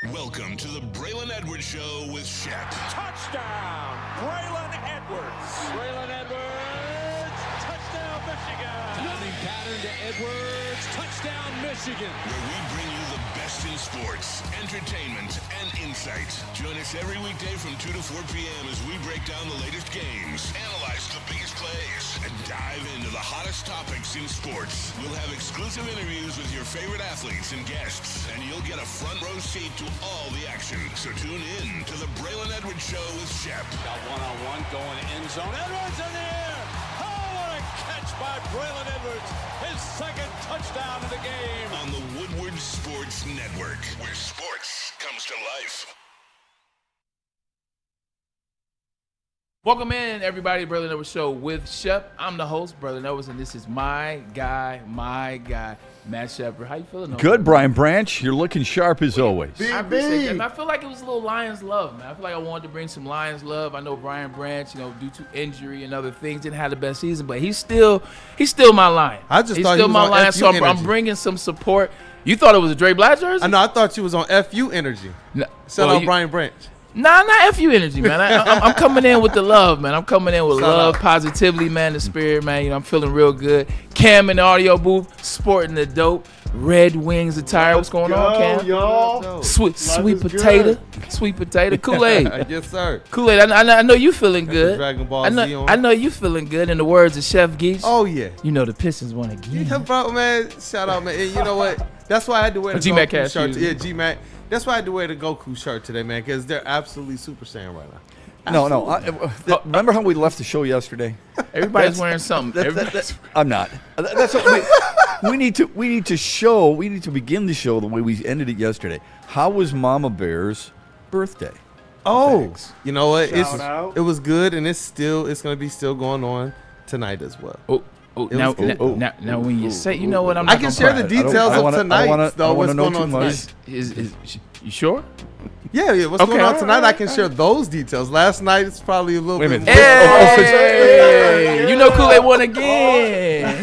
Welcome to the Braylon Edwards Show with Shep. Touchdown, Braylon Edwards. Braylon Edwards, touchdown, Michigan. Running pattern to Edwards, touchdown, Michigan. Where we bring you the best in sports, entertainment, and insight. Join us every weekday from 2 to 4 p.m. as we break down the latest games, analyze the biggest plays, and dive into the hottest topics in sports. We'll have exclusive interviews with your favorite athletes and guests, and you'll get a front row seat to all the action. So tune in to the Braylon Edwards Show with Shep. Got one-on-one going end zone. Edwards in the air. Oh, what a catch by Braylon Edwards. His second touchdown of the game. On the Woodward Sports Network, where sports comes to life. Welcome in, everybody, Braylon Edwards Show with Shep. I'm the host, Braylon Edwards, and this is my guy, Matt Shepard. How you feeling? Good, Brian Branch. You're looking sharp as always. I appreciate that. And I feel like it was a little Lions love, man. I feel like I wanted to bring some Lions love. I know Brian Branch, due to injury and other things, didn't have the best season, but he's still my Lion. I just he's thought still he was my on Lion, FU so I'm energy. bringing some support. You thought it was a Dre Black jersey? I know. I thought you was on FU energy. Shout out Brian Branch. Nah, not FU energy, man. I'm coming in with the love, man. I'm coming in with love, positivity, man, the spirit, man. I'm feeling real good. Cam in the audio booth, sporting the dope. Red Wings attire. What's going on, Cam? Y'all. Sweet potato. Kool-Aid. Yes, sir. Kool-Aid. I know you feeling good. Dragon Ball Z on. I know you feeling good. In the words of Chef Geach. Oh, yeah. You know the Pistons won again. Yeah, bro, man. Shout out, man. And you know what? That's why I had to wear the G-Mac Goku has shirt. shoes. Yeah, G-Mac. That's why I had to wear the Goku shirt today, man, because they're absolutely Super Saiyan right now. No. Remember how we left the show yesterday? Everybody's wearing something. I'm not. That's what we need to begin the show the way we ended it yesterday. How was Mama Bear's birthday? Oh, Thanks. you know what? Shout out. It was good, and it's going to be still going on tonight as well. Now when you say, you know what, I'm not I can gonna share cry. the details of tonight, though. What's know going too on much. tonight? Is you sure? Yeah. What's going on all tonight? right, I can share those details. Last night, it's probably a little Wait a bit minute. more. Hey, you know Kool-Aid won again.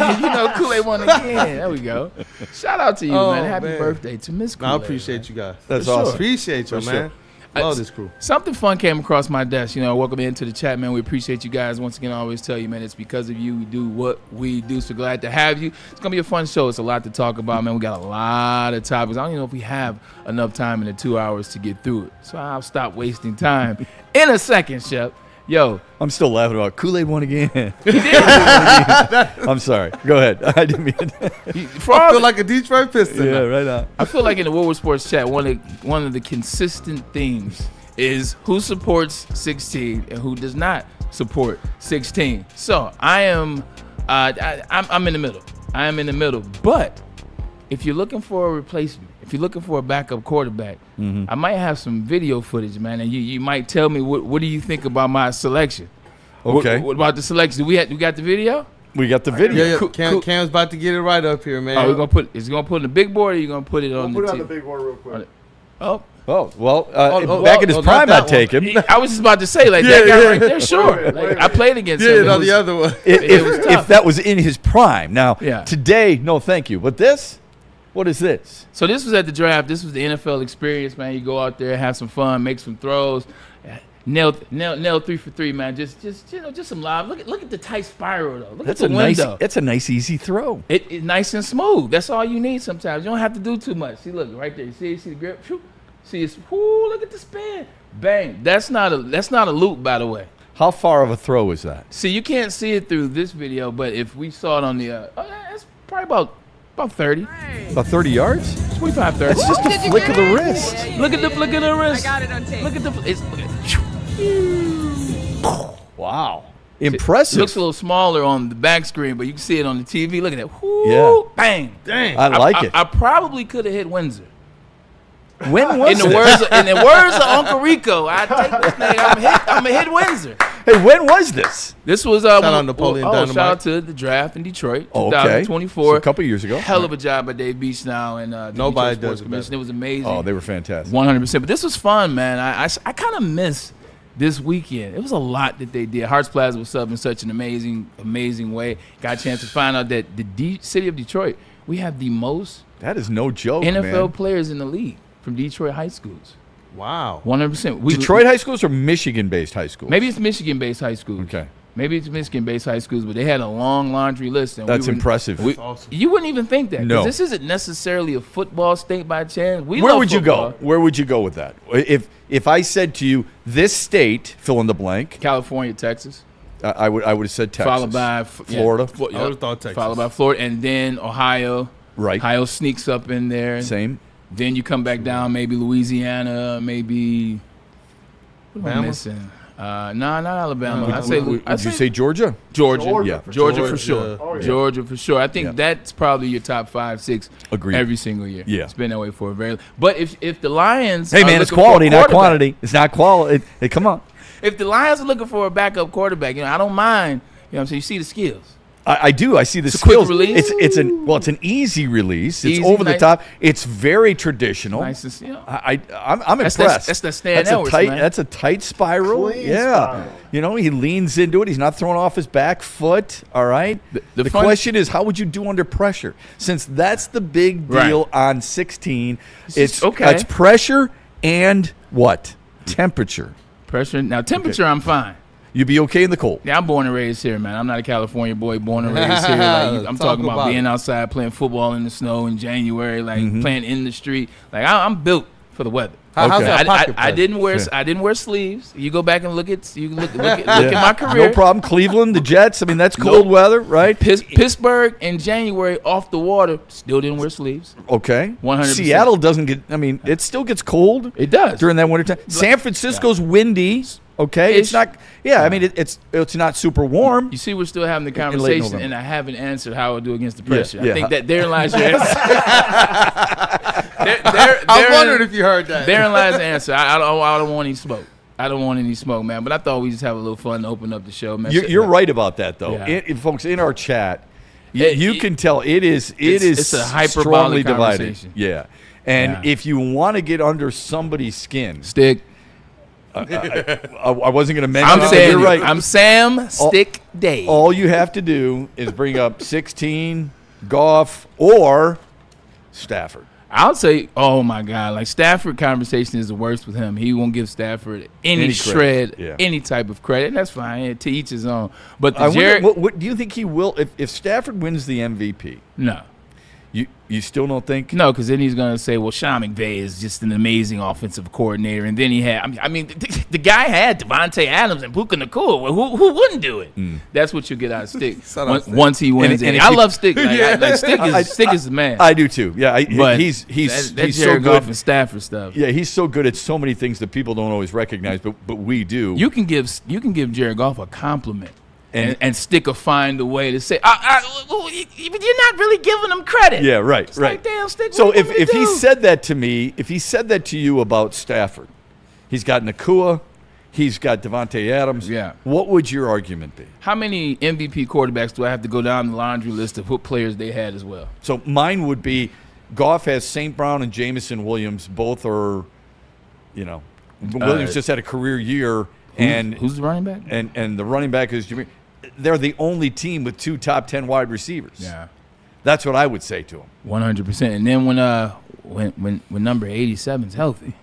There we go. Shout out to you, Oh, man. Happy man. birthday to Miss Kool-Aid. I appreciate man. you guys. That's For sure. awesome. Appreciate you, For man. Love this crew. Something fun came across my desk. Welcome into the chat, man. We appreciate you guys. Once again, I always tell you, man, it's because of you we do what we do. So glad to have you. It's going to be a fun show. It's a lot to talk about, man. We got a lot of topics. I don't even know if we have enough time in the 2 hours to get through it. So I'll stop wasting time in a second, Shep. Yo. I'm still laughing about Kool-Aid won again. I'm sorry. Go ahead. I didn't mean it. I feel like a Detroit Piston. Yeah, right on. I feel like in the Woodward Sports chat, one of the consistent themes is who supports 16 and who does not support 16. So I'm in the middle. I am in the middle. But if you're looking for a replacement, if you're looking for a backup quarterback, I might have some video footage, man, and you might tell me what do you think about my selection? Okay. What about the selection? We got the video? We got the video. Yeah. Cool. Cam's about to get it right up here, man. Oh, we're gonna put it on the big board, or you gonna put it on Put it the on the TV? big board real quick. Oh. Oh, well, oh, back in his not prime, that I'd take him. I was just about to say, like, that guy right there, sure. Like, I played against him. Yeah, the other one. If that was in his prime. Now, Yeah. today, no thank you. But this, what is this? So this was at the draft. This was the NFL experience, man. You go out there, have some fun, make some throws, nail 3 for 3, man. Just some live. Look at the tight spiral though. Look That's at a the nice. window. That's a nice, easy throw. It's nice and smooth. That's all you need sometimes. You don't have to do too much. See, look right there. You see the grip. Shoo. See, it's look at the spin. Bang. That's not a loop, by the way. How far of a throw is that? See, you can't see it through this video, but if we saw it on the, it's probably about 30, About 30 yards? 25, 30. That's just a flick of the wrist. Look at the flick of the wrist. I got it on tape. Look at Wow. It Impressive. looks a little smaller on the back screen, but you can see it on the TV. Look at that. Whoo, Yeah. Bang. Dang. I like it. I probably could have hit Windsor. When was In the words of Uncle Rico, I take this thing. I'm hit Windsor. Hey, when was this? This was out Napoleon Dynamite. shout out to the draft in Detroit, Oh, okay. 2024. So a couple years ago. Hell of a job by Dave Beach now and the Nobody Detroit does Sports it Commission. better. It was amazing. Oh, they were fantastic. 100%. But this was fun, man. I kind of miss this weekend. It was a lot that they did. Hearts Plaza was up in such an amazing way. Got a chance to find out that the city of Detroit, we have the most That is no joke, NFL man. players in the league. from Detroit high schools. Wow. 100%. Detroit high schools or Michigan-based high schools? Maybe it's Michigan-based high schools. Okay. Maybe it's Michigan-based high schools, but they had a long laundry list. And That's impressive. That's awesome. You wouldn't even think that. 'Cause No. This isn't necessarily a football state by chance. Where would you go? Where would you go with that? If I said to you, this state, fill in the blank, California, Texas. I would have said Texas. Followed by Florida. I would've thought Texas. Followed by Florida, and then Ohio. Right. Ohio sneaks up in there. Same. Then you come back down, maybe Louisiana, maybe. What am I Bama? missing? No, not Alabama. Would you say Georgia? Georgia. Yeah. Georgia for sure. Oh, yeah. Georgia for sure. I think Yeah. that's probably your top 5, 6 Agreed. every single year. Yeah. It's been that way for a very. But if the Lions, Hey are man, it's looking for a quality, not quarterback- quantity. It's not quality. Hey, come on. If the Lions are looking for a backup quarterback, I don't mind. You know what I'm saying? You see the skills. I do. I see the It's a quick skills. release? It's an easy release. It's Easy, over the nice. top. It's very traditional. Nice to see. I'm That's impressed. that's the Stan Edwards, tight. man. That's a tight spiral. Clean yeah. spiral. He leans into it. He's not throwing off his back foot. All right. The The fun- question is, how would you do under pressure? Since that's the big Right. deal on 16. It's okay. It's pressure and what? Temperature. Pressure. Now, temperature, I'm fine. You'd be okay in the cold. Yeah, I'm born and raised here, man. I'm not a California boy born and raised here. Like, I'm Talk talking about about being it. outside playing football in the snow in January, like Mm-hmm. playing in the street. Like I'm built for the weather. How's Okay. that pocket I play? didn't wear Yeah. I didn't wear sleeves. You go back and look at my career. No problem. Cleveland, the Jets. I mean, that's cold weather, right? Pittsburgh in January off the water still didn't wear sleeves. Okay. 100%. Seattle doesn't get. I mean, it still gets cold. It does. during that winter time. San Francisco's windy. Okay, it's Ish. not. Yeah, I mean, it's not super warm. You see, we're still having the late conversation, November. and I haven't answered how I do against the pressure. yeah. I think that therein lies your answer. I wondered if you heard that. Therein lies the answer. I don't want any smoke. I don't want any smoke, man. But I thought we just have a little fun to open up the show, man. You're right about that, though. Yeah. Folks, in our chat, It- you it- can tell it's it's a hyperbolic strongly divided. conversation. Yeah, and Yeah. if you want to get under somebody's skin, Stick. I wasn't going to mention I'm it, but saying you're right. I'm Sam Stick Day. All you have to do is bring up 16, Goff, or Stafford. I'll say, oh my God, like Stafford conversation is the worst with him. He won't give Stafford any Any shred, credit. Yeah. any type of credit. And that's fine. To each his own. But I the wonder, Jared, what do you think he will if Stafford wins the MVP? no. You still don't think? No, because then he's going to say, well, Sean McVay is just an amazing offensive coordinator. And then he had, the guy had Devontae Adams and Puka Nacua. Well, who wouldn't do it? That's what you get out of Stick Shout out Stick. once he wins And it. if I you- love Stick. Like, Stick is the man. I do too. Yeah, But he's that so Jared Goff good. and Stafford stuff. Yeah, he's so good at so many things that people don't always recognize, but we do. You can give Jared Goff a compliment And- and Stick will find a way to say, but you're not really giving him credit. Yeah, right, It's right. like, damn, Stick, So what do you want me if to he do? said that to me, if he said that to you about Stafford, he's got Nacua, he's got Devontae Adams. Yeah. What would your argument be? How many MVP quarterbacks do I have to go down the laundry list of what players they had as well? So mine would be Goff has St. Brown and Jamison Williams. Both are, Williams just had a career year, and Who's the running back? and the running back is Jimmy. They're the only team with 2 top 10 wide receivers. Yeah, That's what I would say to him. 100%. And then when number 87 is healthy,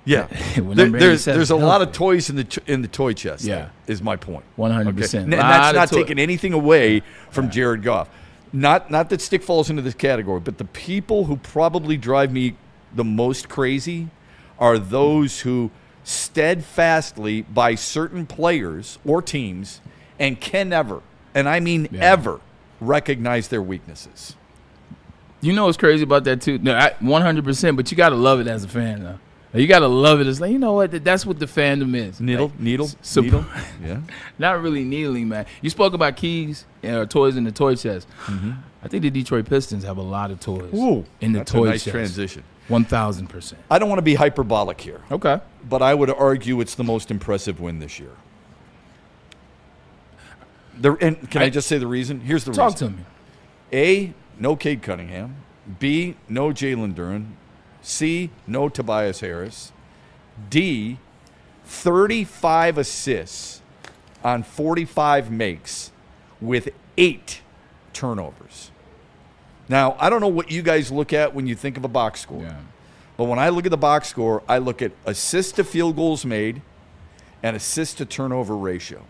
Yeah, When number 87 there's a is lot of healthy. toys in the toy chest. Yeah. there, is my point. 100%. And that's not taking anything away from Jared Goff. Not that Stick falls into this category, but the people who probably drive me the most crazy are those who steadfastly buy certain players or teams and can never, and I mean ever, recognize their weaknesses. You know what's crazy about that too? No, 100%. But you gotta love it as a fan, though. You gotta love it. It's like, you know what? That's what the fandom is. Needle. Yeah. Not really needling, man. You spoke about keys or toys in the toy chest. I think the Detroit Pistons have a lot of toys Ooh, in the that's toy a nice chest. transition. 1,000%. I don't want to be hyperbolic here, Okay. but I would argue it's the most impressive win this year. And can I just say the reason? Here's the reason. Talk to me. A, no Cade Cunningham. B, no Jalen Duren. C, no Tobias Harris. D, 35 assists on 45 makes with 8 turnovers. Now, I don't know what you guys look at when you think of a box score. Yeah. But when I look at the box score, I look at assist to field goals made and assist to turnover ratio.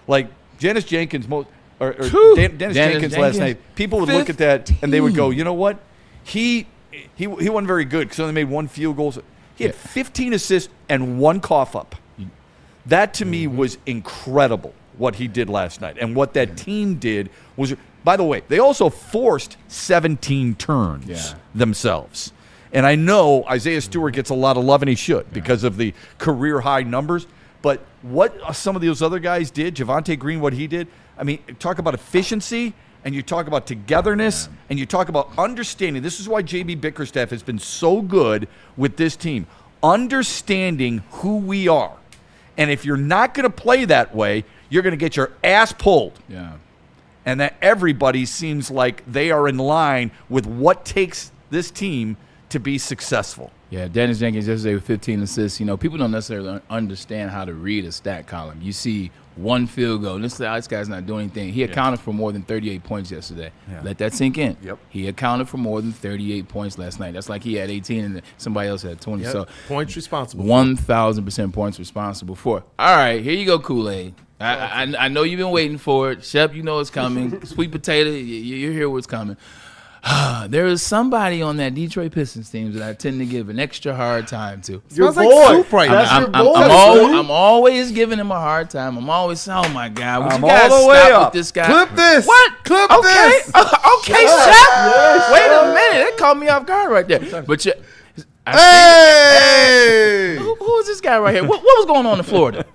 Like Dennis Jenkins Dennis Jenkins last night, people would look at that and they would go, you know what? He wasn't very good because he only made 1 field goal. He had 15 assists and 1 cough up. That to me was incredible what he did last night. And what that team did was, by the way, they also forced 17 turns themselves. And I know Isaiah Stewart gets a lot of love, and he should because of the career high numbers. But what some of those other guys did, Javonte Green, what he did, I mean, talk about efficiency, and you talk about togetherness, and you talk about understanding. This is why J.B. Bickerstaff has been so good with this team, understanding who we are. And if you're not going to play that way, you're going to get your ass pulled. Yeah. And that everybody seems like they are in line with what takes this team to be successful. Yeah, Dennis Jenkins yesterday with 15 assists. You know, people don't necessarily understand how to read a stat column. You see 1 field goal. This guy's not doing anything. He accounted for more than 38 points yesterday. Yeah. Let that sink in. Yep. He accounted for more than 38 points last night. That's like he had 18 and somebody else had 20. Yep. So points responsible. 1,000% points responsible for. All right, here you go, Kool-Aid. I know you've been waiting for it. Shep, you know it's coming. Sweet potato, you hear what's coming. There is somebody on that Detroit Pistons team that I tend to give an extra hard time to. Smells like soup right now. I'm always giving him a hard time. I'm always, oh my God, would you guys all the way stop up. with this guy? Clip this. What? Clip okay. this. Okay, Shep. Wait a minute. That caught me off guard right there. But Hey! Who is this guy right here? What was going on in Florida?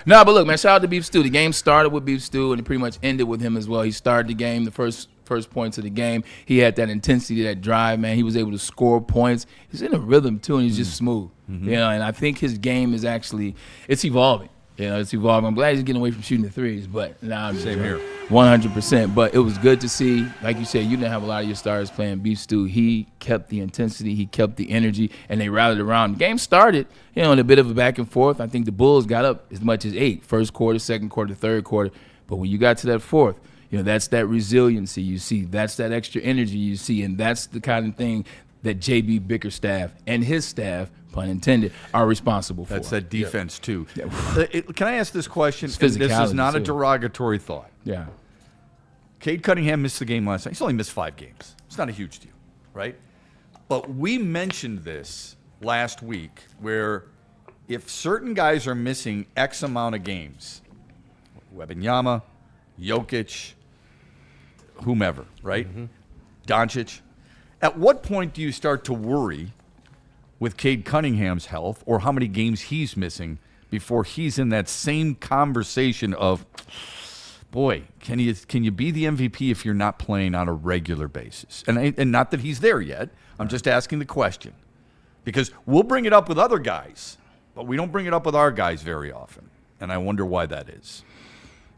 No, but look, man, shout out to Beef Stew. The game started with Beef Stew, and it pretty much ended with him as well. He started the game, the first points of the game. He had that intensity, that drive, man. He was able to score points. He's in a rhythm, too, and he's just smooth. You know, and I think his game is actually, it's evolving. You know, it's evolving. I'm glad he's getting away from shooting the threes, but now I'm same here. 100%. But it was good to see, like you said, you didn't have a lot of your stars playing Beef Stew. He kept the intensity, he kept the energy, and they rallied around. The game started, you know, in a bit of a back and forth. I think the Bulls got up as much as 8, first quarter, second quarter, third quarter. But when you got to that fourth, you know, that's that resiliency you see. That's that extra energy you see, and that's the kind of thing that J.B. Bickerstaff and his staff, pun intended, are responsible for. That's that defense, too. Can I ask this question? It's This is physicality, not a too. derogatory thought. Yeah. Cade Cunningham missed the game last night. He's only missed 5 games. It's not a huge deal, right? But we mentioned this last week where if certain guys are missing X amount of games, Wembanyama, Jokic, whomever, right? Doncic, at what point do you start to worry with Cade Cunningham's health or how many games he's missing before he's in that same conversation of, boy, can you be the MVP if you're not playing on a regular basis? And not that he's there yet. I'm just asking the question. Because we'll bring it up with other guys, but we don't bring it up with our guys very often. And I wonder why that is.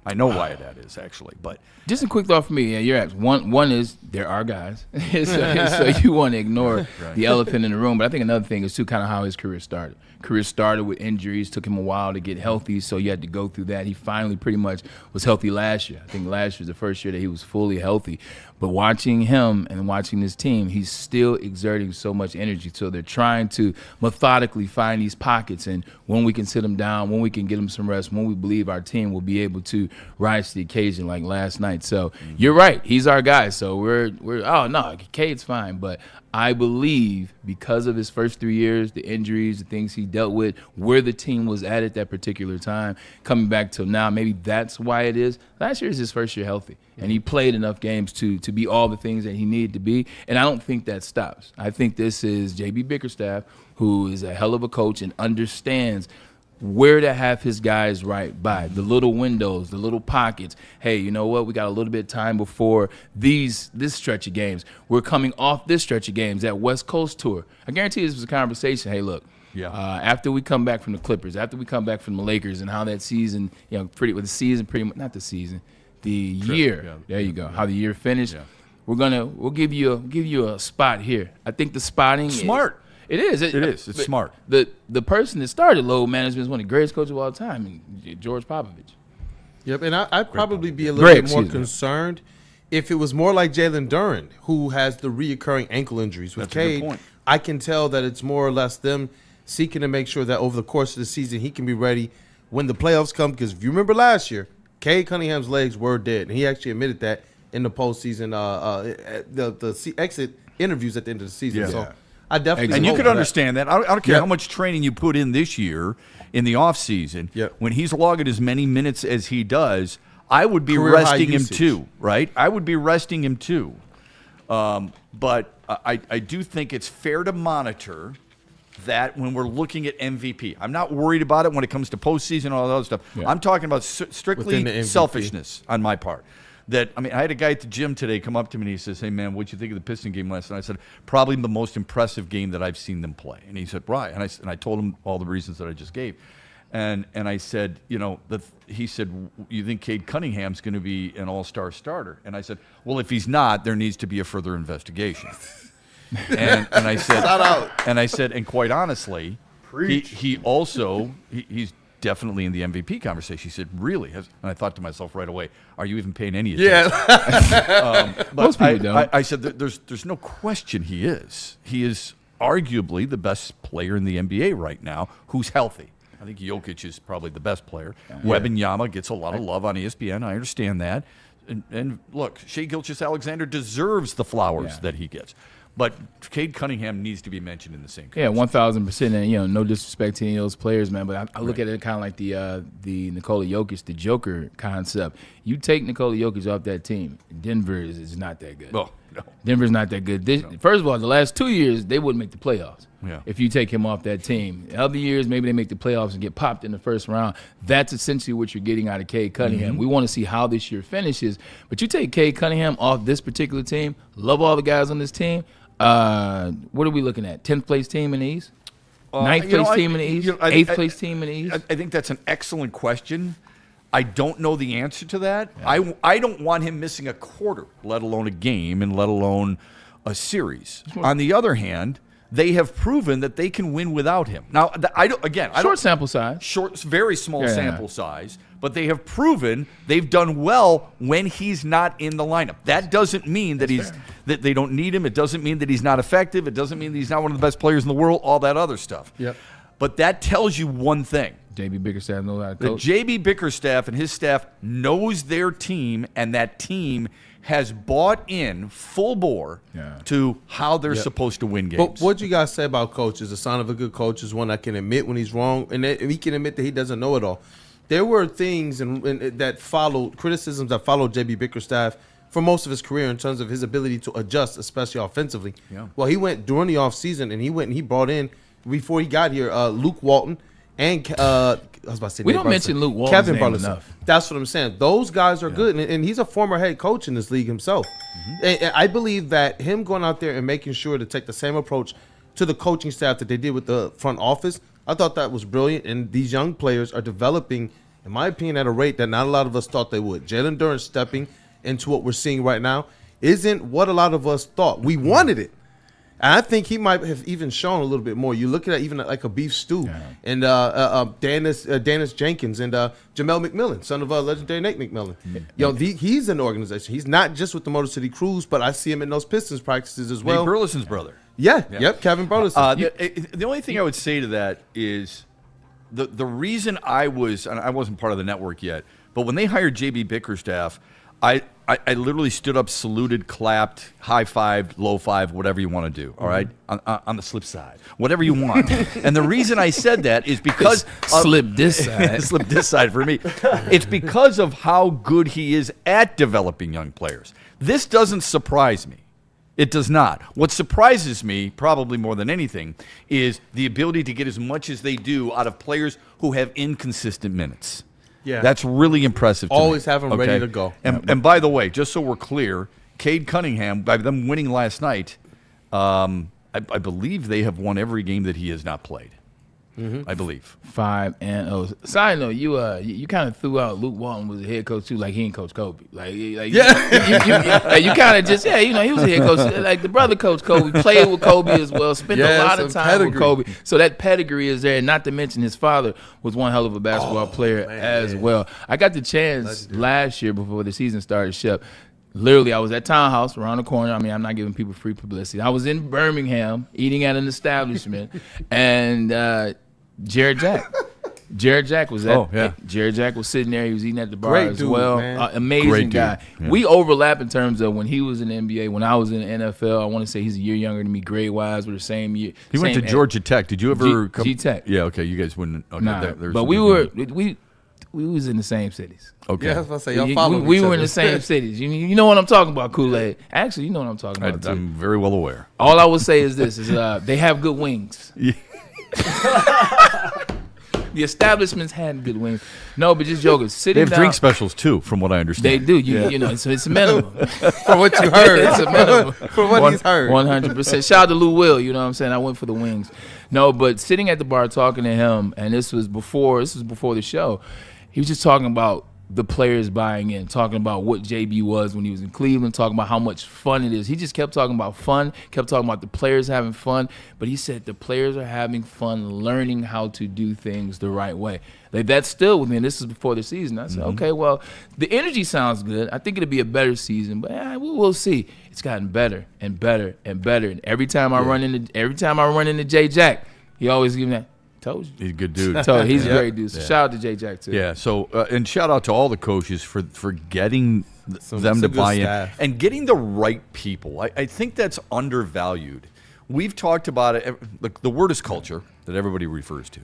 I know why that is, actually. But just a quick thought for me. Yeah, you're right. One is there are guys, so you want to ignore the elephant in the room. But I think another thing is too kind of how his career started. Career started with injuries. Took him a while to get healthy, so you had to go through that. He finally pretty much was healthy last year. I think last year was the first year that he was fully healthy. But watching him and watching this team, he's still exerting so much energy. So they're trying to methodically find these pockets, and when we can sit him down, when we can get him some rest, when we believe our team will be able to rise to the occasion like last night. So you're right. He's our guy. So we're oh, no, Cade's fine. But I believe because of his first 3 years, the injuries, the things he dealt with, where the team was at that particular time, coming back to now, maybe that's why it is. Last year is his first year healthy, and he played enough games to be all the things that he needed to be, and I don't think that stops. I think this is J.B. Bickerstaff, who is a hell of a coach and understands where to have his guys right by, the little windows, the little pockets. Hey, you know what? We got a little bit of time before this stretch of games. We're coming off this stretch of games, that West Coast tour. I guarantee this was a conversation. Hey, look, after we come back from the Clippers, after we come back from the Lakers, and how that season, you know, not the season, the year. Yeah. There you go. How the year finished. Yeah. We'll give you a spot here. I think the spotting smart. It is. It's smart. The person that started load management is one of the greatest coaches of all time, George Popovich. Yep, and I'd probably be a little bit more concerned if it was more like Jalen Duren, who has the reoccurring ankle injuries with Cade. I can tell that it's more or less them seeking to make sure that over the course of the season he can be ready when the playoffs come. Because if you remember last year, Cade Cunningham's legs were dead, and he actually admitted that in the postseason, the exit interviews at the end of the season. Yeah. So I definitely And you hope could that. understand that. I don't care Yep. how much training you put in this year in the offseason. Yep. When he's logging as many minutes as he does, I would be Career high resting him usage. too, right? I would be resting him too. But I do think it's fair to monitor that when we're looking at MVP. I'm not worried about it when it comes to postseason and all that other stuff. Yeah. I'm talking about Within the strictly MVP. selfishness on my part. I had a guy at the gym today come up to me and he says, "Hey man, what'd you think of the Piston game last night?" I said, "Probably the most impressive game that I've seen them play." And he said, "Right." And I told him all the reasons that I just gave. And I said, he said, "You think Cade Cunningham's going to be an all-star starter?" And I said, "Well, if he's not, there needs to be a further investigation." and I said, Shout out. and I said, and quite honestly, he's definitely in the MVP conversation. He said, "Really?" And I thought to myself right away, "Are you even paying any attention?" Yeah. But Most people don't. I said, "There's no question he is. He is arguably the best player in the NBA right now who's healthy. I think Jokic is probably the best player. Wembanyama gets a lot of love on ESPN. I understand that. And look, Shai Gilgeous-Alexander deserves the flowers that he gets. But Cade Cunningham needs to be mentioned in the same Yeah, conversation. 1,000%. And no disrespect to any of those players, man. But I look at it kind of like the Nikola Jokic, the Joker concept. You take Nikola Jokic off that team, Denver is not that good. Oh, no. Denver's not that good. First of all, the last 2 years they wouldn't make the playoffs. Yeah. If you take him off that team, other years maybe they make the playoffs and get popped in the first round. That's essentially what you're getting out of Cade Cunningham. We want to see how this year finishes. But you take Cade Cunningham off this particular team. Love all the guys on this team. What are we looking at? 10th place team in the East? Ninth place team in the East? Eighth place team in the East? I think that's an excellent question. I don't know the answer to that. Yeah. I don't want him missing a quarter, let alone a game, and let alone a series. On the other hand, they have proven that they can win without him. Now, Short sample size. Very small sample size, but they have proven they've done well when he's not in the lineup. That doesn't mean that that they don't need him. It doesn't mean that he's not effective. It doesn't mean that he's not one of the best players in the world, all that other stuff. Yep. But that tells you one thing. J.B. Bickerstaff knows how to The coach. J.B. Bickerstaff and his staff knows their team, and that team has bought in full bore to how they're supposed to win games. But what you guys say about coach is a sign of a good coach is one that can admit when he's wrong, and he can admit that he doesn't know it all. There were things that followed, criticisms that followed J.B. Bickerstaff for most of his career in terms of his ability to adjust, especially offensively. Yeah. Well, he went during the offseason, and he brought in, before he got here, Luke Walton and I was about to say We Nate don't Burleson. mention Luke Walton's Kevin name Burleson. enough. That's what I'm saying. Those guys are good, and he's a former head coach in this league himself. And I believe that him going out there and making sure to take the same approach to the coaching staff that they did with the front office, I thought that was brilliant. And these young players are developing, in my opinion, at a rate that not a lot of us thought they would. Jalen Duren stepping into what we're seeing right now isn't what a lot of us thought. We wanted it. And I think he might have even shown a little bit more. You look at it even like a beef stew, and Dennis Jenkins and Jamel McMillan, son of legendary Nate McMillan. He's an organization. He's not just with the Motor City Cruise, but I see him in those Pistons practices as well. Nate Burleson's brother. Yep, Kevin Burleson. The only thing I would say to that is the reason I wasn't part of the network yet, but when they hired J.B. Bickerstaff, I literally stood up, saluted, clapped, high-fived, low-five, whatever you want to do, all right? On the slip side. Whatever you want. And the reason I said that is because... Slip this side. Slip this side for me. It's because of how good he is at developing young players. This doesn't surprise me. It does not. What surprises me, probably more than anything, is the ability to get as much as they do out of players who have inconsistent minutes. Yeah. That's really impressive to Always me. have them ready to go. And by the way, just so we're clear, Cade Cunningham, by them winning last night, I believe they have won every game that he has not played. I believe 5-0. Side note, you kind of threw out Luke Walton was a head coach too, like he ain't coach Kobe. You kind of just he was a head coach, like the brother coach Kobe, played with Kobe as well, spent a lot of time with Kobe, so that pedigree is there. Not to mention his father was one hell of a basketball player as well. I got the chance last year before the season started, Shep, Literally, I was at Townhouse around the corner. I mean, I'm not giving people free publicity. I was in Birmingham eating at an establishment, and Jared Jack was at. Jared Jack was sitting there. He was eating at the bar Great as dude, well. man. Amazing Great guy. dude. Yeah. We overlap in terms of when he was in the NBA, when I was in the NFL. I want to say he's a year younger than me, grade wise. We're the same year. He went to Georgia Tech. Did you ever come? G-Tech. Yeah, okay. You guys wouldn't. Okay, Nah, there's but some we different- were we was in the same cities. Okay. Yeah, I was about to say, y'all follow we each were other. in the same cities. You know what I'm talking about, Kool-Aid. Actually, you know what I'm talking about, too. I'm very well aware. All I will say is this: they have good wings. Yeah. The establishments had good wings. No, but just joking. They Sitting have down, drink specials too, from what I understand. They do. You know, so it's a minimum. For what you heard. It's a minimum. For what he's heard. 100%. Shout out to Lou Will. You know what I'm saying? I went for the wings. No, but sitting at the bar talking to him, and this was before the show. He was just talking about the players buying in, talking about what JB was when he was in Cleveland, talking about how much fun it is. He just kept talking about fun, kept talking about the players having fun, but he said the players are having fun learning how to do things the right way. Like, that's still with me, and this is before the season. I said, okay, well, the energy sounds good. I think it'll be a better season, but we'll see. It's gotten better and better and better. And every time I run into Jay Jack, he always gives me that. Told you. He's a good dude. So he's a great dude. So shout out to Jay Jack too. Yeah. So and shout out to all the coaches for getting them to good buy in staff. and getting the right people. I think that's undervalued. We've talked about it. The word is culture that everybody refers to.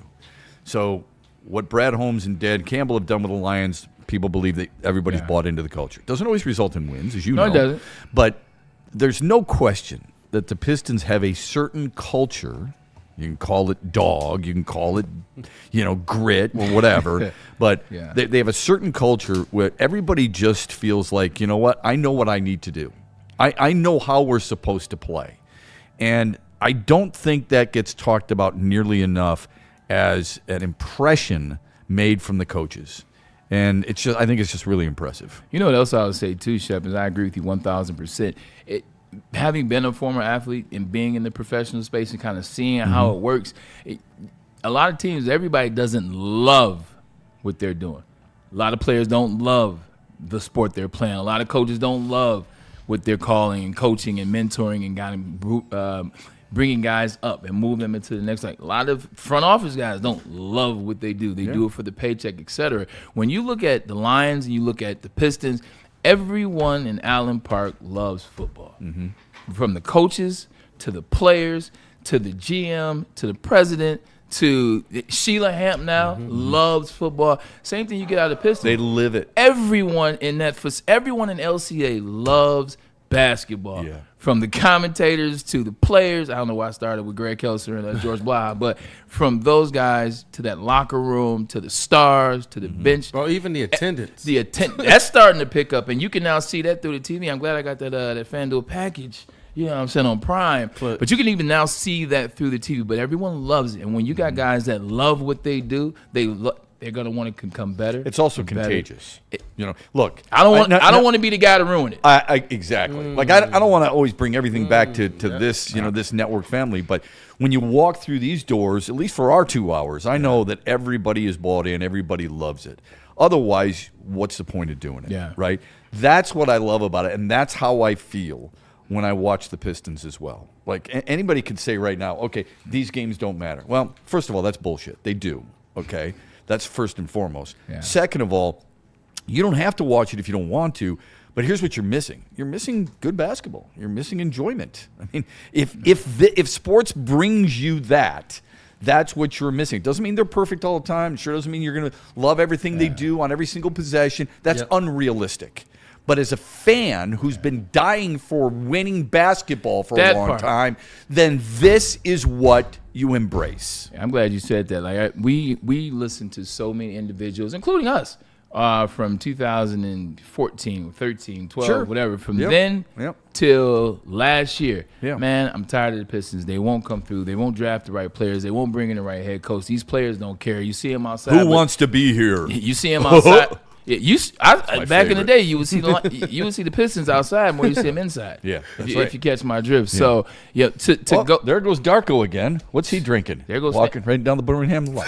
So what Brad Holmes and Dan Campbell have done with the Lions, people believe that everybody's bought into the culture. Doesn't always result in wins, as you know. No, it doesn't. But there's no question that the Pistons have a certain culture. You can call it dog, you can call it, grit or whatever. But they have a certain culture where everybody just feels like, you know what, I know what I need to do. I know how we're supposed to play. And I don't think that gets talked about nearly enough as an impression made from the coaches. And I think it's just really impressive. You know what else I would say too, Shep, is I agree with you 1,000%. Having been a former athlete and being in the professional space and kind of seeing how it works, a lot of teams, everybody doesn't love what they're doing. A lot of players don't love the sport they're playing. A lot of coaches don't love what they're calling and coaching and mentoring and bringing guys up and move them into the next. Like, a lot of front office guys don't love what they do. They do it for the paycheck, etc. When you look at the Lions and you look at the Pistons, everyone in Allen Park loves football. From the coaches to the players to the GM to the president to Sheila Hamp now loves football. Same thing you get out of the Pistons. They live it. Everyone in LCA loves basketball. Yeah. From the commentators to the players. I don't know why I started with Greg Kelser and George Blah, but from those guys to that locker room to the stars to the bench. Bro, even the attendance. That's starting to pick up, and you can now see that through the TV. I'm glad I got that FanDuel package, you know what I'm saying, on Prime. But you can even now see that through the TV. But everyone loves it, and when you got guys that love what they do, they're gonna want to come better. It's also contagious. Look, I don't want to be the guy to ruin it. Exactly. Like I don't want to always bring everything back to this, this network family. But when you walk through these doors, at least for our 2 hours, I know that everybody is bought in. Everybody loves it. Otherwise, what's the point of doing it? Yeah. Right. That's what I love about it, and that's how I feel when I watch the Pistons as well. Like anybody could say right now, okay, these games don't matter. Well, first of all, that's bullshit. They do. Okay. That's first and foremost. Yeah. Second of all, you don't have to watch it if you don't want to, but here's what you're missing. You're missing good basketball. You're missing enjoyment. I mean, if sports brings you that, that's what you're missing. It doesn't mean they're perfect all the time. It sure doesn't mean you're going to love everything they do on every single possession. That's unrealistic. But as a fan who's been dying for winning basketball for a long time, then this is what you embrace. I'm glad you said that. Like we listen to so many individuals, including us, from 2014, 13, 12, whatever. From then till last year, man, I'm tired of the Pistons. They won't come through. They won't draft the right players. They won't bring in the right head coach. These players don't care. You see them outside. Who wants to be here? You see them outside. Yeah, back in the day, you would see the Pistons outside more than you see them inside. Yeah, if you catch my drift. Yeah. So go. There goes Darko again. What's he drinking? There goes walking right down the Birmingham line.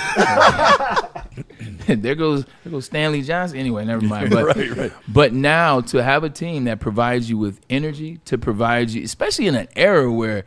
there goes Stanley Johnson. Anyway, never mind. But but now to have a team that provides you with energy, to provide you, especially in an era where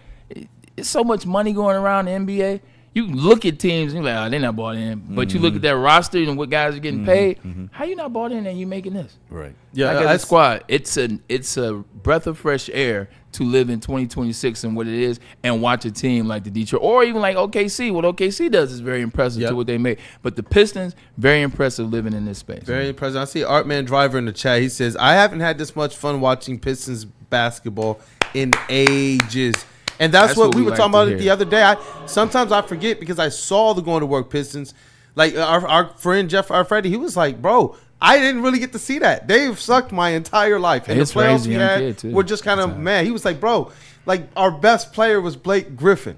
it's so much money going around the NBA. You look at teams and you're like, oh, they're not bought in. But you look at that roster and what guys are getting paid. How you not bought in and you making this? Right. Yeah, like as a squad, it's a breath of fresh air to live in 2026 and what it is, and watch a team like the Detroit or even like OKC. What OKC does is very impressive to what they make. But the Pistons, very impressive living in this space. Very impressive. I see Artman Driver in the chat. He says, I haven't had this much fun watching Pistons basketball in ages. And that's what we were talking about the other day. Sometimes I forget because I saw the going to work Pistons. Like our friend Jeff Arfredi, he was like, bro, I didn't really get to see that. They've sucked my entire life. And the playoffs we had were just kind of mad. He was like, bro, like our best player was Blake Griffin.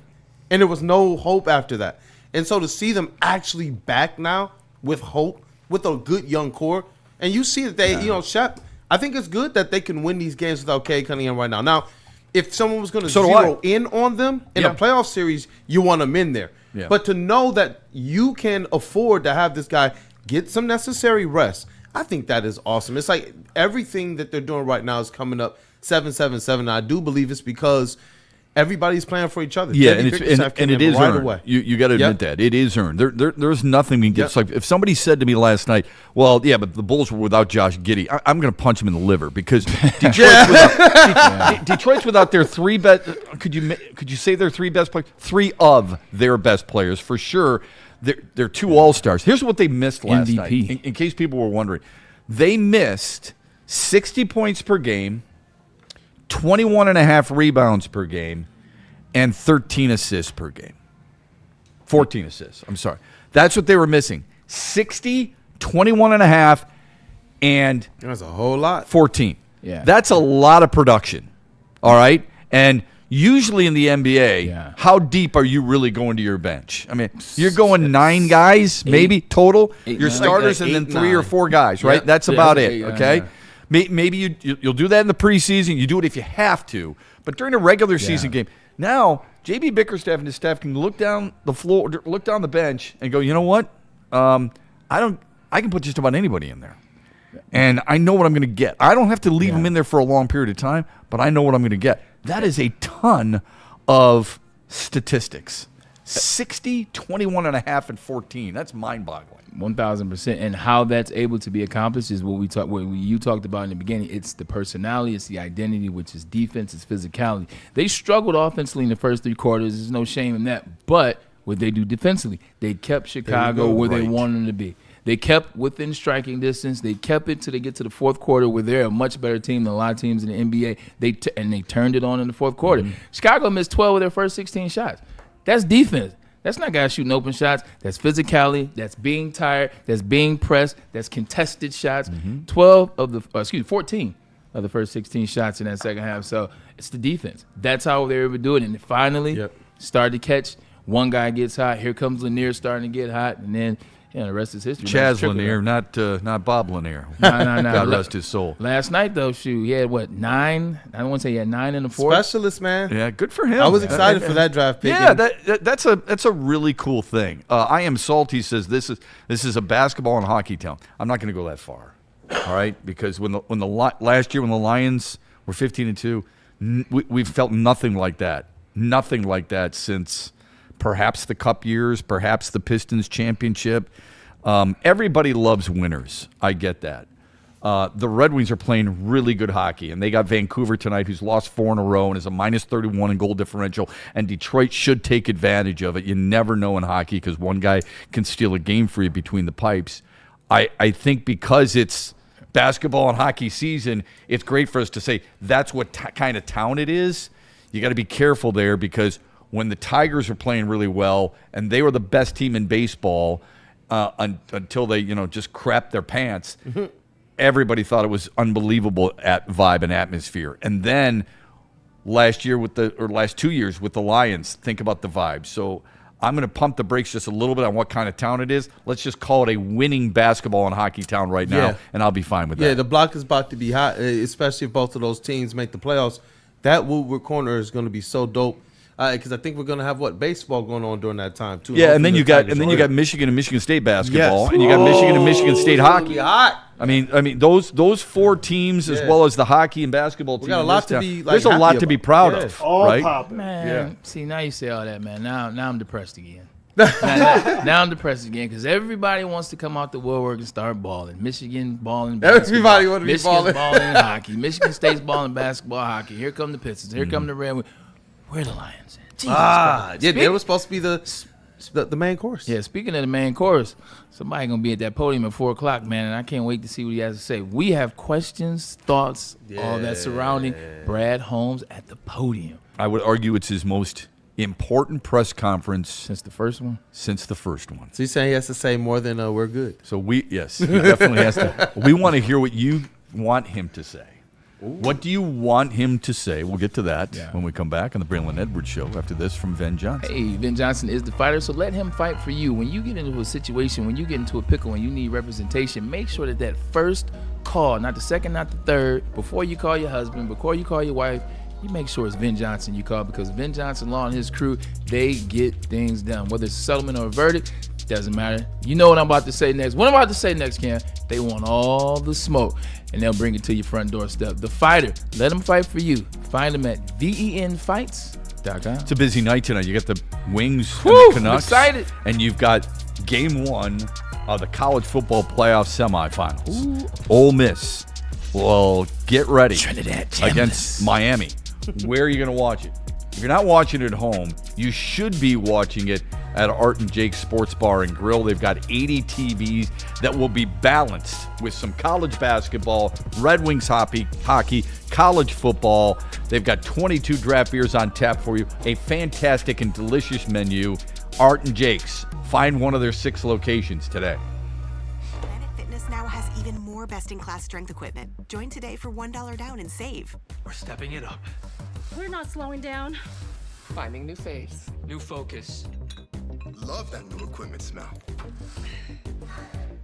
And there was no hope after that. And so to see them actually back now with hope, with a good young core, and you see that they, Shep, I think it's good that they can win these games without Cade Cunningham right now. Now, if someone was going to zero in on them in a playoff series, you want them in there. Yeah. But to know that you can afford to have this guy get some necessary rest, I think that is awesome. It's like everything that they're doing right now is coming up 7-7-7. I do believe it's because everybody's playing for each other. Yeah, and it is right earned. You got to admit that. It is earned. There's nothing we can get. Like if somebody said to me last night, well, yeah, but the Bulls were without Josh Giddey, I'm going to punch him in the liver because Detroit's without their three best. Could you say their three best players? Three of their best players for sure. They're two All-Stars. Here's what they missed last night. In case people were wondering, they missed 60 points per game, 21.5 rebounds per game, and 13 assists per game. 14 assists. I'm sorry. That's what they were missing. 60, 21.5, and that's a whole lot. 14. Yeah. That's a lot of production. All right? And usually in the NBA, how deep are you really going to your bench? I mean, you're going 9 guys, maybe total. Your starters and then 3 or 4 guys, right? That's about it, okay? Yeah. Maybe you'll do that in the preseason. You do it if you have to. But during a regular season game, now J.B. Bickerstaff and his staff can look down the floor, look down the bench, and go, you know what? I can put just about anybody in there. And I know what I'm going to get. I don't have to leave them in there for a long period of time, but I know what I'm going to get. That is a ton of statistics. 60, 21.5, and 14. That's mind-boggling. 1,000%. And how that's able to be accomplished is what you talked about in the beginning. It's the personality, it's the identity, which is defense, it's physicality. They struggled offensively in the first 3 quarters. There's no shame in that. But what they do defensively, they kept Chicago where they wanted them to be. They kept within striking distance. They kept it till they get to the fourth quarter where they're a much better team than a lot of teams in the NBA. They turned it on in the fourth quarter. Chicago missed 12 of their first 16 shots. That's defense. That's not guys shooting open shots. That's physicality. That's being tired. That's being pressed. That's contested shots. 14 of the first 16 shots in that second half. So it's the defense. That's how they were able to do it. And finally started to catch. One guy gets hot. Here comes Lanier starting to get hot. And then the rest is history. Chaz Lanier, not Bob Lanier. No. God rest his soul. Last night, though, he had, 9? I don't want to say he had 9 in the fourth. Specialist, man. Yeah, good for him. I was excited for that draft pick. Yeah, that's a really cool thing. I Am Salty says this is a basketball and hockey town. I'm not going to go that far, all right? Because last year when the Lions were 15-2, we've felt nothing like that. Nothing like that since perhaps the Cup years, perhaps the Pistons championship. Everybody loves winners. I get that. The Red Wings are playing really good hockey, and they got Vancouver tonight, who's lost 4 in a row and is a -31 in goal differential, and Detroit should take advantage of it. You never know in hockey because one guy can steal a game for you between the pipes. I think because it's basketball and hockey season, it's great for us to say that's what kind of town it is. You got to be careful there because when the Tigers are playing really well, and they were the best team in baseball until they, just crapped their pants, everybody thought it was unbelievable at vibe and atmosphere. And then last 2 years with the Lions, think about the vibe. So I'm going to pump the brakes just a little bit on what kind of town it is. Let's just call it a winning basketball and hockey town right now, and I'll be fine with that. Yeah, the block is about to be hot, especially if both of those teams make the playoffs. That Woodward corner is going to be so dope. because I think we're gonna have baseball going on during that time too. Yeah, and then Hopefully you got Michigan and Michigan State basketball, and you got Oh, Michigan and Michigan State it's gonna hockey. be hot. I mean, those 4 teams, as well as the hockey and basketball team. got a lot to be, There's a happy lot to be about. proud Yeah. of, All right? popping. Man, see, now you say all that, man. Now I'm depressed again. now I'm depressed again because everybody wants to come out the woodwork and start balling. Michigan balling basketball. Everybody want to be Michigan's balling. balling hockey. Michigan State's balling basketball, hockey. Here come the Pistons. Here come the Red Wings. Where the Lions at? Jesus Christ. Yeah, they were supposed to be the main course. Yeah, speaking of the main course, somebody going to be at that podium at 4 o'clock, man, and I can't wait to see what he has to say. We have questions, thoughts, all that surrounding Brad Holmes at the podium. I would argue it's his most important press conference Since the first one? since the first one. So he's saying he has to say more than we're good. So yes, he definitely has to. We want to hear what you want him to say. What do you want him to say? We'll get to that when we come back on the Braylon Edwards Show after this from Vin Johnson. Hey, Vin Johnson is the fighter, so let him fight for you. When you get into a situation, when you get into a pickle and you need representation, make sure that first call, not the second, not the third, before you call your husband, before you call your wife, you make sure it's Vin Johnson you call, because Vin Johnson Law and his crew, they get things done. Whether it's a settlement or a verdict, doesn't matter. You know what I'm about to say next. What I'm about to say next, Cam, they want all the smoke, and they'll bring it to your front doorstep. The fighter, let him fight for you. Find him at venfights.com. It's a busy night tonight. You got the Wings Woo, and the I'm Canucks. excited. And you've got game 1 of the college football playoff semifinals. Ole Miss will get ready Trinidad against Miami. Where are you going to watch it? If you're not watching it at home, you should be watching it at Art and Jake's Sports Bar and Grill. They've got 80 TVs that will be balanced with some college basketball, Red Wings hockey, college football. They've got 22 draft beers on tap for you. A fantastic and delicious menu. Art and Jake's. Find one of their 6 locations today. Planet Fitness now has even more best-in-class strength equipment. Join today for $1 down and save. We're stepping it up. We're not slowing down. Finding new faith, new focus. Love that new equipment smell.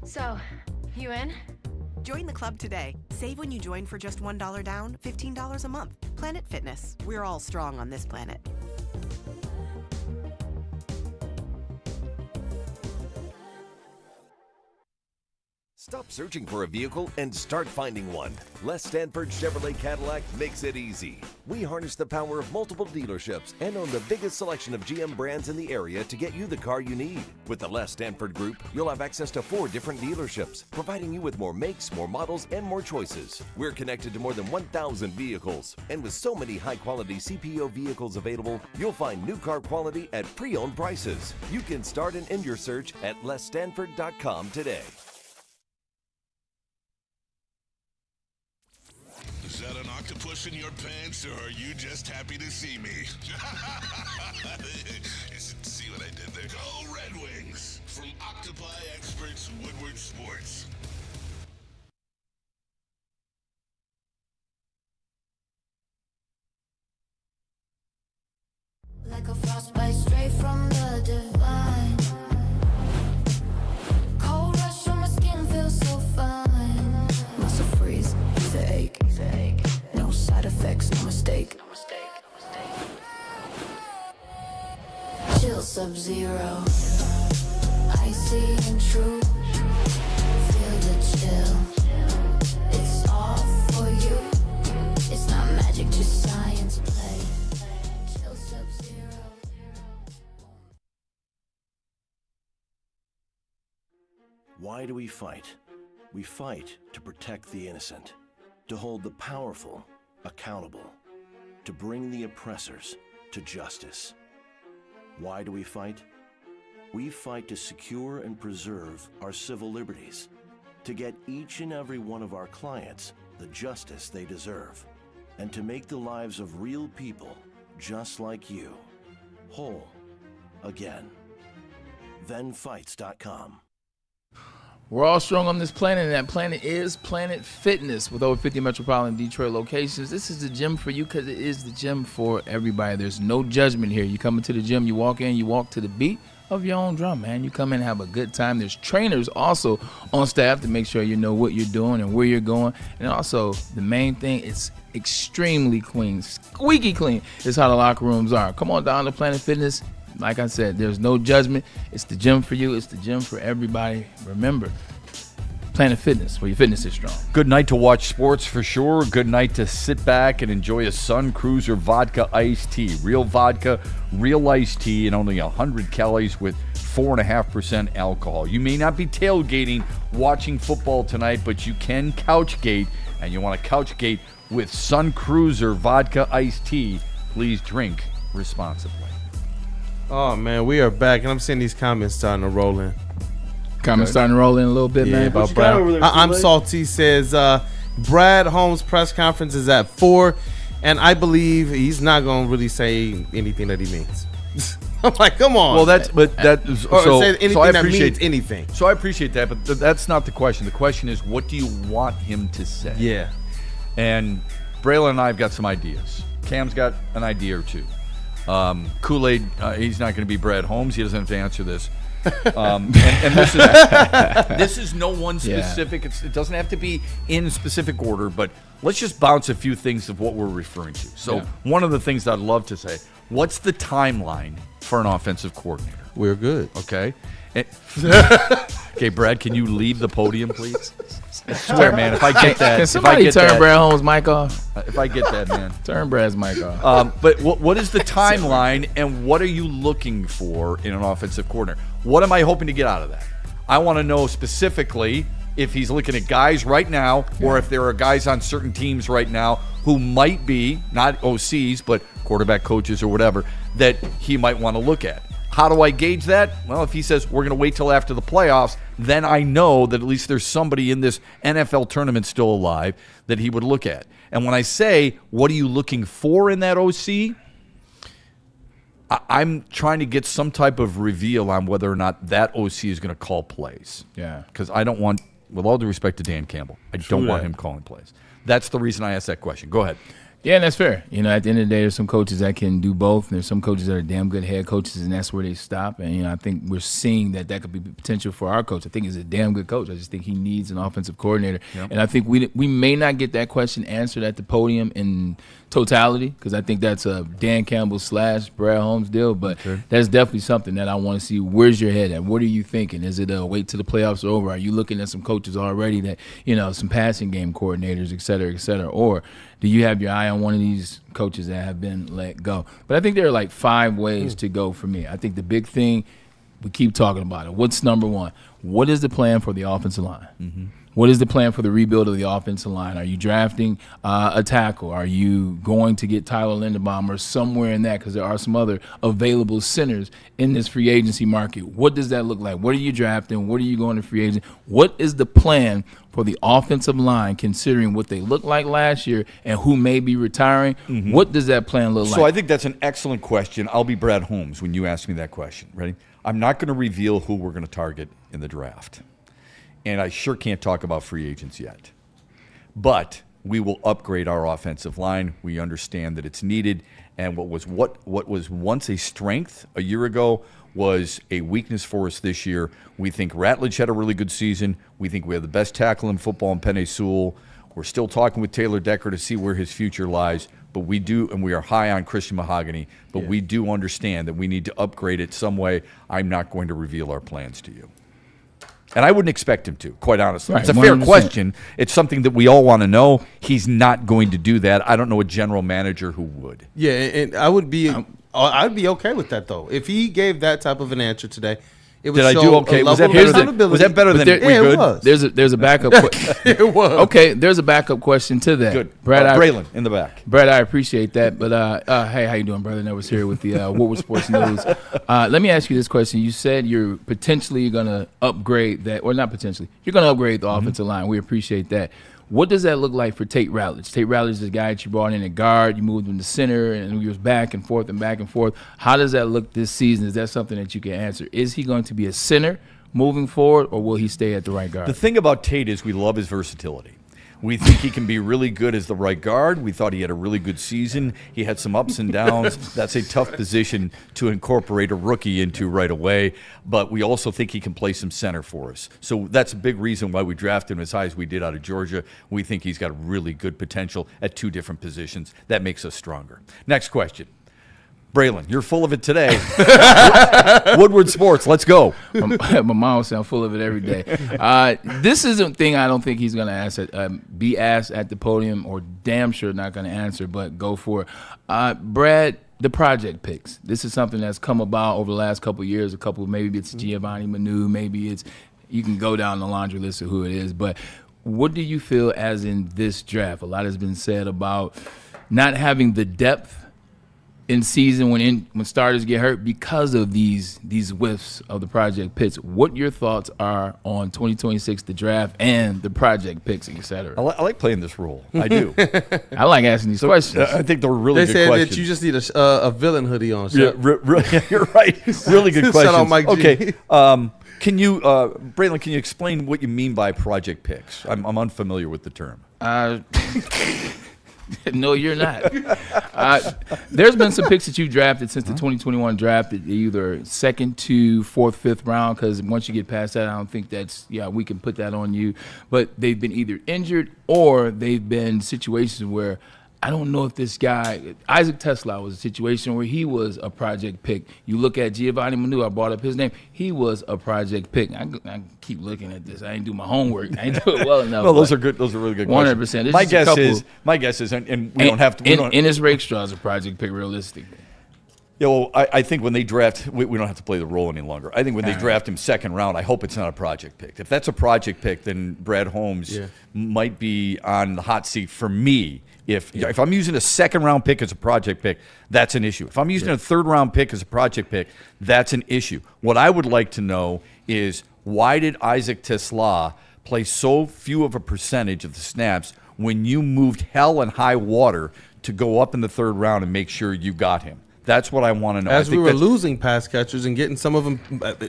So, you in? Join the club today. Save when you join for just $1 down, $15 a month. Planet Fitness. We're all strong on this planet. Stop searching for a vehicle and start finding one. Les Stanford Chevrolet Cadillac makes it easy. We harness the power of multiple dealerships and own the biggest selection of GM brands in the area to get you the car you need. With the Les Stanford Group, you'll have access to 4 different dealerships, providing you with more makes, more models, and more choices. We're connected to more than 1,000 vehicles. And with so many high-quality CPO vehicles available, you'll find new car quality at pre-owned prices. You can start and end your search at lesstanford.com today. Is that an octopus in your pants, or are you just happy to see me? See what I did there? Go Red Wings! From Octopi experts, Woodward Sports. Like a frostbite straight from the divine. Cold rush on my skin feels so fine. Muscle freeze, he's an ache. No side effects, no mistake. Chill Sub-Zero, icy and true. Feel the chill. It's all for you. It's not magic, just science play. Chill Sub-Zero. Why do we fight? We fight to protect the innocent, to hold the powerful accountable, to bring the oppressors to justice. Why do we fight? We fight to secure and preserve our civil liberties, to get each and every one of our clients the justice they deserve, and to make the lives of real people just like you whole again. Venfights.com. We're all strong on this planet, and that planet is Planet Fitness. With over 50 metropolitan Detroit locations, this is the gym for you because it is the gym for everybody. There's no judgment here. You come into the gym, you walk in, you walk to the beat. of your own drum, man. You come in and have a good time. There's trainers also on staff to make sure you know what you're doing and where you're going. And also, the main thing, it's extremely clean, squeaky clean is how the locker rooms are. Come on down to Planet Fitness. Like I said, there's no judgment. It's the gym for you. It's the gym for everybody. Remember, Planet Fitness, where your fitness is strong. Good night to watch sports for sure. Good night to sit back and enjoy a Sun Cruiser vodka iced tea. Real vodka, real iced tea, and only 100 calories with 4.5% alcohol. You may not be tailgating watching football tonight, but you can couchgate, and you want to couchgate with Sun Cruiser vodka iced tea. Please drink responsibly. Oh, man, we are back, and I'm seeing these comments starting to roll in. Comments starting to roll in a little bit, man. About Brad. I'm salty. Says Brad Holmes press conference is at 4, and I believe he's not going to really say anything that he means. I'm like, come on. Well, say anything so that means anything. So I appreciate that, but that's not the question. The question is, what do you want him to say? Yeah. And Braylon and I have got some ideas. Cam's got an idea or two. Kool-Aid, he's not going to be Brad Holmes. He doesn't have to answer this. And this is no one specific. Yeah. It doesn't have to be in specific order, but let's just bounce a few things of what we're referring to. So one of the things I'd love to say, what's the timeline for an offensive coordinator? We're good. Okay. Okay, Brad, can you leave the podium, please? I swear, man, if I get that. Can somebody turn Brad Holmes' mic off? If I get that, man. Turn Brad's mic off. But what is the timeline, and what are you looking for in an offensive coordinator? What am I hoping to get out of that? I want to know specifically if he's looking at guys right now, or if there are guys on certain teams right now who might be, not OCs, but quarterback coaches or whatever, that he might want to look at. How do I gauge that? Well, if he says we're going to wait till after the playoffs, then I know that at least there's somebody in this NFL tournament still alive that he would look at. And when I say, what are you looking for in that OC? I'm trying to get some type of reveal on whether or not that OC is going to call plays. Yeah. Because I don't want, with all due respect to Dan Campbell, I don't want him calling plays. That's the reason I asked that question. Go ahead. Yeah, and that's fair. You know, at the end of the day, there's some coaches that can do both, and there's some coaches that are damn good head coaches, and that's where they stop. And, you know, I think we're seeing that could be potential for our coach. I think he's a damn good coach. I just think he needs an offensive coordinator. Yep. And I think we may not get that question answered at the podium in totality, because I think that's a Dan Campbell / Brad Holmes deal, but that's definitely something that I want to see. Where's your head at? What are you thinking? Is it a wait till the playoffs are over? Are you looking at some coaches already that, you know, some passing game coordinators, et cetera, or do you have your eye on one of these coaches that have been let go? But I think there are like 5 ways to go for me. I think the big thing, we keep talking about it. What's number one? What is the plan for the offensive line? Mm-hmm. What is the plan for the rebuild of the offensive line? Are you drafting a tackle? Are you going to get Tyler Linderbaum or somewhere in that? Because there are some other available centers in this free agency market. What does that look like? What are you drafting? What are you going to free agent? What is the plan for the offensive line, considering what they looked like last year and who may be retiring? Mm-hmm. What does that plan look like? So I think that's an excellent question. I'll be Brad Holmes when you ask me that question. Ready? I'm not going to reveal who we're going to target in the draft. And I sure can't talk about free agents yet. But we will upgrade our offensive line. We understand that it's needed. And what was once a strength a year ago was a weakness for us this year. We think Ratledge had a really good season. We think we have the best tackle in football in Penei Sewell. We're still talking with Taylor Decker to see where his future lies. But we do, and we are high on Christian Mahogany, but we do understand that we need to upgrade it some way. I'm not going to reveal our plans to you. And I wouldn't expect him to, quite honestly. Right, it's a fair question. It's something that we all want to know. He's not going to do that. I don't know a general manager who would. Yeah, and I'd be okay with that, though. If he gave that type of an answer today, it would Did show I do okay? Was that better than we good? It was. There's a backup question. It was. Okay, there's a backup question to that. Good. Brad, Braylon in the back. Brad, I appreciate that. But, hey, how you doing, brother? Edwards here with the Woodward Sports News. Let me ask you this question. You said you're potentially going to upgrade that, or not potentially. You're going to upgrade the offensive line. We appreciate that. What does that look like for Tate Ratledge? Tate Ratledge is the guy that you brought in at guard. You moved him to center, and he was back and forth and back and forth. How does that look this season? Is that something that you can answer? Is he going to be a center moving forward, or will he stay at the right guard? The thing about Tate is we love his versatility. We think he can be really good as the right guard. We thought he had a really good season. He had some ups and downs. That's a tough position to incorporate a rookie into right away. But we also think he can play some center for us. So that's a big reason why we drafted him as high as we did out of Georgia. We think he's got really good potential at 2 different positions. That makes us stronger. Next question. Braylon, you're full of it today. Woodward Sports, let's go. My mom sound full of it every day. This is a thing I don't think he's going to be asked at the podium, or damn sure not going to answer, but go for it. Brad, the project picks. This is something that's come about over the last couple of years. Maybe it's Giovanni Manu, maybe it's, you can go down the laundry list of who it is. But what do you feel as in this draft? A lot has been said about not having the depth in season when starters get hurt because of these whiffs of the project picks. What your thoughts are on 2026, the draft, and the project picks, et cetera? I like playing this role. I do. I like asking these questions. I think they're really good questions. They questions. said that you just need a villain hoodie on. Yeah, you're right. Really good questions. Shout out Mike G. Okay. Can you, Braylon, can you explain what you mean by project picks? I'm unfamiliar with the term. No, you're not. There's been some picks that you drafted since the 2021 draft, either second to fourth, fifth round, because once you get past that, I don't think we can put that on you. But they've been either injured or they've been situations where I don't know if this guy, Isaac Tesla, was a situation where he was a project pick. You look at Giovanni Manu, I brought up his name. He was a project pick. I keep looking at this. I ain't do my homework. I ain't do it well enough. No, those are good. Those are really good questions. 100%. My guess is, and we don't have to. Ennis Rakestraw is a project pick, realistically. Yeah, well, I think when they draft, we don't have to play the role any longer. I think when they draft him second round, I hope it's not a project pick. If that's a project pick, then Brad Holmes might be on the hot seat for me. If I'm using a second round pick as a project pick, that's an issue. If I'm using a third round pick as a project pick, that's an issue. What I would like to know is, why did Isaac Tesla play so few of a percentage of the snaps when you moved hell and high water to go up in the third round and make sure you got him? That's what I want to know. As we were losing pass catchers and getting some of them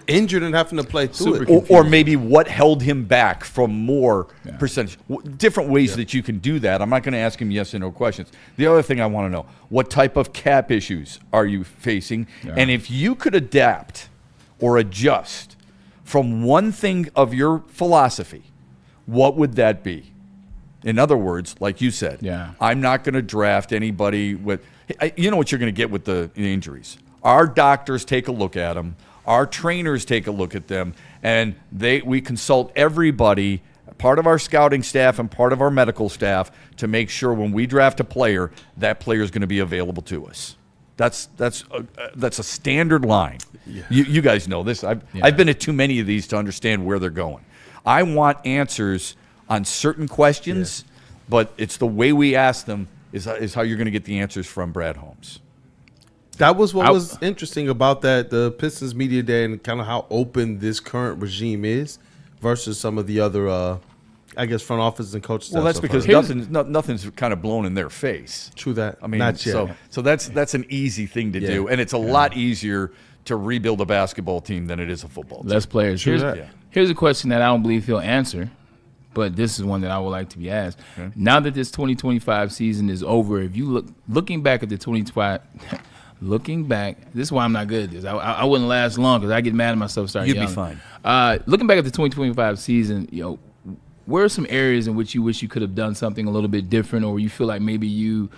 injured and having to play through it. Or maybe what held him back from more percentage. Different ways that you can do that. I'm not going to ask him yes or no questions. The other thing I want to know, what type of cap issues are you facing? Yeah. And if you could adapt or adjust from one thing of your philosophy, what would that be? In other words, like you said, I'm not going to draft anybody with – you know what you're going to get with the injuries. Our doctors take a look at them. Our trainers take a look at them. And we consult everybody, part of our scouting staff and part of our medical staff, to make sure when we draft a player, that player is going to be available to us. That's a standard line. Yeah. You guys know this. I've been at too many of these to understand where they're going. I want answers on certain questions, but it's the way we ask them is how you're going to get the answers from Brad Holmes. That was what was interesting about the Pistons media day, and kind of how open this current regime is versus some of the other, front offices and coaches. Well, that's because nothing's kind of blown in their face. True that. I mean, not yet. So that's an easy thing to do, and it's a lot easier to rebuild a basketball team than it is a football team. Less players. Here's a question that I don't believe he'll answer, but this is one that I would like to be asked. Okay. Now that this 2025 season is over, if you looking back at the 2025, looking back, this is why I'm not good at this. I wouldn't last long because I get mad at myself. You'd be fine. Looking back at the 2025 season, where are some areas in which you wish you could have done something a little bit different, or you feel like maybe you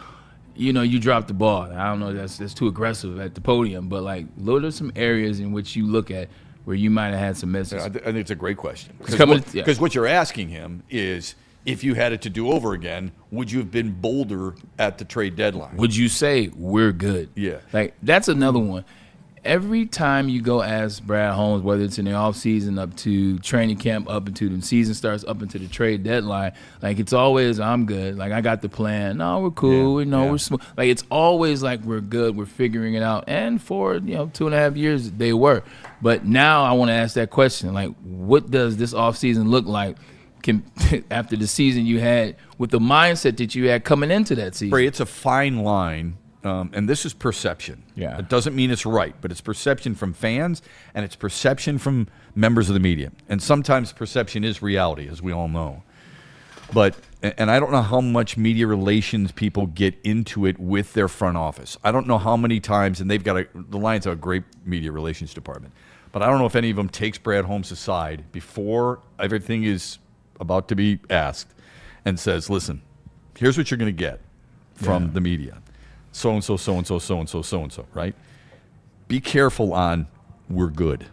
dropped the ball? I don't know, that's too aggressive at the podium, but what are some areas in which you look at where you might have had some misses? I think it's a great question. Because what you're asking him is, if you had it to do over again, would you have been bolder at the trade deadline? Would you say we're good? Yeah. That's another one. Every time you go ask Brad Holmes, whether it's in the offseason up to training camp, up into the season starts, up into the trade deadline, it's always, I'm good. I got the plan. No, we're cool. We're smooth. It's always we're good. We're figuring it out. And for 2.5 years, they were. But now I want to ask that question. What does this offseason look like after the season you had, with the mindset that you had coming into that season? Bray, it's a fine line. And this is perception. Yeah. It doesn't mean it's right, but it's perception from fans, and it's perception from members of the media. And sometimes perception is reality, as we all know. But and I don't know how much media relations people get into it with their front office. I don't know how many times, and the Lions have a great media relations department, but I don't know if any of them takes Brad Holmes aside before everything is about to be asked and says, listen, here's what you're going to get from the media. So-and-so, so-and-so, so-and-so, so-and-so, right? Be careful on we're good.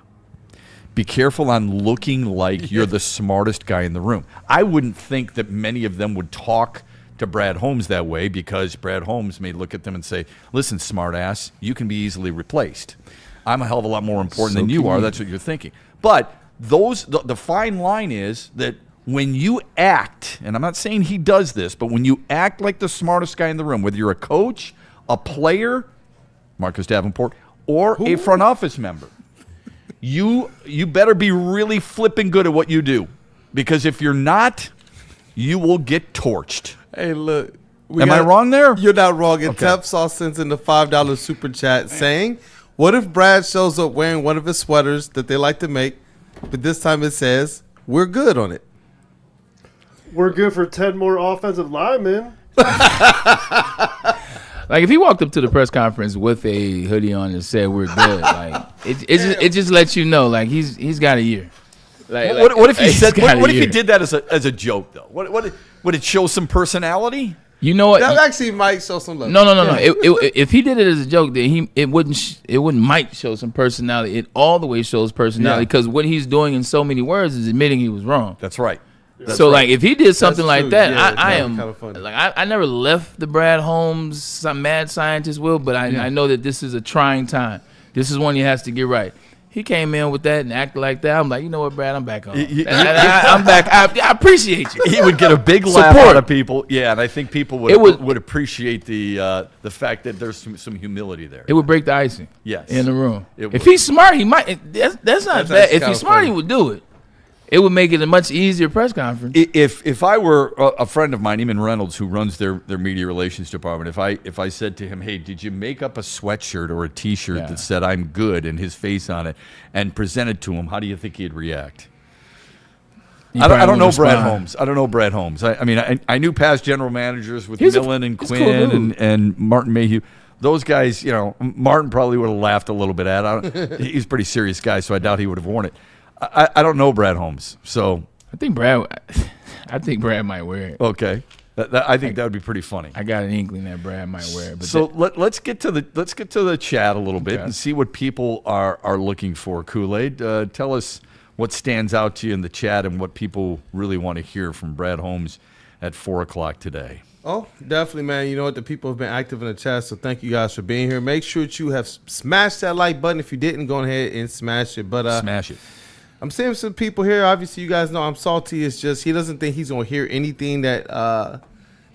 Be careful on looking like you're the smartest guy in the room. I wouldn't think that many of them would talk to Brad Holmes that way because Brad Holmes may look at them and say, listen, smartass, you can be easily replaced. I'm a hell of a lot more important than you are. That's what you're thinking. But the fine line is that when you act, and I'm not saying he does this, but when you act like the smartest guy in the room, whether you're a coach, a player, Marcus Davenport, or a front office member, you better be really flipping good at what you do, because if you're not, you will get torched. Hey, look. Am I wrong there? You're not wrong. And Okay. Tepsaw sends in the $5 super chat saying, what if Brad shows up wearing one of his sweaters that they like to make, but this time it says, we're good on it? We're good for 10 more offensive linemen. Like if he walked up to the press conference with a hoodie on and said we're good, like it just lets you know like he's got a year. Like, what if he said? What if he year. did that as a joke though? What would it show some personality? You know what? That actually might show some love. No. If he did it as a joke, then it might show some personality. It all the way shows personality because what he's doing in so many words is admitting he was wrong. That's right. So like if he did something like true. that, Yeah, I that am was kinda funny. like I never left the Brad Holmes some mad scientist will, but I know that this is a trying time. This is one he has to get right. He came in with that and acted like that. I'm like, you know what, Brad, I'm back on. I'm back. I appreciate you. He would get a big laugh out of people. Yeah, and I think people would appreciate the fact that there's some humility there. It would break the icing. Yes. In the room. It If would. he's smart, he might. That's not bad. If he's smart, he would do it. It would make it a much easier press conference. If I were a friend of mine, Eamon Reynolds, who runs their media relations department, if I said to him, hey, did you make up a sweatshirt or a T-shirt that said I'm good and his face on it and present it to him, how do you think he'd react? I don't know Brad Holmes. I don't know Brad Holmes. I mean, I knew past general managers with Millen and Quinn cool and Martin Mayhew. Those guys, you know, Martin probably would have laughed a little bit at it. He's a pretty serious guy, so I doubt he would have worn it. I don't know Brad Holmes, so I think Brad might wear it. okay. I think that would be pretty funny. I got an inkling that Brad might wear it. But So let's get to the chat a little bit and see what people are looking for. Kool-Aid, tell us what stands out to you in the chat and what people really want to hear from Brad Holmes at 4:00 today. Oh, definitely, man. You know what? The people have been active in the chat, so thank you guys for being here. Make sure that you have smashed that like button. If you didn't, go ahead and smash it. But Smash it. I'm seeing some people here. Obviously, you guys know I'm salty. It's just he doesn't think he's going to hear anything that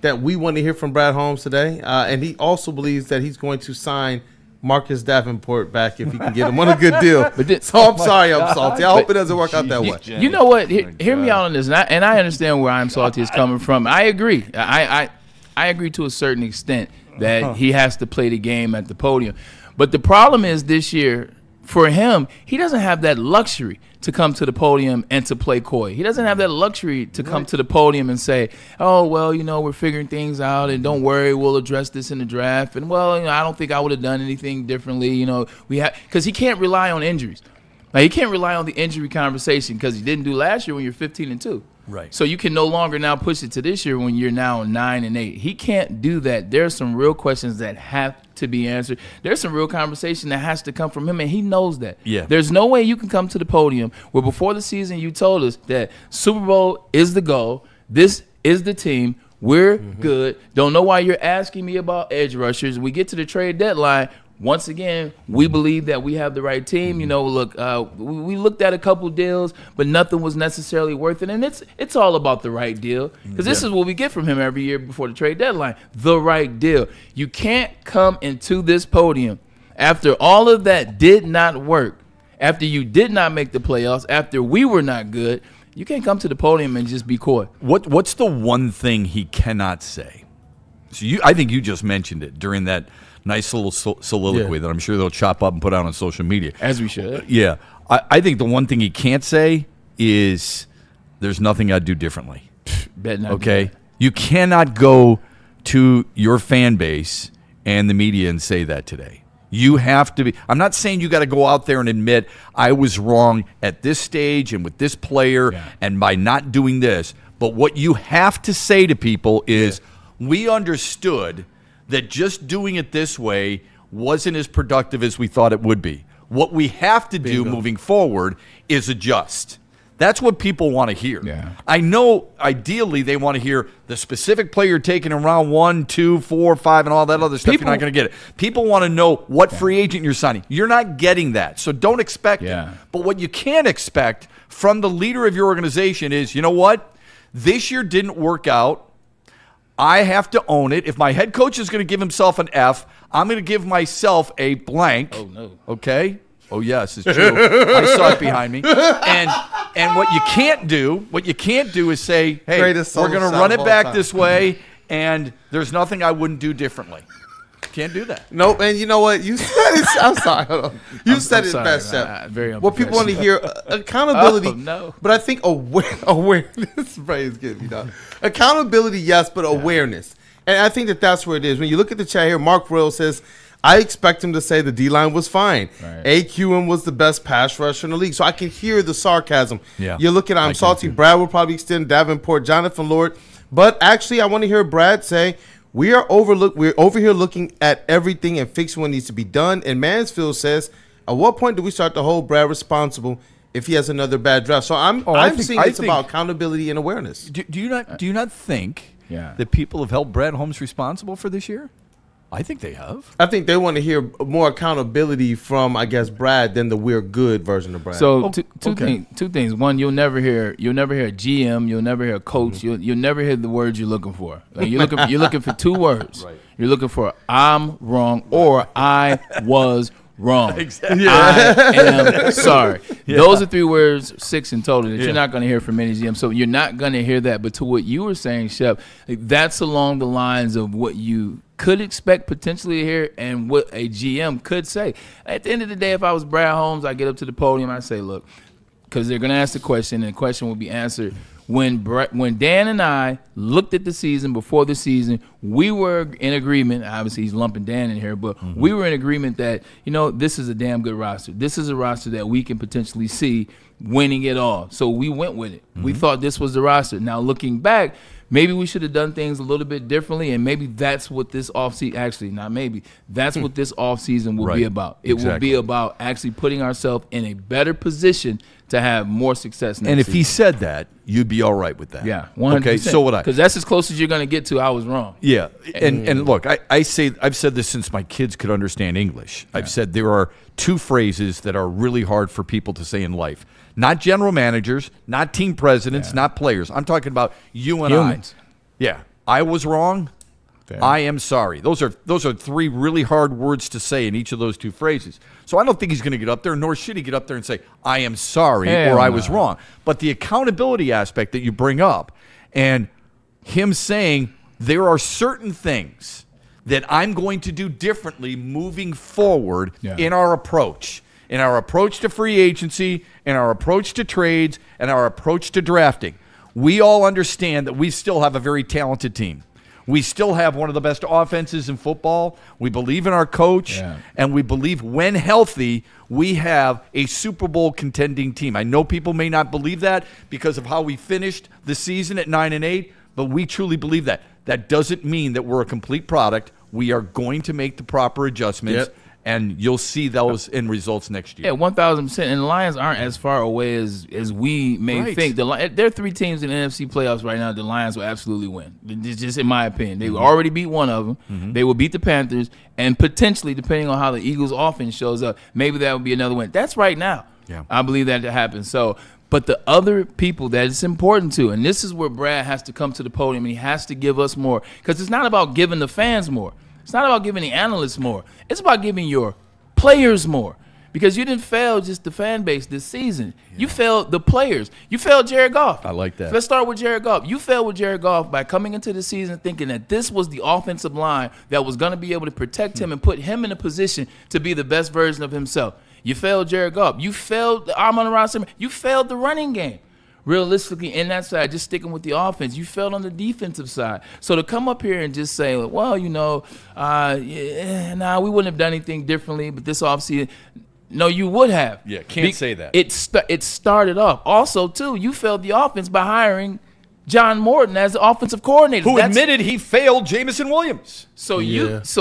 we want to hear from Brad Holmes today. And he also believes that he's going to sign Marcus Davenport back if he can get him on a good deal. So I'm sorry I'm salty. I hope it doesn't work out that way. You know what? Hear me out on this, and I understand where I'm salty is coming from. I agree. I agree to a certain extent that he has to play the game at the podium. But the problem is this year, for him, he doesn't have that luxury to come to the podium and to play coy. He doesn't have that luxury to come to the podium and say, oh, well, you know, we're figuring things out, and don't worry, we'll address this in the draft. And, well, you know, I don't think I would have done anything differently. You know, because he can't rely on injuries. Like, he can't rely on the injury conversation because he didn't do last year when you're 15-2. Right. So you can no longer now push it to this year when you're now 9-8. He can't do that. There's some real questions that have to be answered. There's some real conversation that has to come from him, and he knows that. Yeah. There's no way you can come to the podium where before the season you told us that Super Bowl is the goal. This is the team. We're good. Don't know why you're asking me about edge rushers. We get to the trade deadline. Once again, we believe that we have the right team. You know, look, we looked at a couple deals, but nothing was necessarily worth it. And it's all about the right deal because this is what we get from him every year before the trade deadline, the right deal. You can't come into this podium after all of that did not work, after you did not make the playoffs, after we were not good. You can't come to the podium and just be coy. What's the one thing he cannot say? So I think you just mentioned it during that nice little soliloquy that I'm sure they'll chop up and put out on social media. As we should. Yeah. I think the one thing he can't say is there's nothing I'd do differently. Bet not. Okay? You cannot go to your fan base and the media and say that today. You have to be. I'm not saying you got to go out there and admit I was wrong at this stage and with this player and by not doing this. But what you have to say to people is we understood that just doing it this way wasn't as productive as we thought it would be. What we have to do moving forward is adjust. That's what people want to hear. Yeah. I know ideally they want to hear the specific player taken in round 1, 2, 4, 5, and all that other stuff. You're not going to get it. People want to know what free agent you're signing. You're not getting that, so don't expect it. But what you can expect from the leader of your organization is, you know what? This year didn't work out. I have to own it. If my head coach is going to give himself an F, I'm going to give myself a blank. Oh, no. Okay? Oh, yes, it's true. I saw it behind me. And what you can't do is say, hey, we're going to run it back this way, and there's nothing I wouldn't do differently. Can't do that. Nope. And you know what? You said it. I'm sorry. Hold on. You said it best, Shep. What people want to hear, accountability. No. But I think awareness. Praise good, you know. Accountability, yes, but awareness. And I think that's where it is. When you look at the chat here, Mark Royal says, I expect him to say the D-line was fine. Right. AQM was the best pass rusher in the league. So I can hear the sarcasm. Yeah. You look at I'm salty. Brad will probably extend Davenport, Jonathan Lord. But actually, I want to hear Brad say, we're over here looking at everything and fixing what needs to be done. And Mansfield says, at what point do we start to hold Brad responsible if he has another bad draft? So I'm seeing it's about accountability and awareness. Do you not think that people have held Brad Holmes responsible for this year? I think they have. I think they want to hear more accountability from, I guess, Brad than the we're good version of Brad. So two things. One, you'll never hear a GM. You'll never hear a coach. You'll never hear the words you're looking for. Like you're looking for two words. Right. You're looking for I'm wrong or I was wrong. Exactly. I am sorry. Those are 3 words, 6 in total, that you're not going to hear from any GM. So you're not going to hear that. But to what you were saying, Shep, that's along the lines of what you could expect potentially to hear and what a GM could say. At the end of the day, if I was Brad Holmes, I get up to the podium, I say, look, because they're going to ask the question, and the question will be answered. When Dan and I looked at the season before the season, we were in agreement. Obviously, he's lumping Dan in here, but we were in agreement that, this is a damn good roster. This is a roster that we can potentially see winning it all. So we went with it. We thought this was the roster. Now, looking back, maybe we should have done things a little bit differently, and maybe that's what this offseason – actually, not maybe. That's what this offseason will be about. It will be about actually putting ourselves in a better position to have more success next And if season. he said that, you'd be all right with that. Yeah, 100%. Okay, so would I. Because that's as close as you're going to get to I was wrong. Yeah, and look, I've said this since my kids could understand English. I've said there are 2 phrases that are really hard for people to say in life. Not general managers, not team presidents, not players. I'm talking about you and Humans. I. Yeah, I was wrong. Fair. I am sorry. Those are 3 really hard words to say in each of those 2 phrases. So I don't think he's going to get up there, nor should he get up there and say, I am sorry or I was wrong. But the accountability aspect that you bring up and him saying there are certain things that I'm going to do differently moving forward in our approach. In our approach to free agency, in our approach to trades, and our approach to drafting. We all understand that we still have a very talented team. We still have one of the best offenses in football. We believe in our coach, and we believe when healthy, we have a Super Bowl contending team. I know people may not believe that because of how we finished the season at 9-8, but we truly believe that. That doesn't mean that we're a complete product. We are going to make the proper adjustments. And you'll see those in results next year. Yeah, 1,000%. And the Lions aren't as far away as we may think. There are 3 teams in the NFC playoffs right now the Lions will absolutely win. It's just in my opinion. They will already beat one of them. They will beat the Panthers. And potentially, depending on how the Eagles' offense shows up, maybe that would be another win. That's right now. Yeah. I believe that to happen. So, but the other people that it's important to, and this is where Brad has to come to the podium and he has to give us more. Because it's not about giving the fans more. It's not about giving the analysts more. It's about giving your players more. Because you didn't fail just the fan base this season. You failed the players. You failed Jared Goff. I like that. Let's start with Jared Goff. You failed with Jared Goff by coming into the season thinking that this was the offensive line that was going to be able to protect him and put him in a position to be the best version of himself. You failed Jared Goff. You failed Amon-Ra. You failed the running game. realistically, in that side, just sticking with the offense, you failed on the defensive side. So to come up here and just say, well, we wouldn't have done anything differently, but this offseason, no, you would have. Yeah, can't say that. It started off. Also, too, you failed the offense by hiring John Morton as the offensive coordinator. Who admitted he failed Jamison Williams. So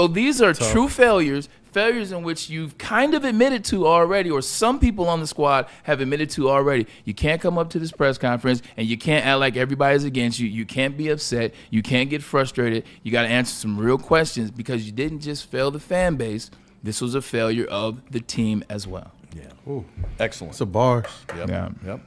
these are true failures in which you've kind of admitted to already, or some people on the squad have admitted to already. You can't come up to this press conference and you can't act like everybody's against you. You can't be upset. You can't get frustrated. You got to answer some real questions because you didn't just fail the fan base. This was a failure of the team as well. Yeah. Ooh, excellent. It's a bars. Yep. Yeah. Yep.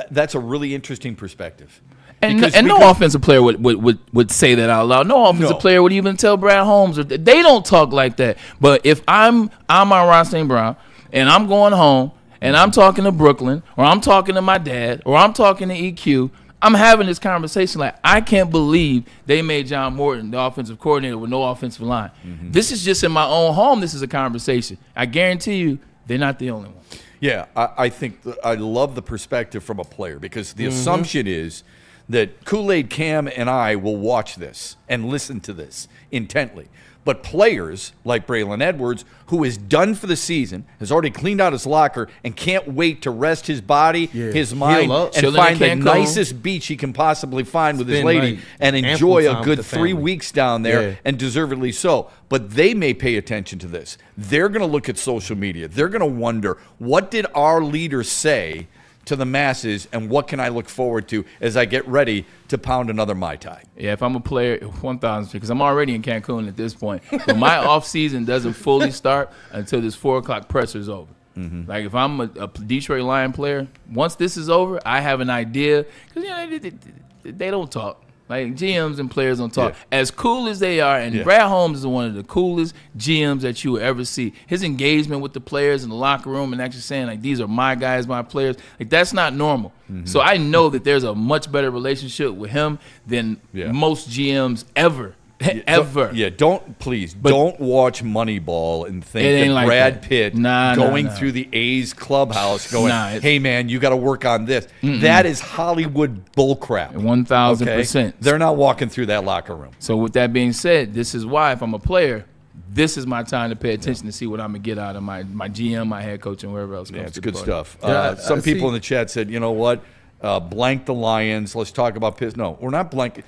That's a really interesting perspective. And no offensive player would say that out loud. No offensive player would even tell Brad Holmes. They don't talk like that. But if I'm Amon-Ra St. Brown and I'm going home and I'm talking to Brooklyn or I'm talking to my dad or I'm talking to EQ, I'm having this conversation like, I can't believe they made John Morton the offensive coordinator with no offensive line. Mm-hmm. This is just in my own home. This is a conversation. I guarantee you they're not the only one. Yeah, I think I love the perspective from a player because the assumption is that Kool-Aid Cam and I will watch this and listen to this intently. But players like Braylon Edwards, who is done for the season, has already cleaned out his locker and can't wait to rest his body, his mind, and find the nicest beach he can possibly find with his lady and enjoy a good 3 weeks down there, and deservedly so. But they may pay attention to this. They're going to look at social media. They're going to wonder, what did our leaders say to the masses, and what can I look forward to as I get ready to pound another Mai Tai? Yeah, if I'm a player, 1,000, because I'm already in Cancun at this point. But my off season doesn't fully start until this 4 o'clock presser is over. Mm-hmm. Like if I'm a Detroit Lion player, once this is over, I have an idea because they don't talk. Like GMs and players don't talk. Yeah. As cool as they are, and Brad Holmes is one of the coolest GMs that you will ever see. His engagement with the players in the locker room and actually saying, like, these are my guys, my players, like that's not normal. Mm-hmm. So I know that there's a much better relationship with him than most GMs ever. Don't watch Moneyball and think that like Brad Pitt going through the A's clubhouse going, hey, man, you got to work on this. Mm-mm. That is Hollywood bullcrap. 1,000%. They're not walking through that locker room. So with that being said, this is why if I'm a player, this is my time to pay attention to see what I'm going to get out of my GM, my head coach, and wherever else. Yeah, it's good stuff. Some people in the chat said, you know what? Blank the Lions. Let's talk about Pistons. No, we're not blank.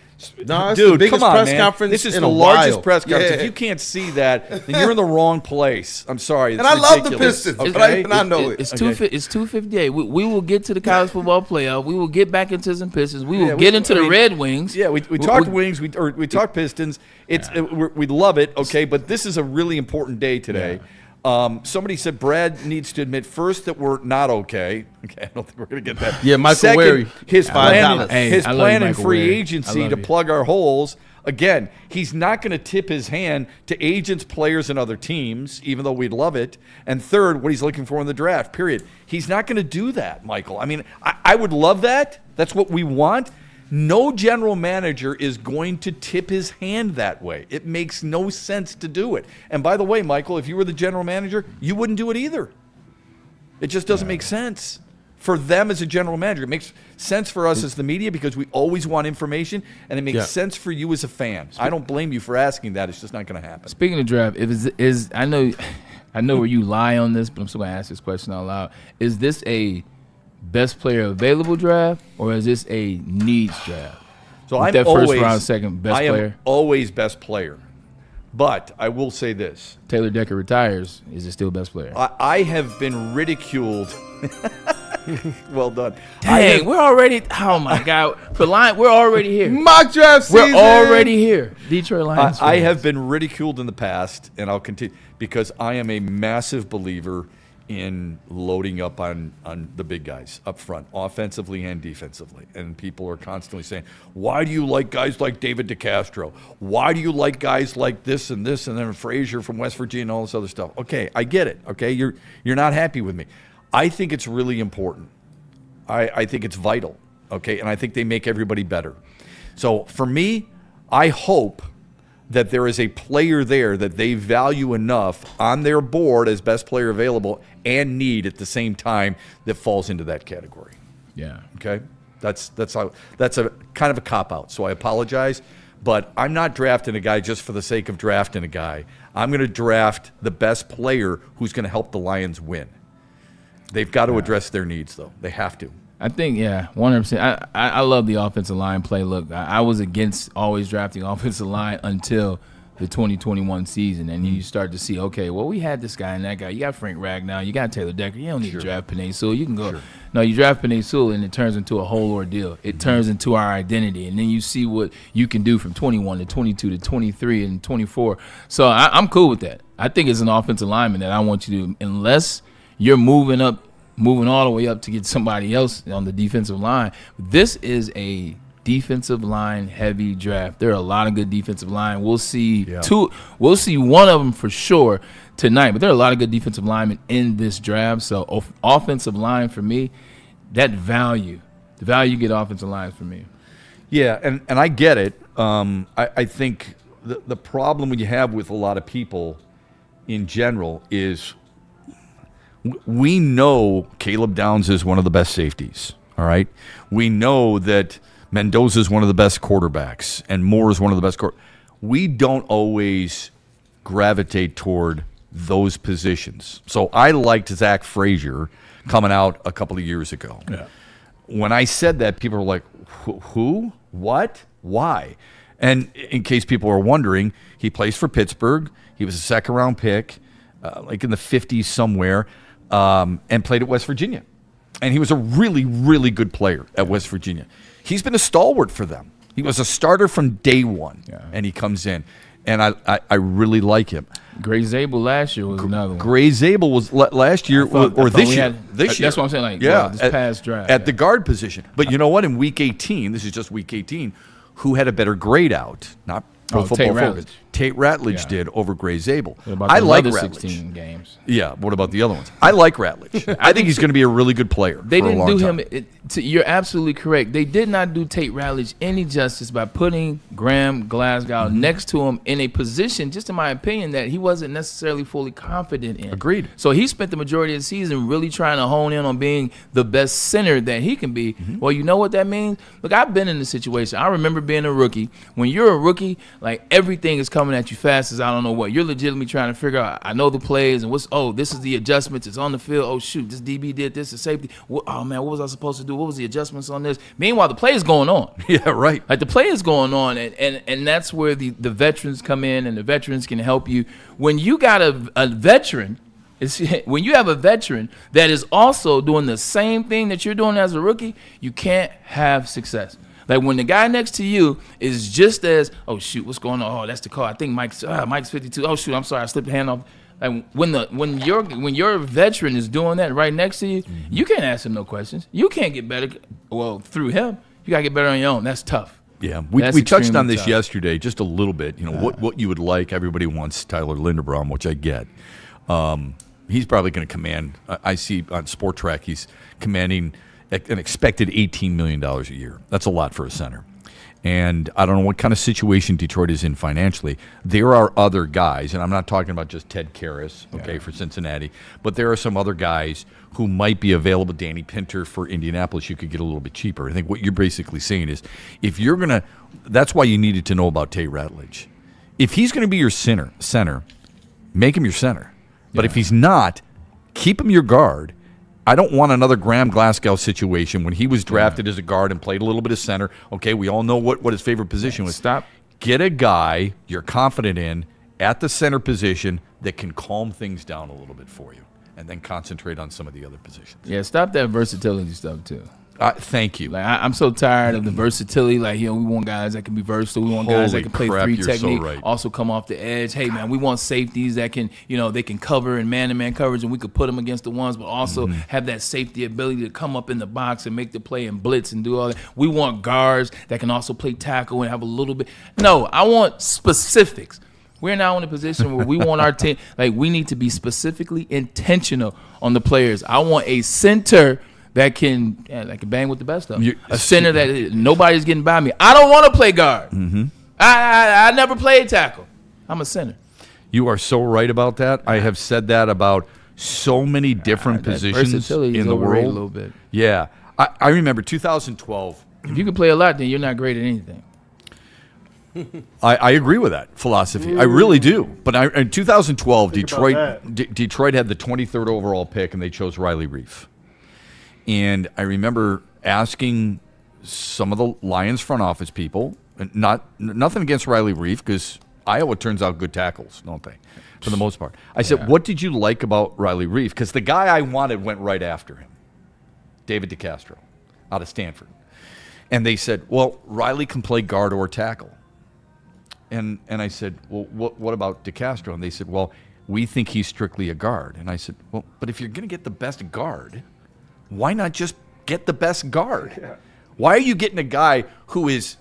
No, dude, the come on, press man. Conference this is the largest press conference. If you can't see that, then you're in the wrong place. I'm sorry. And I love the Pistons. Okay? I know it. It's 258. We will get to the college football playoff. We will get back into some Pistons. We will get into the Red Wings. Yeah, we talked Wings. We talked Pistons. We love it. Okay, but this is a really important day today. Yeah. Somebody said Brad needs to admit first that we're not okay. Okay, I don't think we're going to get that. Yeah, Michael Wary. His plan in free agency to plug our holes. Again, he's not going to tip his hand to agents, players, and other teams, even though we'd love it. And third, what he's looking for in the draft, period. He's not going to do that, Michael. I mean, I would love that. That's what we want. No general manager is going to tip his hand that way. It makes no sense to do it. And by the way, Michael, if you were the general manager, you wouldn't do it either. It just doesn't make sense for them as a general manager. It makes sense for us as the media because we always want information, and it makes sense for you as a fan. I don't blame you for asking that. It's just not going to happen. Speaking of draft, I know where you lie on this, but I'm still going to ask this question out loud. Is this a best player available draft, or is this a needs draft? So I'm that always first round, second best player. I am always best player, but I will say this: Taylor Decker retires. Is it still best player? I have been ridiculed. Well done. Dang, we're already. Oh my God, we're already here. Mock draft season. We're already here. Detroit Lions. I have been ridiculed in the past, and I'll continue because I am a massive believer in loading up on the big guys up front, offensively and defensively. And people are constantly saying, why do you like guys like David DeCastro? Why do you like guys like this, and then Frazier from West Virginia and all this other stuff? Okay, I get it. Okay, you're not happy with me. I think it's really important. I think it's vital. Okay, and I think they make everybody better. So for me, I hope that there is a player there that they value enough on their board as best player available and need at the same time that falls into that category. Yeah. Okay? That's a kind of a cop-out, so I apologize. But I'm not drafting a guy just for the sake of drafting a guy. I'm going to draft the best player who's going to help the Lions win. They've got to address their needs, though. They have to. I think, 100%. I love the offensive line play. Look, I was against always drafting offensive line until the 2021 season, and you start to see, okay, well, we had this guy and that guy. You got Frank Ragnow, you got Taylor Decker. You don't need to draft Penei Sewell. You can go. Sure. No, you draft Penei Sewell, and it turns into a whole ordeal. It turns into our identity, and then you see what you can do from 21 to 22 to 23 and 24. So I'm cool with that. I think it's an offensive lineman that I want you to, unless you're moving all the way up to get somebody else on the defensive line. This is a defensive line heavy draft. There are a lot of good defensive line. We'll see We'll see one of them for sure tonight. But there are a lot of good defensive linemen in this draft. So offensive line for me, the value you get offensive line for me. Yeah, and I get it. I think the problem you have with a lot of people in general is we know Caleb Downs is one of the best safeties. All right, we know that Mendoza is one of the best quarterbacks, and Moore is one of the best. We don't always gravitate toward those positions. So I liked Zach Frazier coming out a couple of years ago. Yeah. When I said that, people were like, who? What? Why? And in case people are wondering, he plays for Pittsburgh. He was a second-round pick, like in the 50s somewhere, and played at West Virginia. And he was a really, really good player at West Virginia. He's been a stalwart for them. He was a starter from day one, and he comes in. And I really like him. Gray Zabel last year was another one. Gray Zabel was last year or this year. This year. That's what I'm saying. This past draft. At the guard position. But you know what? In Week 18, this is just Week 18, who had a better grade out? Not Pro Football Focus. Tate Ratledge did over Gray Zabel. I like Ratledge. 16 games. Yeah. What about the other ones? I like Ratledge. I think he's going to be a really good player. They didn't do him. You're absolutely correct. They did not do Tate Ratledge any justice by putting Graham Glasgow next to him in a position, just in my opinion, that he wasn't necessarily fully confident in. Agreed. So he spent the majority of the season really trying to hone in on being the best center that he can be. Well, you know what that means? Look, I've been in this situation. I remember being a rookie. When you're a rookie, like everything is coming at you fast as I don't know what. You're legitimately trying to figure out, I know the plays and this is the adjustments. It's on the field. Oh, shoot, this DB did this, the safety. Oh, man, what was I supposed to do? What was the adjustments on this? Meanwhile, the play is going on. Yeah, right. Like the play is going on, and that's where the veterans come in, and the veterans can help you. When you got a veteran, when you have a veteran that is also doing the same thing that you're doing as a rookie, you can't have success. Like when the guy next to you is just as, oh shoot, what's going on? Oh, that's the call. I think Mike's 52. Oh shoot, I'm sorry, I slipped the hand off. Like when your veteran is doing that right next to you, you can't ask him no questions. You can't get better. Well, through him, you gotta get better on your own. That's tough. Yeah, we touched on this yesterday just a little bit. You know what you would like. Everybody wants Tyler Linderbaum, which I get. He's probably going to command. I see on Sport Track he's commanding an expected $18 million a year. That's a lot for a center. And I don't know what kind of situation Detroit is in financially. There are other guys, and I'm not talking about just Ted Karras, for Cincinnati, but there are some other guys who might be available. Danny Pinter for Indianapolis, you could get a little bit cheaper. I think what you're basically saying is if you're going to – that's why you needed to know about Tate Ratledge. If he's going to be your center, make him your center. But if he's not, keep him your guard. I don't want another Graham Glasgow situation when he was drafted as a guard and played a little bit of center. Okay, we all know what his favorite position was. Get a guy you're confident in at the center position that can calm things down a little bit for you and then concentrate on some of the other positions. Yeah, stop that versatility stuff too. Thank you. Like I'm so tired of the versatility. Like, we want guys that can be versatile. We want guys that can play three technique. So right. Also come off the edge. Hey, man, we want safeties that can, they can cover in man-to-man coverage, and we could put them against the ones, but also have that safety ability to come up in the box and make the play and blitz and do all that. We want guards that can also play tackle and have a little bit. No, I want specifics. We're now in a position where we want our team. Like, we need to be specifically intentional on the players. I want a center that can bang with the best of them. A center that nobody's getting by me. I don't want to play guard. I never played tackle. I'm a center. You are so right about that. I have said that about so many different positions in the world. A little bit. Yeah. I remember 2012. If you can play a lot, then you're not great at anything. I agree with that philosophy. I really do. But in 2012, Detroit had the 23rd overall pick, and they chose Riley Reef. And I remember asking some of the Lions front office people, and nothing against Riley Reef, because Iowa turns out good tackles, don't they, for the most part. I said, what did you like about Riley Reef? Because the guy I wanted went right after him, David DeCastro, out of Stanford. And they said, well, Riley can play guard or tackle. And I said, well, what about DeCastro? And they said, well, we think he's strictly a guard. And I said, well, but if you're going to get the best guard, why not just get the best guard? Yeah. Why are you getting a guy who is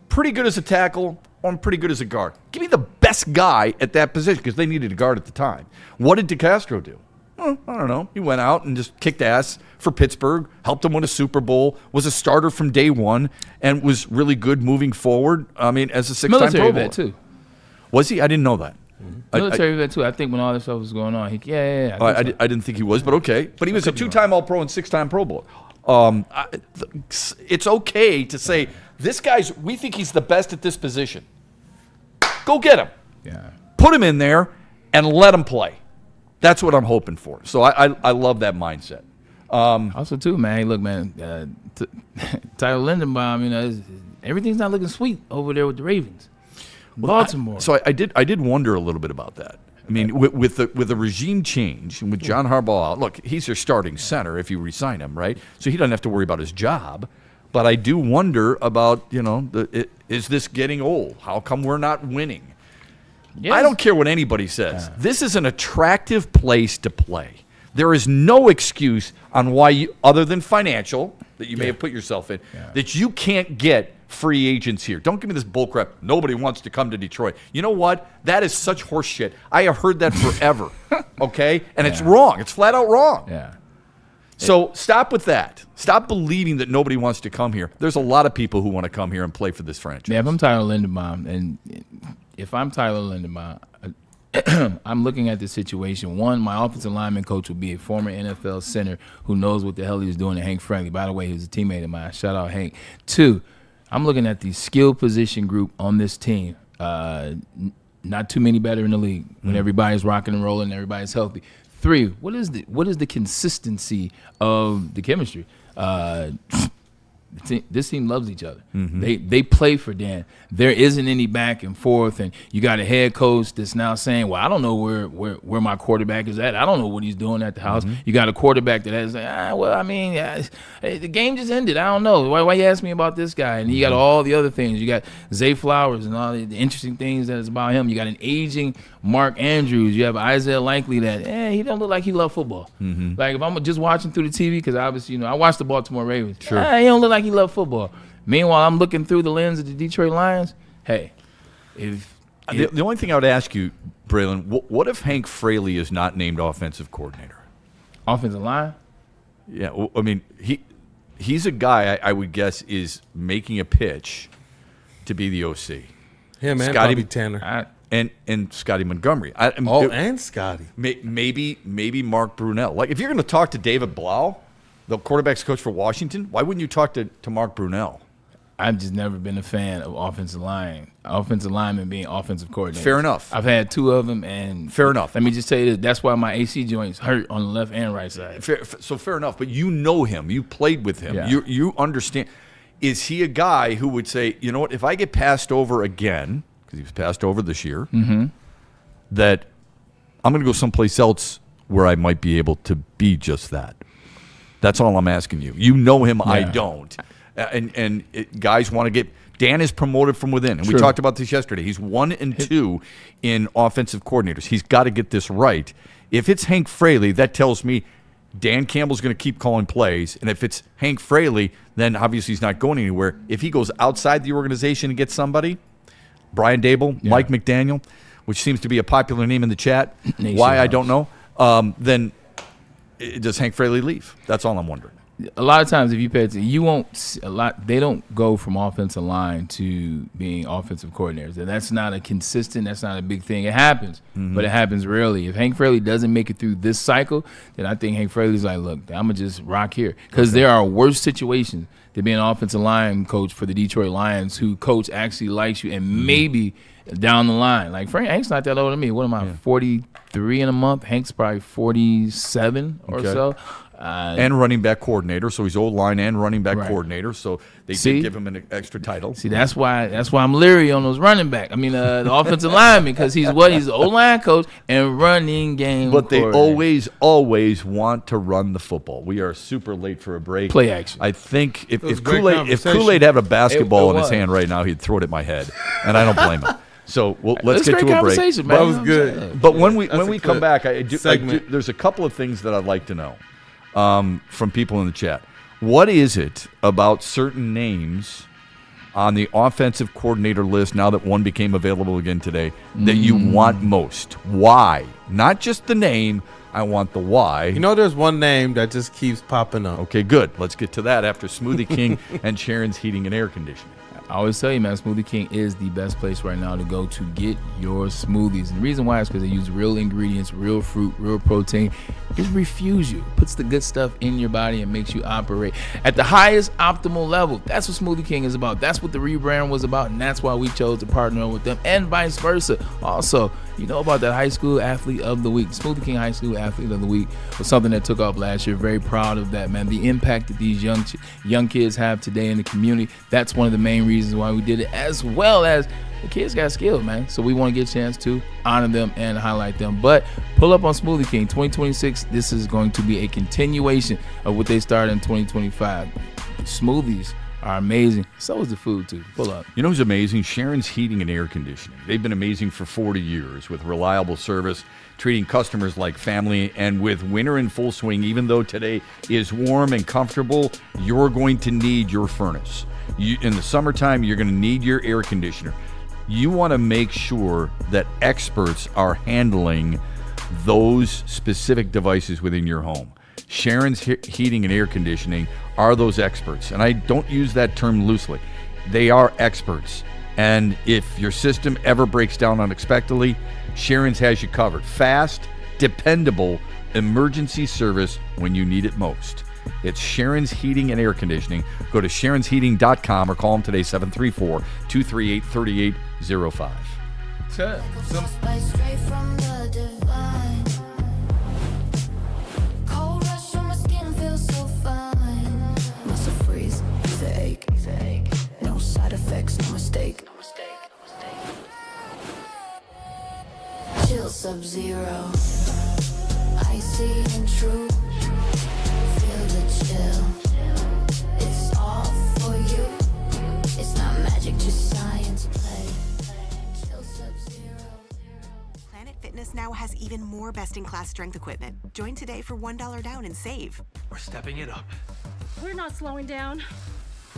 pretty good as a tackle or pretty good as a guard? Give me the best guy at that position, because they needed a guard at the time. What did DeCastro do? I don't know. He went out and just kicked ass for Pittsburgh, helped them win a Super Bowl, was a starter from day one, and was really good moving forward. I mean, as a six-time Pro Bowler. Military vet, too. Was he? I didn't know that. Military vet, too. I think when all this stuff was going on, I didn't think he was, but okay. But he was a two-time All-Pro and six-time Pro Bowler. It's okay to say, this guy's, we think he's the best at this position. Go get him. Yeah. Put him in there and let him play. That's what I'm hoping for. So I love that mindset. Also, too, man, hey, look, man, Tyler Lindenbaum, everything's not looking sweet over there with the Ravens. Baltimore. So I did wonder a little bit about that. I mean, with the regime change and with John Harbaugh out, look, he's their starting center if you re-sign him, right? So he doesn't have to worry about his job. But I do wonder about, is this getting old? How come we're not winning? Yes. I don't care what anybody says. This is an attractive place to play. There is no excuse on why you, other than financial, that you may have put yourself in, that you can't get free agents here. Don't give me this bullcrap. Nobody wants to come to Detroit. You know what? That is such horse shit. I have heard that forever. Okay? And it's wrong. It's flat out wrong. Yeah. So stop with that. Stop believing that nobody wants to come here. There's a lot of people who want to come here and play for this franchise. Yeah, if I'm Tyler Lindenbaum, I'm looking at the situation. One, my offensive lineman coach will be a former NFL center who knows what the hell he was doing to Hank Friendly. By the way, he was a teammate of mine. Shout out, Hank. Two, I'm looking at the skill position group on this team. Not too many better in the league when everybody's rocking and rolling and everybody's healthy. Three, what is the consistency of the chemistry? This team loves each other. Mm-hmm. They play for Dan. There isn't any back and forth, and you got a head coach that's now saying, well, I don't know where my quarterback is at. I don't know what he's doing at the house. Mm-hmm. You got a quarterback that has the game just ended. I don't know. Why you ask me about this guy? And you got all the other things. You got Zay Flowers and all the interesting things that is about him. You got an aging Mark Andrews. You have Isaiah Likely that he don't look like he loves football. Mm-hmm. Like if I'm just watching through the TV, because obviously I watch the Baltimore Ravens. Sure. He don't look like he loves football. Meanwhile, I'm looking through the lens of the Detroit Lions. Hey, the only thing I would ask you, Braylon, what if Hank Fraley is not named offensive coordinator? Offensive line? Yeah, well, I mean he's a guy I would guess is making a pitch to be the OC. Him and Bobby Tanner. And Scotty Montgomery. And Scotty. Maybe Mark Brunell. Like if you're going to talk to David Blau, the quarterback's coach for Washington, why wouldn't you talk to Mark Brunell? I've just never been a fan of offensive linemen being offensive coordinators. Fair enough. I've had two of them, and fair enough. Let me just tell you this: that's why my AC joints hurt on the left and right side. Fair enough. But you know him. You played with him. Yeah. You understand. Is he a guy who would say, you know what? If I get passed over again, because he was passed over this year, that I'm going to go someplace else where I might be able to be just that. That's all I'm asking you. You know him. Yeah. I don't. And guys want to get – Dan is promoted from within. And we talked about this yesterday. He's 1 and 2 in offensive coordinators. He's got to get this right. If it's Hank Fraley, that tells me Dan Campbell's going to keep calling plays. And if it's Hank Fraley, then obviously he's not going anywhere. If he goes outside the organization and gets somebody, Brian Dable, Mike McDaniel, which seems to be a popular name in the chat, why I don't know, then does Hank Fraley leave? That's all I'm wondering. a lot of times if you pay attention, you won't see a lot. They don't go from offensive line to being offensive coordinators. And that's not a consistent. That's not a big thing. It happens, but it happens rarely. If Hank Fraley doesn't make it through this cycle, then I think Hank Fraley's like, look, I'm gonna just rock here, because there are worse situations than being an offensive line coach for the Detroit Lions, who coach actually likes you, and maybe down the line, like Hank's not that old to me. What am I? 43 in a month. Hank's probably 47 or so. And running back coordinator, so he's O-line and running back coordinator. So they did give him an extra title. See, that's why I'm leery on those running back. I mean, the offensive lineman, because he's the O-line coach and running game. But they always want to run the football. We are super late for a break. Play action. I think if Kool-Aid had a basketball in his hand right now, he'd throw it at my head, and I don't blame him. So let's get to a break. Man. That was good. But when we come back, I do, there's a couple of things that I'd like to know. From people in the chat. What is it about certain names on the offensive coordinator list, now that one became available again today, that you want most? Why? Not just the name. I want the why. You know, there's one name that just keeps popping up. Okay, good. Let's get to that after Smoothie King and Sharon's Heating and Air Conditioning. I always tell you, man, Smoothie King is the best place right now to go to get your smoothies. And the reason why is because they use real ingredients, real fruit, real protein. It refuels you, puts the good stuff in your body, and makes you operate at the highest optimal level. That's what Smoothie King is about. That's what the rebrand was about, and that's why we chose to partner with them, and vice versa. Also, you know about that High School Athlete of the Week. Smoothie King High School Athlete of the Week was something that took off last year. Very proud of that, man. The impact that these young kids have today in the community, that's one of the main reasons why we did it, as well as the kids got skills, man. So we want to get a chance to honor them and highlight them. But pull up on Smoothie King 2026. This is going to be a continuation of what they started in 2025. Smoothies are amazing. So is the food, too. Pull up. You know who's amazing? Sharon's Heating and Air Conditioning. They've been amazing for 40 years with reliable service, treating customers like family. And with winter in full swing, even though today is warm and comfortable, you're going to need your furnace. In the summertime, you're going to need your air conditioner. You want to make sure that experts are handling those specific devices within your home. Sharon's Heating and Air Conditioning are those experts. And I don't use that term loosely. They are experts. And if your system ever breaks down unexpectedly, Sharon's has you covered. Fast, dependable, emergency service when you need it most. It's Sharon's Heating and Air Conditioning. Go to sharonsheating.com or call them today, 734-238-3805. No side effects, no mistake. Chill Sub-Zero, icy and true. Chill. It's all for you. It's not magic, just science play. Chill Sub-Zero. Planet Fitness now has even more best-in-class strength equipment. Join today for $1 down and save. We're stepping it up. We're not slowing down.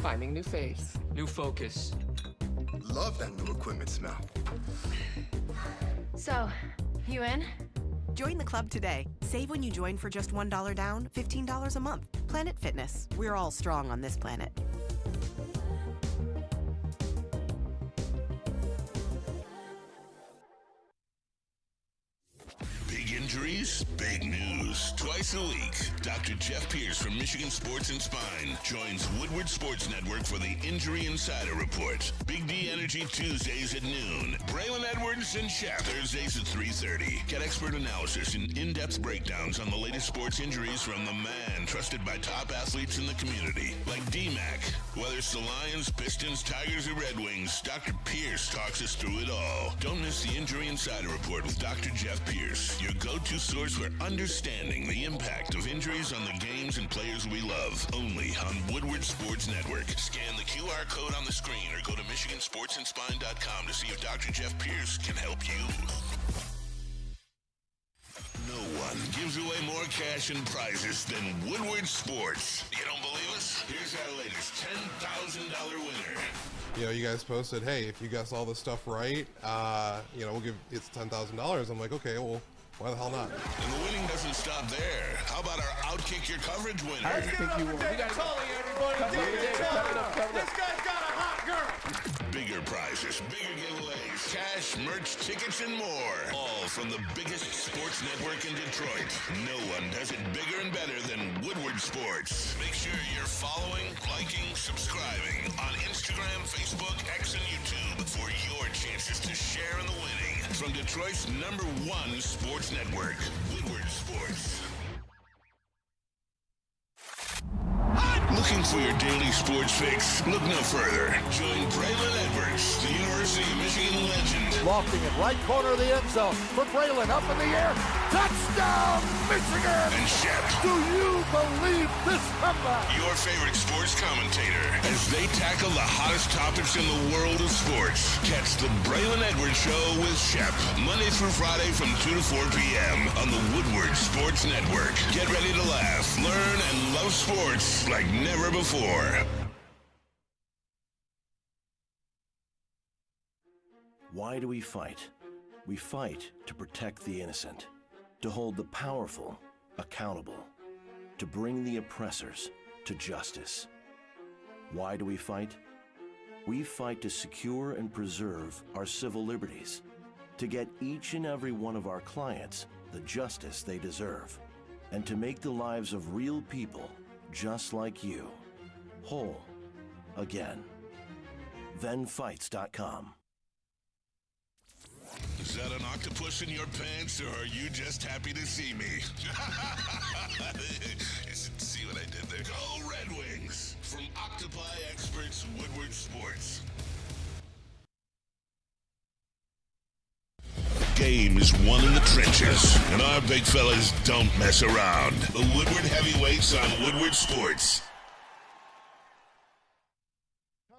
Finding new faith, new focus. Love that new equipment smell. So, you in? Join the club today. Save when you join for just $1 down, $15 a month. Planet Fitness. We're all strong on this planet. Big injuries, big news. Twice a week, Dr. Jeff Pierce from Michigan Sports and Spine joins Woodward Sports Network for the Injury Insider Report. Big D Energy Tuesdays at noon. Braylon Edwards and Shepard Thursdays at 3:30. Get expert analysis and in-depth breakdowns on the latest sports injuries from the man trusted by top athletes in the community, like D-Mac. Whether it's the Lions, Pistons, Tigers, or Red Wings, Dr. Pierce talks us through it all. Don't miss the Injury Insider Report with Dr. Jeff Pierce, your go-to source for understanding the impact of injuries on the games and players we love. Only on Woodward Sports Network. Scan the QR code on the screen or go to MichiganSportsandSpine.com to see if Dr. Jeff Pierce can help you. No one gives away more cash and prizes than Woodward Sports. You don't believe us? Here's our latest $10,000 winner. You know, you guys posted, hey, if you guess all this stuff right, you know, we'll give it's $10,000. I'm like, okay, well, Why the hell not? And the winning doesn't stop there. How about our Outkick Your Coverage winner? I think you won. We got This guy's got a hot girl. Bigger prizes, bigger giveaways, cash, merch, tickets, and more. All from the biggest sports network in Detroit. No one does it bigger and better than Woodward Sports. Make sure you're following, liking, subscribing on Instagram, Facebook, X, and YouTube for your chances to share in the winning. From Detroit's #1 sports network, Woodward Sports. Looking for your daily sports fix? Look no further. Join Braylon Edwards, the University of Michigan legend. Lofting it, right corner of the end zone for Braylon, up in the air. Touchdown, Michigan! And Shep. Do you believe this comeback? Your favorite sports commentator as they tackle the hottest topics in the world of sports. Catch the Braylon Edwards Show with Shep, Monday through Friday from 2 to 4 p.m. on the Woodward Sports Network. Get ready to laugh, learn, and love sports like never before. Why do we fight? We fight to protect the innocent, to hold the powerful accountable, to bring the oppressors to justice. Why do we fight? We fight to secure and preserve our civil liberties, to get each and every one of our clients the justice they deserve, and to make the lives of real people just like you whole again. ThenFights.com. Is that an octopus in your pants, or are you just happy to see me? See what I did there? Go Red Wings! From Octopi Experts, Woodward Sports. Game is won in the trenches, and our big fellas don't mess around. The Woodward Heavyweights on Woodward Sports.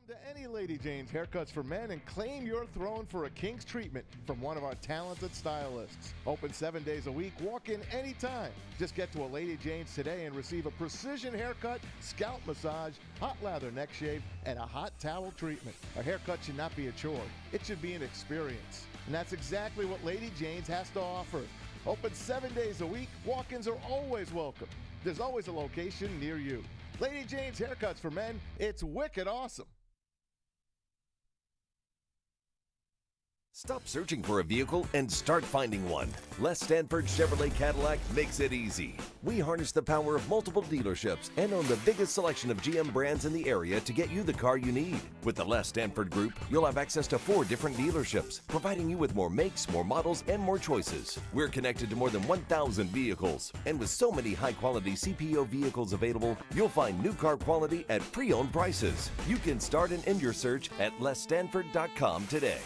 To any Lady Jane's Haircuts for Men and claim your throne for a king's treatment from one of our talented stylists. Open 7 days a week, walk in anytime. Just get to a Lady Jane's today and receive a precision haircut, scalp massage, hot lather neck shave, and a hot towel treatment. A haircut should not be a chore. It should be an experience. And that's exactly what Lady Jane's has to offer. Open 7 days a week, walk-ins are always welcome. There's always a location near you. Lady Jane's Haircuts for Men, it's wicked awesome. Stop searching for a vehicle and start finding one. Les Stanford Chevrolet Cadillac makes it easy. We harness the power of multiple dealerships and own the biggest selection of GM brands in the area to get you the car you need. With the Les Stanford Group, you'll have access to 4 different dealerships, providing you with more makes, more models, and more choices. We're connected to more than 1,000 vehicles. And with so many high-quality CPO vehicles available, you'll find new car quality at pre-owned prices. You can start and end your search at lesstanford.com today.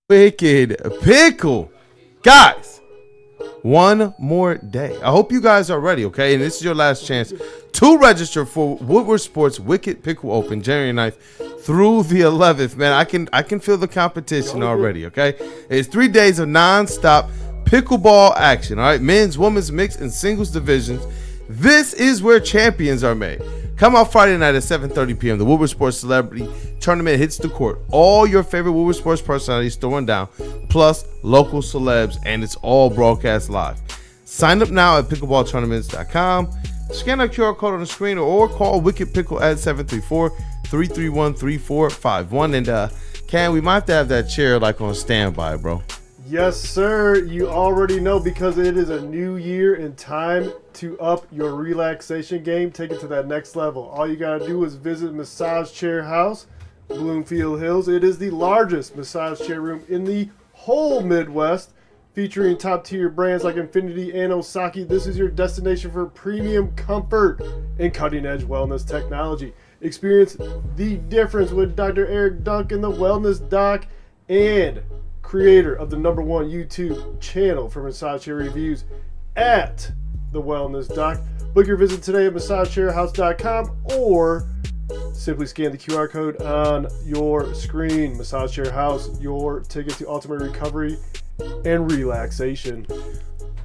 Wicked Pickle. Guys, one more day. I hope you guys are ready, okay? And this is your last chance to register for Woodward Sports Wicked Pickle Open January 9th through the 11th. Man, I can feel the competition already, okay? It's 3 days of non-stop pickleball action, all right? Men's, women's, mixed, and singles divisions. This is where champions are made. Come out Friday night at 7:30 p.m. The Woodward Sports Celebrity Tournament hits the court. All your favorite Woodward Sports personalities throwing down, plus local celebs, and it's all broadcast live. Sign up now at pickleballtournaments.com. Scan our QR code on the screen or call Wicked Pickle at 734-331-3451. And Cam, we might have to have that chair like on standby, bro. Yes, sir. You already know, because it is a new year and time to up your relaxation game. Take it to that next level. All you got to do is visit Massage Chair House, Bloomfield Hills. It is the largest massage chair room in the whole Midwest, featuring top-tier brands like Infinity and Osaki. This is your destination for premium comfort and cutting-edge wellness technology. Experience the difference with Dr. Eric Duncan, the Wellness Doc, and creator of the #1 YouTube channel for massage chair reviews at the Wellness Doc. Book your visit today at massagechairhouse.com or simply scan the QR code on your screen. Massage Chair House, your ticket to ultimate recovery and relaxation.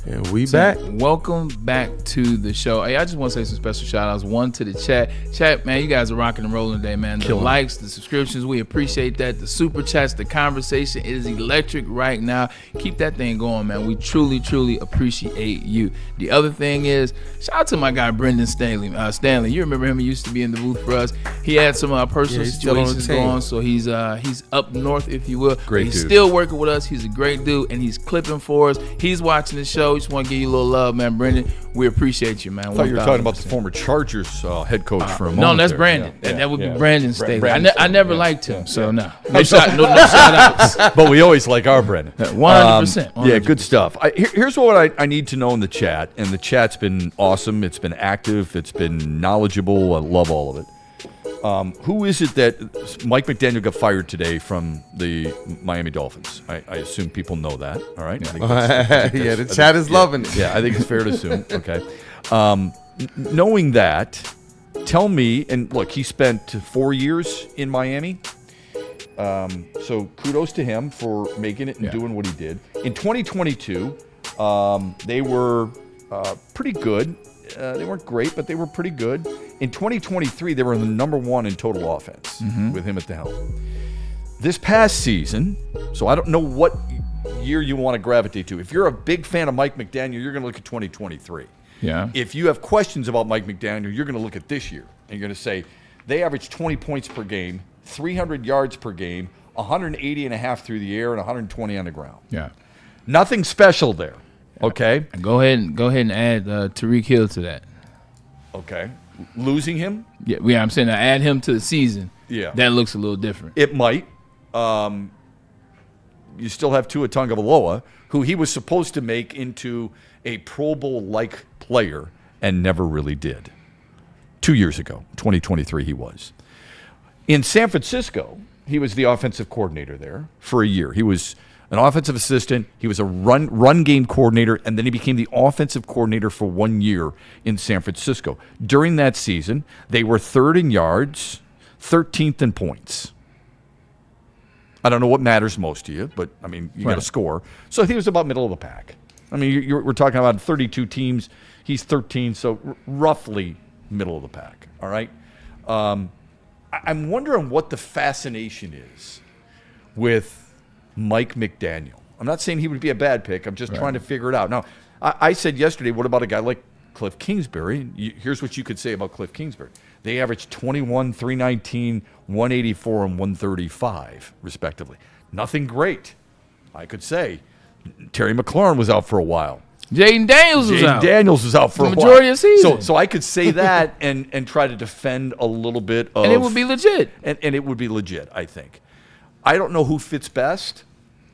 And we back. Welcome back to the show. Hey, I just want to say some special shout outs. One to the chat. Chat, man, you guys are rocking and rolling today, man. The likes, the subscriptions, we appreciate that. The super chats, the conversation is electric right now. Keep that thing going, man. We truly, truly appreciate you. The other thing is, shout out to my guy, Brendan Stanley. You remember him? He used to be in the booth for us. He had some personal situations going, so he's up north, if you will. Great He's dude. still working with us. He's a great dude, and he's clipping for us. He's watching the show. Just want to give you a little love, man, Brendan. We appreciate you, man. I thought you were talking about the former Chargers head coach for a moment. No, that's there. Brandon. Yeah. That would be Brandon Staley. Brandon I never Staley. liked him, so no shout outs. But we always like our Brendan. 100%. Yeah, good stuff. Here's what I need to know in the chat, and the chat's been awesome. It's been active. It's been knowledgeable. I love all of it. Who is it that Mike McDaniel got fired today from the Miami Dolphins? I assume people know that. All right. Yeah, the chat is loving it. Yeah, I think it's fair to assume. Okay. Knowing that, tell me, and look, he spent 4 years in Miami. So kudos to him for making it and doing what he did. In 2022, they were pretty good. They weren't great, but they were pretty good. In 2023, they were the number one in total offense with him at the helm. This past season, so I don't know what year you want to gravitate to. If you're a big fan of Mike McDaniel, you're going to look at 2023. Yeah. If you have questions about Mike McDaniel, you're going to look at this year. And you're going to say, they averaged 20 points per game, 300 yards per game, 180.5 through the air, and 120 on the ground. Yeah. Nothing special there. Okay. Go ahead and add Tyreek Hill to that. Okay. Losing him? Yeah. I'm saying add him to the season. Yeah. That looks a little different. It might. You still have Tua Tagovailoa, who he was supposed to make into a Pro Bowl-like player and never really did. 2 years ago, 2023, he was. In San Francisco, he was the offensive coordinator there for a year. He was an offensive assistant. He was a run game coordinator, and then he became the offensive coordinator for 1 year in San Francisco. During that season, they were third in yards, 13th in points. I don't know what matters most to you, but, I mean, you got to score. So he was about middle of the pack. I mean, we're talking about 32 teams. He's 13, so roughly middle of the pack, all right? I'm wondering what the fascination is with Mike McDaniel. I'm not saying he would be a bad pick. I'm just trying to figure it out. Now, I said yesterday, what about a guy like Cliff Kingsbury? Here's what you could say about Cliff Kingsbury. They averaged 21, 319, 184, and 135, respectively. Nothing great, I could say. Terry McLaurin was out for a while. Jaden Daniels was out. Daniels was out for a while. Majority of the season. So I could say that and try to defend a little bit of... And it would be legit. And it would be legit, I think. I don't know who fits best.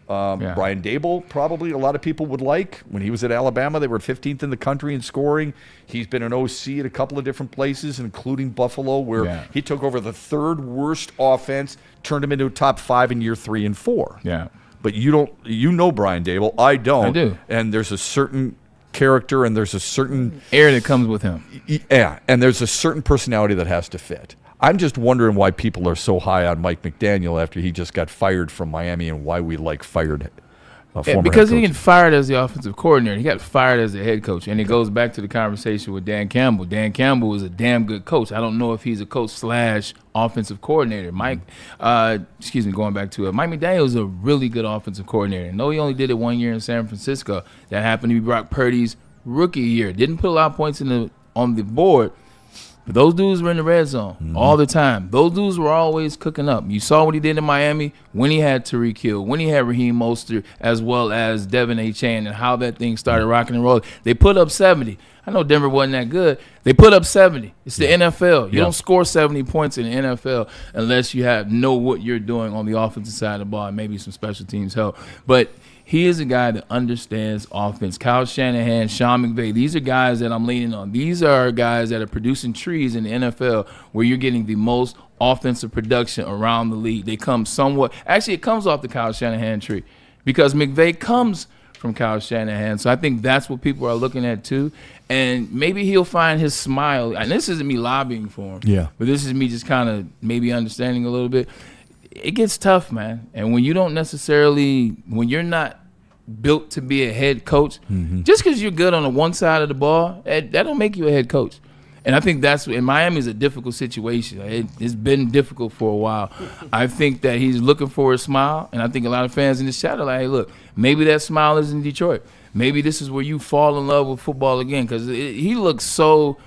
Brian Dable, probably a lot of people would like. When he was at Alabama, they were 15th in the country in scoring. He's been an OC at a couple of different places, including Buffalo, where he took over the third worst offense, turned him into a top 5 in year 3 and 4. Yeah. But you know Brian Dable. I don't. I do. And there's a certain character and there's a certain air that comes with him. Yeah, and there's a certain personality that has to fit. I'm just wondering why people are so high on Mike McDaniel after he just got fired from Miami and why we like fired former because head he coaches. didn't fired as the offensive coordinator. He got fired as the head coach. And it goes back to the conversation with Dan Campbell. Dan Campbell was a damn good coach. I don't know if he's a coach / offensive coordinator. Mike McDaniel is a really good offensive coordinator. No, he only did it 1 year in San Francisco. That happened to be Brock Purdy's rookie year. Didn't put a lot of points on the board. But those dudes were in the red zone all the time. Those dudes were always cooking up. You saw what he did in Miami when he had Tyreek Hill, when he had Raheem Mostert, as well as Devin A. Chan, and how that thing started rocking and rolling. They put up 70. I know Denver wasn't that good. They put up 70. It's the NFL. You don't score 70 points in the NFL unless you know what you're doing on the offensive side of the ball and maybe some special teams help. But he is a guy that understands offense. Kyle Shanahan, Sean McVay, these are guys that I'm leaning on. These are guys that are producing trees in the NFL where you're getting the most offensive production around the league. They come it comes off the Kyle Shanahan tree because McVay comes from Kyle Shanahan. So I think that's what people are looking at too. And maybe he'll find his smile. And this isn't me lobbying for him. Yeah. But this is me just kind of maybe understanding a little bit. It gets tough, man. And when you're not built to be a head coach. Just because you're good on the one side of the ball, that don't make you a head coach. And I think that's – and Miami is a difficult situation. It's been difficult for a while. I think that he's looking for a smile, and I think a lot of fans in the chat are like, hey, look, maybe that smile is in Detroit. Maybe this is where you fall in love with football again, because he looks so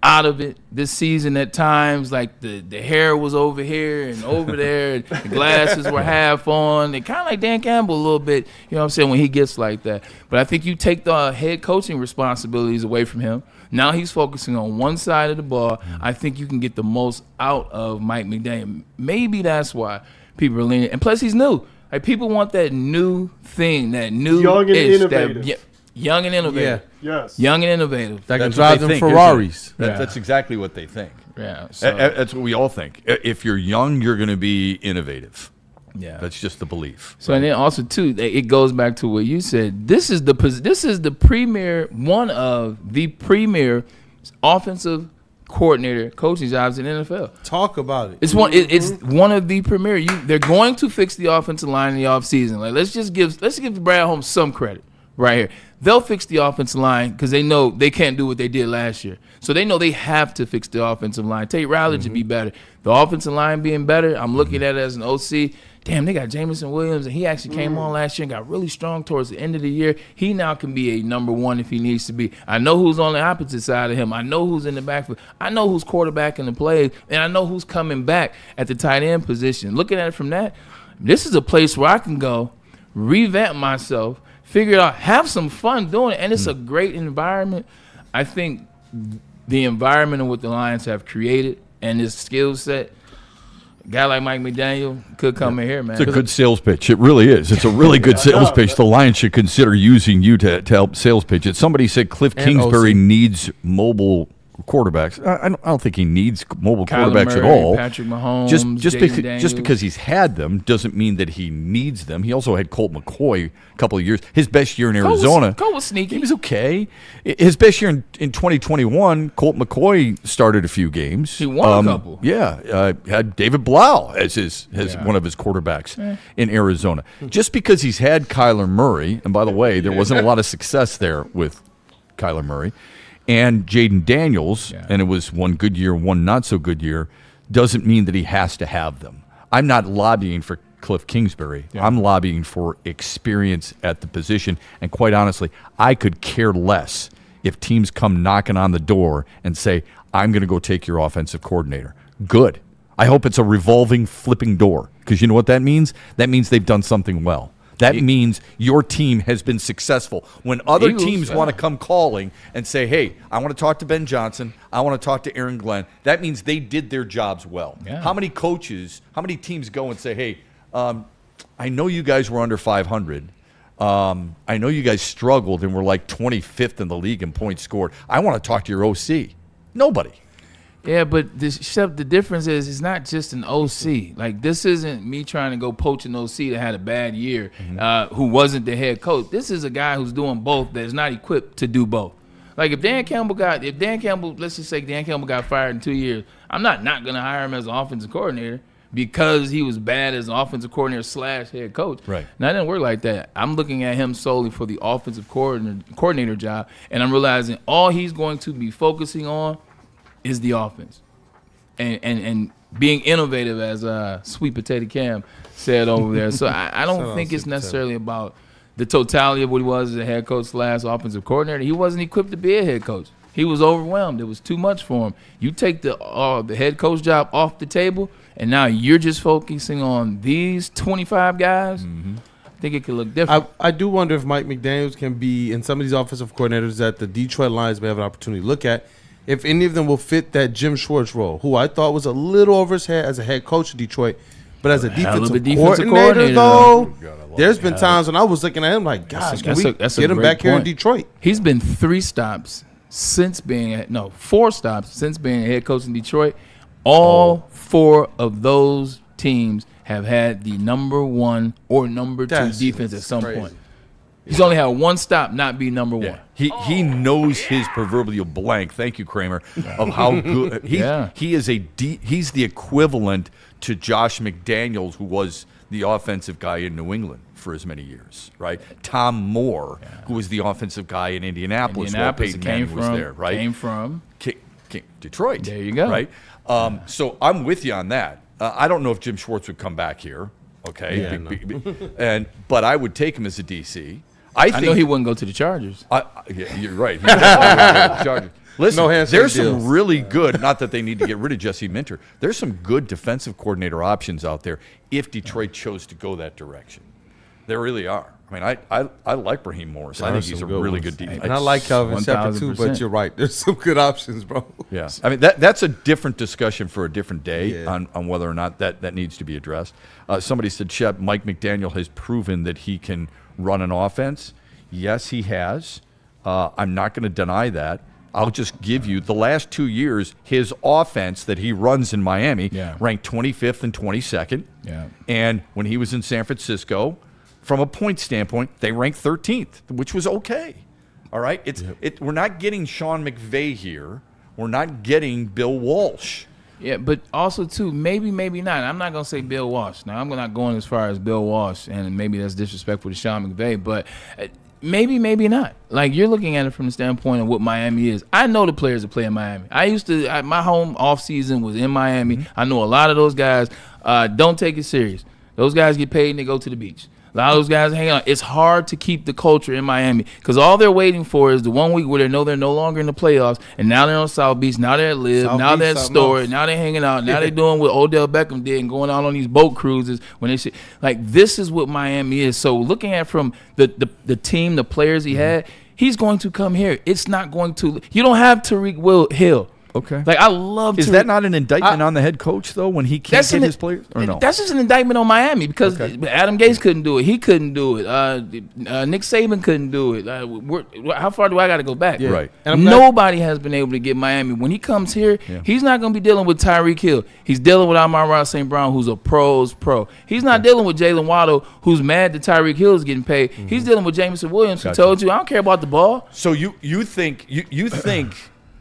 out of it this season at times. Like the hair was over here and over there, and the glasses were half on. And kind of like Dan Campbell a little bit, you know what I'm saying, when he gets like that. But I think you take the head coaching responsibilities away from him. Now he's focusing on one side of the ball. I think you can get the most out of Mike McDaniel. Maybe that's why people are leaning. And plus, he's new. Like, people want that new thing, that new young and innovative. Young and innovative. Yeah. Yes. Young and innovative. That can drive them Ferraris. That's exactly what they think. Yeah. So. That's what we all think. If you're young, you're going to be innovative. Yeah. That's just the belief. So, and then also, too, it goes back to what you said. This is the premier, one of the premier offensive coordinator coaching jobs in the NFL. Talk about it. It's one of the premier. They're going to fix the offensive line in the offseason. Like, let's give Brad Holmes some credit right here. They'll fix the offensive line because they know they can't do what they did last year. So they know they have to fix the offensive line. Tate Riley to be better. The offensive line being better, I'm looking at it as an OC. Damn, they got Jameson Williams, and he actually came on last year and got really strong towards the end of the year. He now can be a number one if he needs to be. I know who's on the opposite side of him. I know who's in the backfield. I know who's quarterbacking the plays, and I know who's coming back at the tight end position. Looking at it from that, this is a place where I can go, revamp myself, figure it out, have some fun doing it, and it's a great environment. I think the environment of what the Lions have created and his skill set, a guy like Mike McDaniel could come in here, man. It's a good sales pitch. It really is. It's a really good sales pitch. The Lions should consider using you to help sales pitch it. Somebody said Cliff Kingsbury needs mobile quarterbacks. I don't think he needs mobile quarterbacks at all. Patrick Mahomes, just because he's had them doesn't mean that he needs them. He also had Colt McCoy a couple of years. His best year in Arizona. Colt was sneaky. He was okay. His best year in 2021, Colt McCoy started a few games. He won a couple. Yeah, had David Blau as one of his quarterbacks in Arizona. Just because he's had Kyler Murray, and by the way, there wasn't a lot of success there with Kyler Murray, and Jaden Daniels, and it was one good year, one not so good year, doesn't mean that he has to have them. I'm not lobbying for Cliff Kingsbury. Yeah. I'm lobbying for experience at the position. And quite honestly, I could care less if teams come knocking on the door and say, I'm going to go take your offensive coordinator. Good. I hope it's a revolving, flipping door, because you know what that means? That means they've done something well. That means your team has been successful. When other teams want to come calling and say, hey, I want to talk to Ben Johnson, I want to talk to Aaron Glenn, that means they did their jobs well. Yeah. How many teams go and say, hey, I know you guys were under 500. I know you guys struggled and were like 25th in the league in points scored. I want to talk to your OC. Nobody. Yeah, but the difference is it's not just an OC. Like, this isn't me trying to go poach an OC that had a bad year, who wasn't the head coach. This is a guy who's doing both that is not equipped to do both. Like, let's just say Dan Campbell got fired in 2 years, I'm not going to hire him as an offensive coordinator because he was bad as an offensive coordinator / head coach. Right. Now, it didn't work like that. I'm looking at him solely for the offensive coordinator job, and I'm realizing all he's going to be focusing on is the offense, and being innovative, as Sweet Potato Cam said over there. So I don't think it's necessarily about the totality of what he was as a head coach / offensive coordinator. He wasn't equipped to be a head coach. He was overwhelmed. It was too much for him. You take the head coach job off the table, and now you're just focusing on these 25 guys. I think it could look different. I do wonder if Mike McDaniels can be in some of these offensive coordinators that the Detroit Lions may have an opportunity to look at, if any of them will fit that Jim Schwartz role, who I thought was a little over his head as a head coach of Detroit, but as a defensive coordinator, though, there's been times when I was looking at him like, gosh, can we get him back here in Detroit? He's been 4 stops since being a head coach in Detroit. All 4 of those teams have had the number 1 or number 2 defense at some point. He's only had 1 stop not be number 1. He knows his proverbial blank. Thank you, Kramer. Of how good he's the equivalent to Josh McDaniels, who was the offensive guy in New England for as many years, right? Tom Moore, who was the offensive guy in Indianapolis while Peyton Manning was there, right? Came from Detroit. There you go. Right? So I'm with you on that. I don't know if Jim Schwartz would come back here, okay? Yeah, but I would take him as a DC. I know he wouldn't go to the Chargers. Yeah, you're right. He definitely wouldn't go to the Chargers. Listen, there's some deals. really good, not that they need to get rid of Jesse Minter, there's some good defensive coordinator options out there if Detroit chose to go that direction. There really are. I mean, I like Raheem Morris. I think he's a really good defense. And I like Calvin Shepard too, but you're right. There's some good options, bro. Yeah. I mean, that's a different discussion for a different day on whether or not that needs to be addressed. Somebody said, Shep, Mike McDaniel has proven that he can run an offense. Yes, he has. I'm not going to deny that. I'll just give you the last 2 years, his offense that he runs in Miami ranked 25th and 22nd. Yeah. And when he was in San Francisco, from a point standpoint, they ranked 13th, which was okay. All right? We're not getting Sean McVay here. We're not getting Bill Walsh. Yeah, but also, too, maybe not. I'm not going to say Bill Walsh. Now, I'm not going as far as Bill Walsh, and maybe that's disrespectful to Sean McVay, but maybe not. Like, you're looking at it from the standpoint of what Miami is. I know the players that play in Miami. My home off season was in Miami. Mm-hmm. I know a lot of those guys don't take it serious. Those guys get paid and they go to the beach. A lot of those guys hang out. It's hard to keep the culture in Miami because all they're waiting for is the 1 week where they know they're no longer in the playoffs, and now they're on South Beach, now they're at Live, now they're at Story, now they're hanging out, now they're doing what Odell Beckham did and going out on these boat cruises when they should. Like, this is what Miami is. So looking at from the team, the players he had, he's going to come here. It's not going to – you don't have Tariq Hill. Okay. Like, I love Is that not an indictment on the head coach, though, when he can't get his players? Or no? That's just an indictment on Miami because Adam Gase couldn't do it. He couldn't do it. Nick Saban couldn't do it. How far do I got to go back? Yeah. Right. And nobody has been able to get Miami. When he comes here, he's not going to be dealing with Tyreek Hill. He's dealing with Amon-Ra St. Brown, who's a pro's pro. He's not dealing with Jalen Waddle, who's mad that Tyreek Hill is getting paid. Mm-hmm. He's dealing with Jameson Williams, who told you, I don't care about the ball. So you think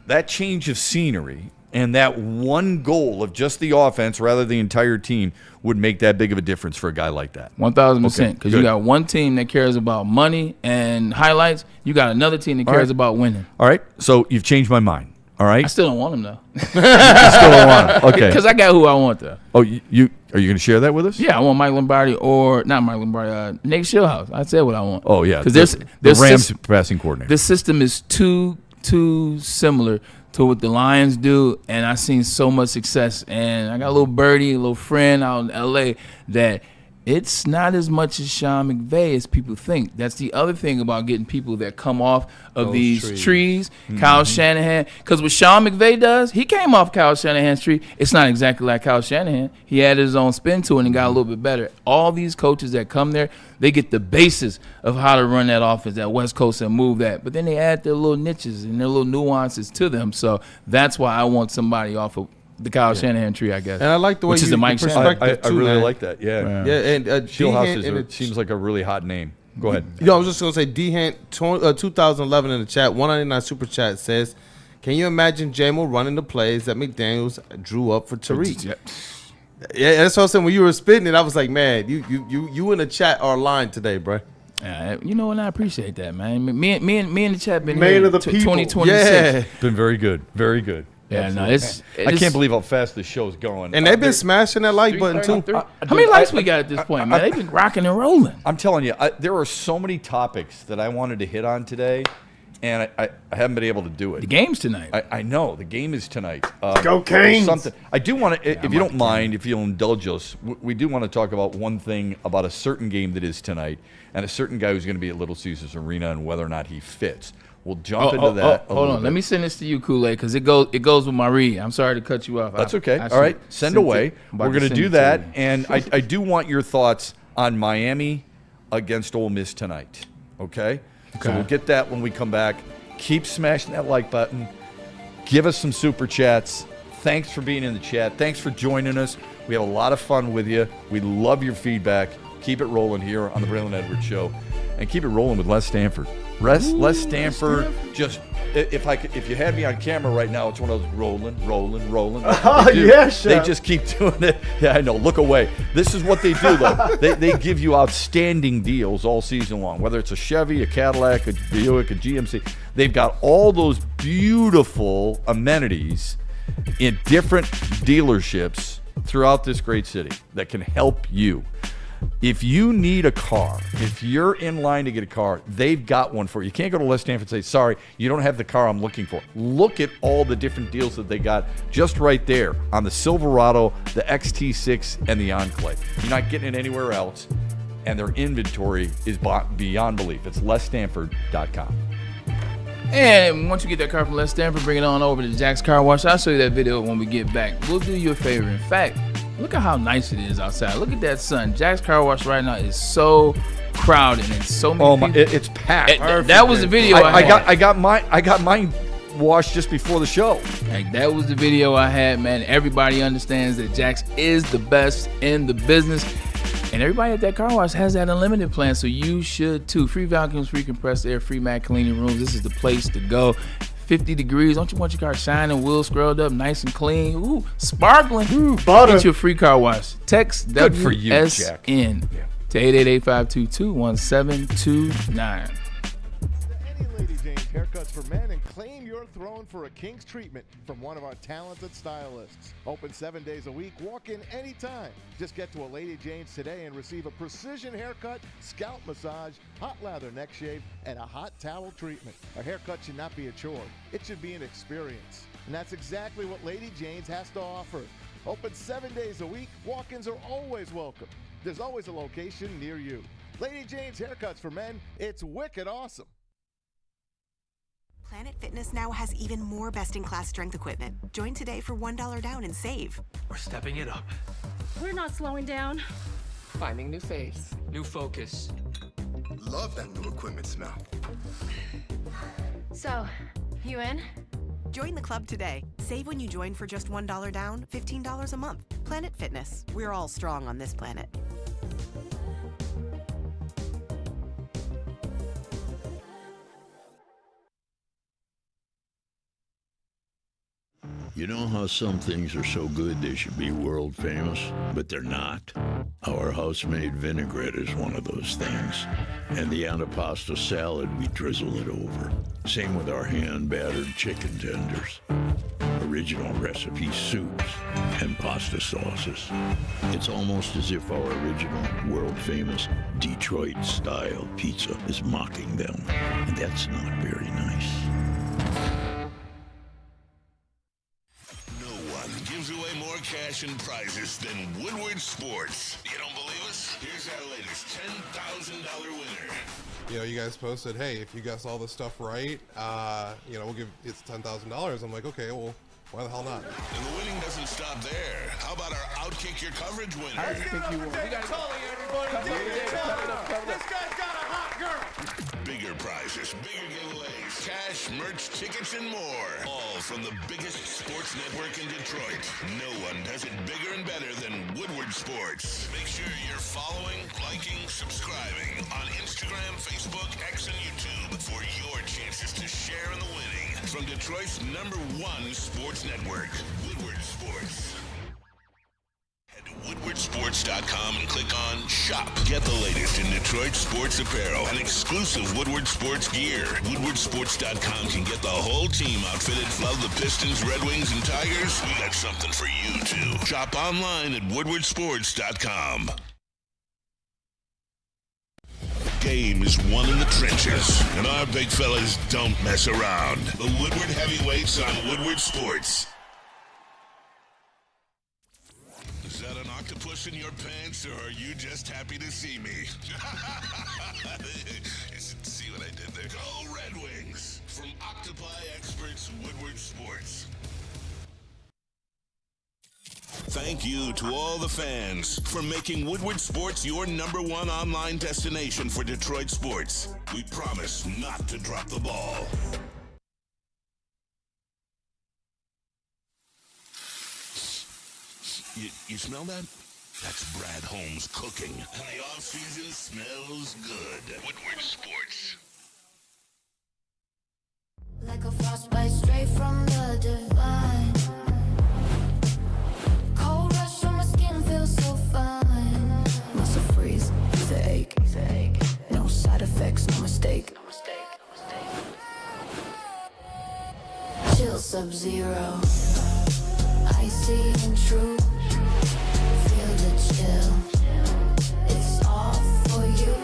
that change of scenery and that one goal of just the offense rather than the entire team would make that big of a difference for a guy like that? 1,000%. Because you got one team that cares about money and highlights. You got another team that cares about winning. All right. So you've changed my mind. All right. I still don't want him, though. You still don't want him. Okay. Because I got who I want, though. Oh, are you going to share that with us? Yeah, I want Mike Lombardi or not Mike Lombardi, Nate Shillhouse. I said what I want. Oh, yeah. Because the Rams passing coordinator. This system is too similar to what the Lions do, and I've seen so much success. And I got a little birdie, a little friend out in L.A. that it's not as much as Sean McVay as people think. That's the other thing about getting people that come off of these trees. Kyle Shanahan. Because what Sean McVay does, he came off Kyle Shanahan's tree. It's not exactly like Kyle Shanahan. He added his own spin to it and got a little bit better. All these coaches that come there, they get the basis of how to run that offense, that West Coast, and move that. But then they add their little niches and their little nuances to them. So that's why I want somebody off of the Kyle Shanahan tree, I guess. And I like the way which is the Mike perspective I really like that. Yeah. And Shieldhouse seems like a really hot name. Go ahead. I was just going to say, D-Hant 2011 in the chat, 199 Super Chat says, can you imagine J-Mo running the plays that McDaniels drew up for Tariq? Yeah, that's what I was saying. When you were spitting it, I was like, man, you in the chat are lying today, bro. You know, and I appreciate that, man. Me and the chat been Man here of the to people. 2026. Been very good. Very good. Yeah, no, I can't believe how fast this show's going. And they've been smashing that like button, too. How many likes we got at this point, man? They've been rocking and rolling. I'm telling you, there are so many topics that I wanted to hit on today, and I haven't been able to do it. The game's tonight. I know. The game is tonight. Go Canes! Something. I do want to, if you don't mind, if you'll indulge us, we do want to talk about one thing about a certain game that is tonight and a certain guy who's going to be at Little Caesars Arena and whether or not he fits. We'll jump into that. Hold on. Let me send this to you, Kool-Aid, because it goes with my read. I'm sorry to cut you off. That's okay. All right. Send away. We're going to do that. And I do want your thoughts on Miami against Ole Miss tonight. Okay? So we'll get that when we come back. Keep smashing that like button. Give us some super chats. Thanks for being in the chat. Thanks for joining us. We have a lot of fun with you. We love your feedback. Keep it rolling here on the Braylon Edwards Show. And keep it rolling with Les Stanford. Les Stanford just. If you had me on camera right now, it's one of those rolling. Oh, yeah, Shep. They just keep doing it. Yeah, I know. Look away. This is what they do, though. they give you outstanding deals all season long, whether it's a Chevy, a Cadillac, a Buick, a GMC. They've got all those beautiful amenities in different dealerships throughout this great city that can help you. If you need a car, if you're in line to get a car, they've got one for you. You can't go to Les Stanford and say, sorry, you don't have the car I'm looking for. Look at all the different deals that they got just right there on the Silverado, the XT6, and the Enclave. You're not getting it anywhere else, and their inventory is beyond belief. It's LesStanford.com. And once you get that car from Les Stanford, bring it on over to Jack's Car Wash. I'll show you that video when we get back. We'll do you a favor. In fact, look at how nice it is outside. Look at that sun. Jack's Car Wash right now is so crowded and so many people. It's packed. That was the video I had. I got mine washed just before the show. Like, that was the video I had, man. Everybody understands that Jack's is the best in the business. And everybody at that car wash has that unlimited plan, so you should too. Free vacuums, free compressed air, free mat cleaning rooms. This is the place to go. 50 degrees. Don't you want your car shining, wheels scrubbed up, nice and clean? Ooh, sparkling. Ooh, butter. Get your free car wash. Text Good for you, Jack. WSN to 888-522-1729. Lady James Haircuts for Men, and claim your throne for a king's treatment from one of our talented stylists. Open 7 days a week. Walk in anytime. Just get to a Lady James today and receive a precision haircut, scalp massage, hot lather neck shave, and a hot towel treatment. A haircut should not be a chore. It should be an experience. And that's exactly what Lady James has to offer. Open 7 days a week. Walk-ins are always welcome. There's always a location near you. Lady James Haircuts for Men. It's wicked awesome. Planet Fitness now has even more best-in-class strength equipment. Join today for $1 down and save. We're stepping it up. We're not slowing down. Finding new faith, new focus. Love that new equipment smell. So, you in? Join the club today. Save when you join for just $1 down, $15 a month. Planet Fitness. We're all strong on this planet. You know how some things are so good they should be world famous, but they're not? Our house-made vinaigrette is one of those things. And the antipasta salad, we drizzle it over. Same with our hand-battered chicken tenders. Original recipe soups and pasta sauces. It's almost as if our original world-famous Detroit-style pizza is mocking them. And that's not very nice. Gives away more cash and prizes than Woodward Sports. You don't believe us? Here's our latest $10,000 winner. You know, you guys posted, hey, if you guess all this stuff right, we'll give it's $10,000. I'm like, okay, well, why the hell not? And the winning doesn't stop there. How about our Outkick Your Coverage winner? I think you won. We got to call everybody. This guy's got a hot girl. Bigger prizes, bigger giveaways, cash, merch, tickets, and more. All from the biggest sports network in Detroit. No one does it bigger and better than Woodward Sports. Make sure you're following, liking, subscribing on Instagram, Facebook, X, and YouTube for your chances to share in the winning. From Detroit's #1 sports network, Woodward Sports. Head to woodwardsports.com and click on Shop. Get the latest in Detroit sports apparel and exclusive Woodward Sports gear. Woodwardsports.com can get the whole team outfitted. Love the Pistons, Red Wings, and Tigers? We got something for you, too. Shop online at woodwardsports.com. Game is won in the trenches, and our big fellas don't mess around. The Woodward Heavyweights on Woodward Sports. Is that an octopus in your pants, or are you just happy to see me? See what I did there? Go Red Wings! From Octopi Experts, Woodward Sports. Thank you to all the fans for making Woodward Sports your #1 online destination for Detroit sports. We promise not to drop the ball. You smell that? That's Brad Holmes cooking. And the off-season smells good. Woodward Sports. like a frostbite straight from the divine. Cold rush on my skin feels so fine. Muscle freeze, it's an ache. No side effects, no mistake. Chill Sub-Zero, icy and true. Feel the chill. It's all for you.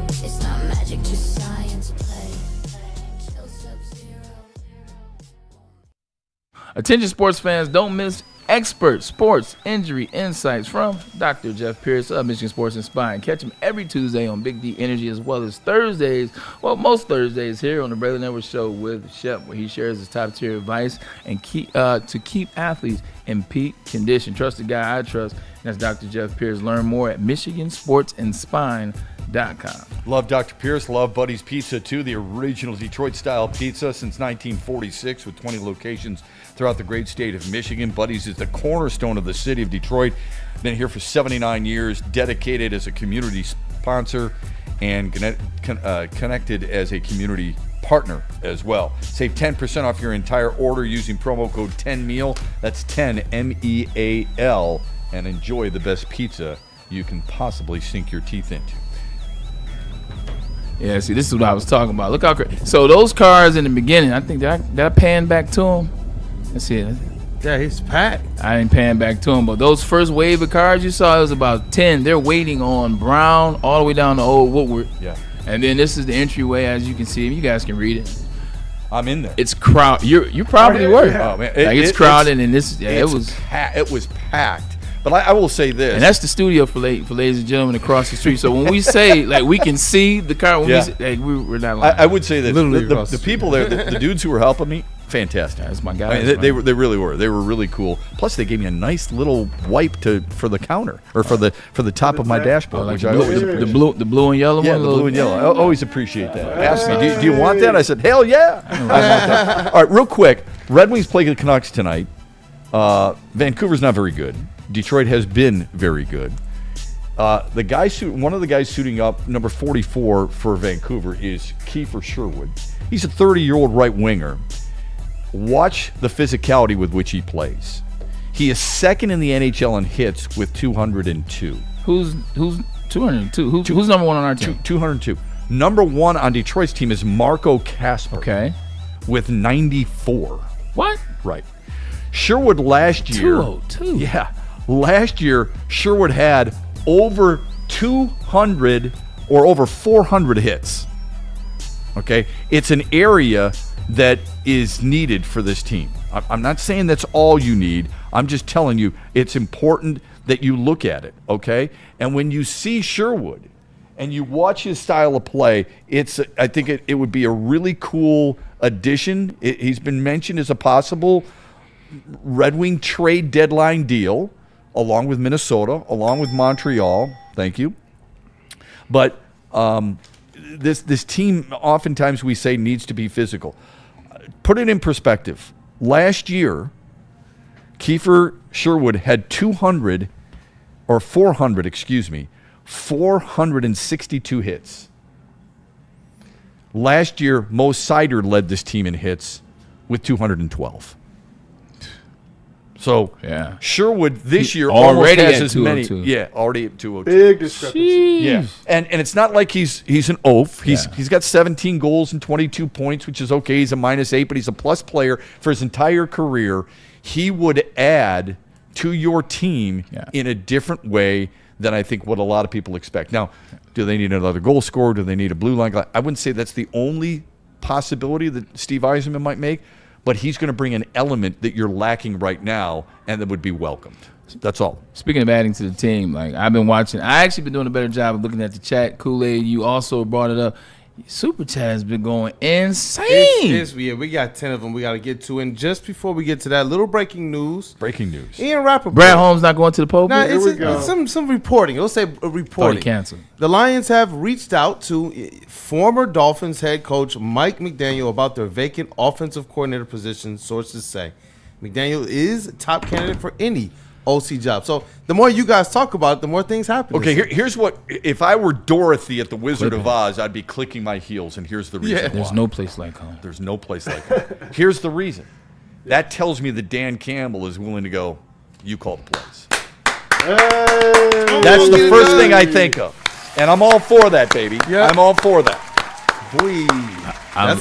It's not magic, just science play. Chill Sub-Zero. Attention sports fans, don't miss expert sports injury insights from Dr. Jeff Pierce of Michigan Sports and Spine. Catch him every Tuesday on Big D Energy, as well as Thursdays, well, most Thursdays here on the Braylon Edwards Show with Shep, where he shares his top tier advice and to keep athletes in peak condition. Trust the guy I trust, and that's Dr. Jeff Pierce. Learn more at MichiganSportsAndSpine.com. Love Dr. Pierce. Love Buddy's Pizza, too. The original Detroit-style pizza since 1946 with 20 locations throughout the great state of Michigan. Buddy's is the cornerstone of the city of Detroit. Been here for 79 years, dedicated as a community sponsor and connected as a community partner as well. Save 10% off your entire order using promo code 10MEAL. That's 10 MEAL, and enjoy the best pizza you can possibly sink your teeth into. Yeah, see, this is what I was talking about. Look how crazy. So those cars in the beginning, I think, did I pan back to them? Let's see. Yeah, he's packed. I didn't pan back to them, but those first wave of cars you saw, it was about 10. They're waiting on Brown all the way down to Old Woodward. Yeah. And then this is the entryway, as you can see. You guys can read it. I'm in there. It's crowd. You probably were. Oh man, it's crowded, and this. Yeah, it was packed. But I will say this, and that's the studio for ladies and gentlemen across the street. So when we say like we can see the car, when we say, we're not lying. I would say that the people there, the dudes who were helping me, fantastic. That's my guys. I mean, they really were. They were really cool. Plus, they gave me a nice little wipe for the counter or for the top of my dashboard, which I always the blue and yellow one. Yeah, the blue and yellow. I always appreciate that. Ask me, do you want that? I said, hell yeah. I want that. All right, real quick. Red Wings play the Canucks tonight. Vancouver's not very good. Detroit has been very good. One of the guys suiting up, number 44 for Vancouver, is Kiefer Sherwood. He's a 30-year-old right winger. Watch the physicality with which he plays. He is second in the NHL in hits with 202. Who's 202? Who's number one on our team? 202. Number one on Detroit's team is Marco Kasper. Okay. With 94. What? Right. Sherwood last year. 202. Yeah. Last year, Sherwood had over 200 or over 400 hits. Okay? It's an area that is needed for this team. I'm not saying that's all you need. I'm just telling you it's important that you look at it, okay? And when you see Sherwood and you watch his style of play, I think it would be a really cool addition. He's been mentioned as a possible Red Wing trade deadline deal, along with Minnesota, along with Montreal. Thank you. But this team, oftentimes we say, needs to be physical. Put it in perspective. Last year, Kiefer Sherwood had 462 hits. Last year, Mo Seider led this team in hits with 212. So yeah, Sherwood this year already almost has as 202. many. Yeah, already at 202. Big discrepancy. Yeah, and it's not like he's an oaf. He's got 17 goals and 22 points, which is okay. He's a -8, but he's a plus player for his entire career. He would add to your team in a different way than I think what a lot of people expect. Now, do they need another goal scorer? Do they need a blue line guy? I wouldn't say that's the only possibility that Steve Yzerman might make, but he's going to bring an element that you're lacking right now and that would be welcomed. That's all. Speaking of adding to the team, like I've been watching, I actually been doing a better job of looking at the chat. Kool-Aid, you also brought it up. Super Chat has been going insane. We got 10 of them we got to get to. And just before we get to that, little breaking news. Ian Rappaport. Brad Holmes not going to the pulpit? Nah, it's some reporting. It'll say reporting. Canceled. The Lions have reached out to former Dolphins head coach Mike McDaniel about their vacant offensive coordinator position, sources say. McDaniel is top candidate for any OC job. So the more you guys talk about it, the more things happen. Okay, here's what. If I were Dorothy at the Wizard of Oz, I'd be clicking my heels, and here's the reason why. There's no place like home. There's no place like home. Here's the reason. That tells me that Dan Campbell is willing to go, you call the plays. That's the first thing I think of. And I'm all for that, baby. Yeah. I'm all for that. Boy, I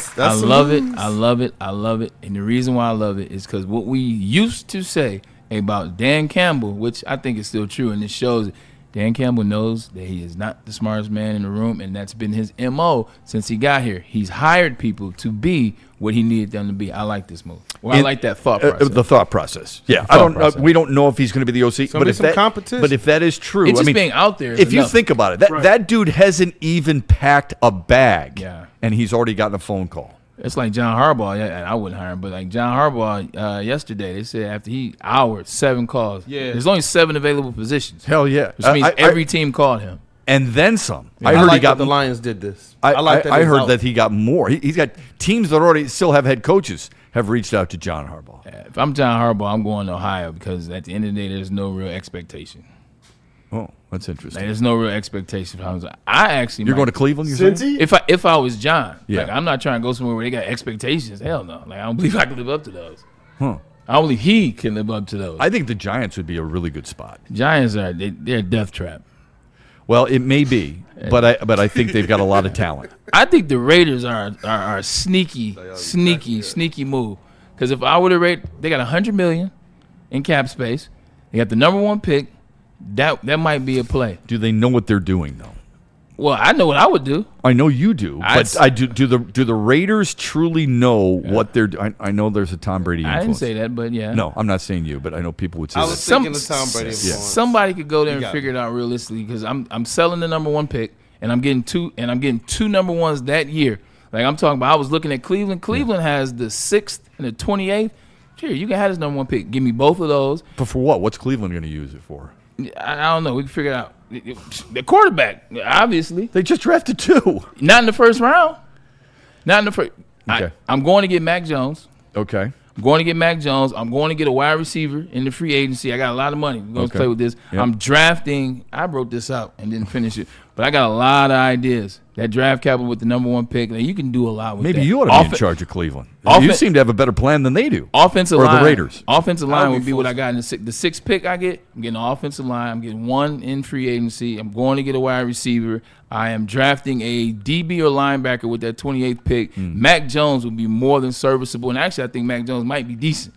love it. I love it. I love it. And the reason why I love it is because what we used to say about Dan Campbell, which I think is still true, and it shows it. Dan Campbell knows that he is not the smartest man in the room, and that's been his MO since he got here. He's hired people to be what he needed them to be. I like this move. Well, I like that thought process. The thought process. Yeah, we don't know if he's going to be the OC, but if that is true, it's just being out there. If you think about it, that dude hasn't even packed a bag, and he's already gotten a phone call. It's like John Harbaugh. I wouldn't hire him, but like John Harbaugh yesterday, they said after he houred 7 calls. Yeah, there's only 7 available positions. Hell yeah, which means every team called him. And then some. Yeah. I heard he got the Lions did this. I heard that he got more. He's got teams that already still have head coaches have reached out to John Harbaugh. Yeah, if I'm John Harbaugh, I'm going to Ohio because at the end of the day, there's no real expectation. Oh, that's interesting. Like, there's no real expectation. I actually. You're going to Cleveland? If I was John, like, I'm not trying to go somewhere where they got expectations. Hell no. Like, I don't believe I can live up to those. I don't believe he can live up to those. I think the Giants would be a really good spot. Giants they're a death trap. Well, it may be, but I think they've got a lot of talent. I think the Raiders are a sneaky move. Because if I were to rate, they got $100 million in cap space. They got the number 1 pick. That might be a play. Do they know what they're doing though? Well, I know what I would do. I know you do, but do the Raiders truly know what they're doing? I know there's a Tom Brady influence. I didn't say that, but yeah. No, I'm not saying you, but I know people would say that. I was thinking of Tom Brady influence. Somebody could go there and figure it out realistically because I'm selling the number 1 pick and I'm getting 2 number 1s that year. Like I'm talking about, I was looking at Cleveland. Cleveland has the 6th and the 28th. Here, you can have this number 1 pick. Give me both of those. But for what? What's Cleveland going to use it for? I don't know. We can figure it out. The quarterback, obviously. They just drafted 2. Not in the first round. Not in the first. Okay. I'm going to get Mac Jones. Okay. I'm going to get Mac Jones. I'm going to get a wide receiver in the free agency. I got a lot of money. We're going to play with this. Yep. I'm drafting. I wrote this out and didn't finish it. But I got a lot of ideas. That draft capital with the number 1 pick, you can do a lot with Maybe that. You ought to be in charge of Cleveland. You seem to have a better plan than they do. Offensive or line. the Raiders. Offensive line would be what I got in the 6th pick I get. I'm getting an offensive line. I'm getting 1 in free agency. I'm going to get a wide receiver. I am drafting a DB or linebacker with that 28th pick. Mac Jones would be more than serviceable. And actually, I think Mac Jones might be decent.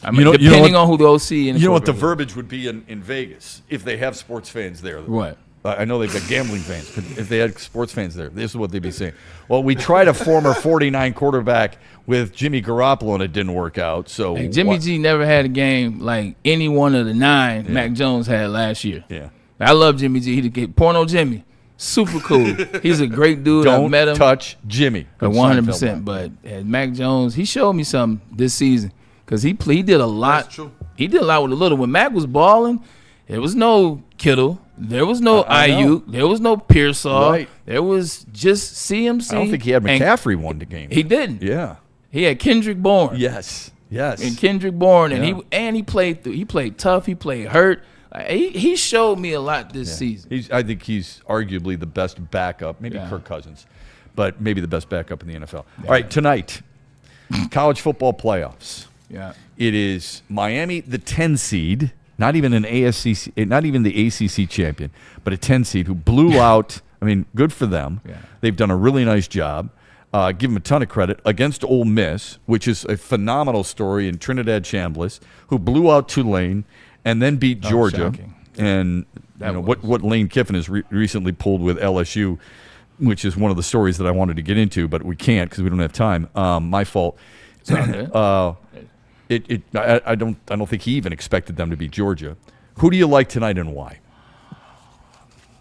I mean, depending on who the OC and you know what the verbiage would be in Vegas if they have sports fans there. What? I know they've got gambling fans, but if they had sports fans there, this is what they'd be saying. Well, we tried a former 49 quarterback with Jimmy Garoppolo, and it didn't work out. So Jimmy G never had a game like any one of the 9 Mac Jones had last year. Yeah, I love Jimmy G. He porno Jimmy, super cool. He's a great dude. I met him. Touch Jimmy. 100%. But Mac Jones, he showed me something this season because he did a lot. That's true. He did a lot with a little. When Mac was balling, there was no Kittle. There was no Ayuk. There was no Pearsall. Right. There was just CMC. I don't think he had McCaffrey won the game. He didn't. Yeah. He had Kendrick Bourne. Yes. And Kendrick Bourne, and he played through. He played tough. He played hurt. He showed me a lot this season. I think he's arguably the best backup. Maybe Kirk Cousins, but maybe the best backup in the NFL. Yeah. All right, tonight, college football playoffs. Yeah. It is Miami, the 10 seed. Not even an ASCC, not even the ACC champion, but a 10 seed who blew out. I mean, good for them. Yeah. They've done a really nice job. Give them a ton of credit against Ole Miss, which is a phenomenal story in Trinidad Chambliss, who blew out Tulane and then beat Georgia. Shocking. And what Lane Kiffin has recently pulled with LSU, which is one of the stories that I wanted to get into, but we can't because we don't have time. My fault. It's not good. I don't think he even expected them to beat Georgia. Who do you like tonight and why?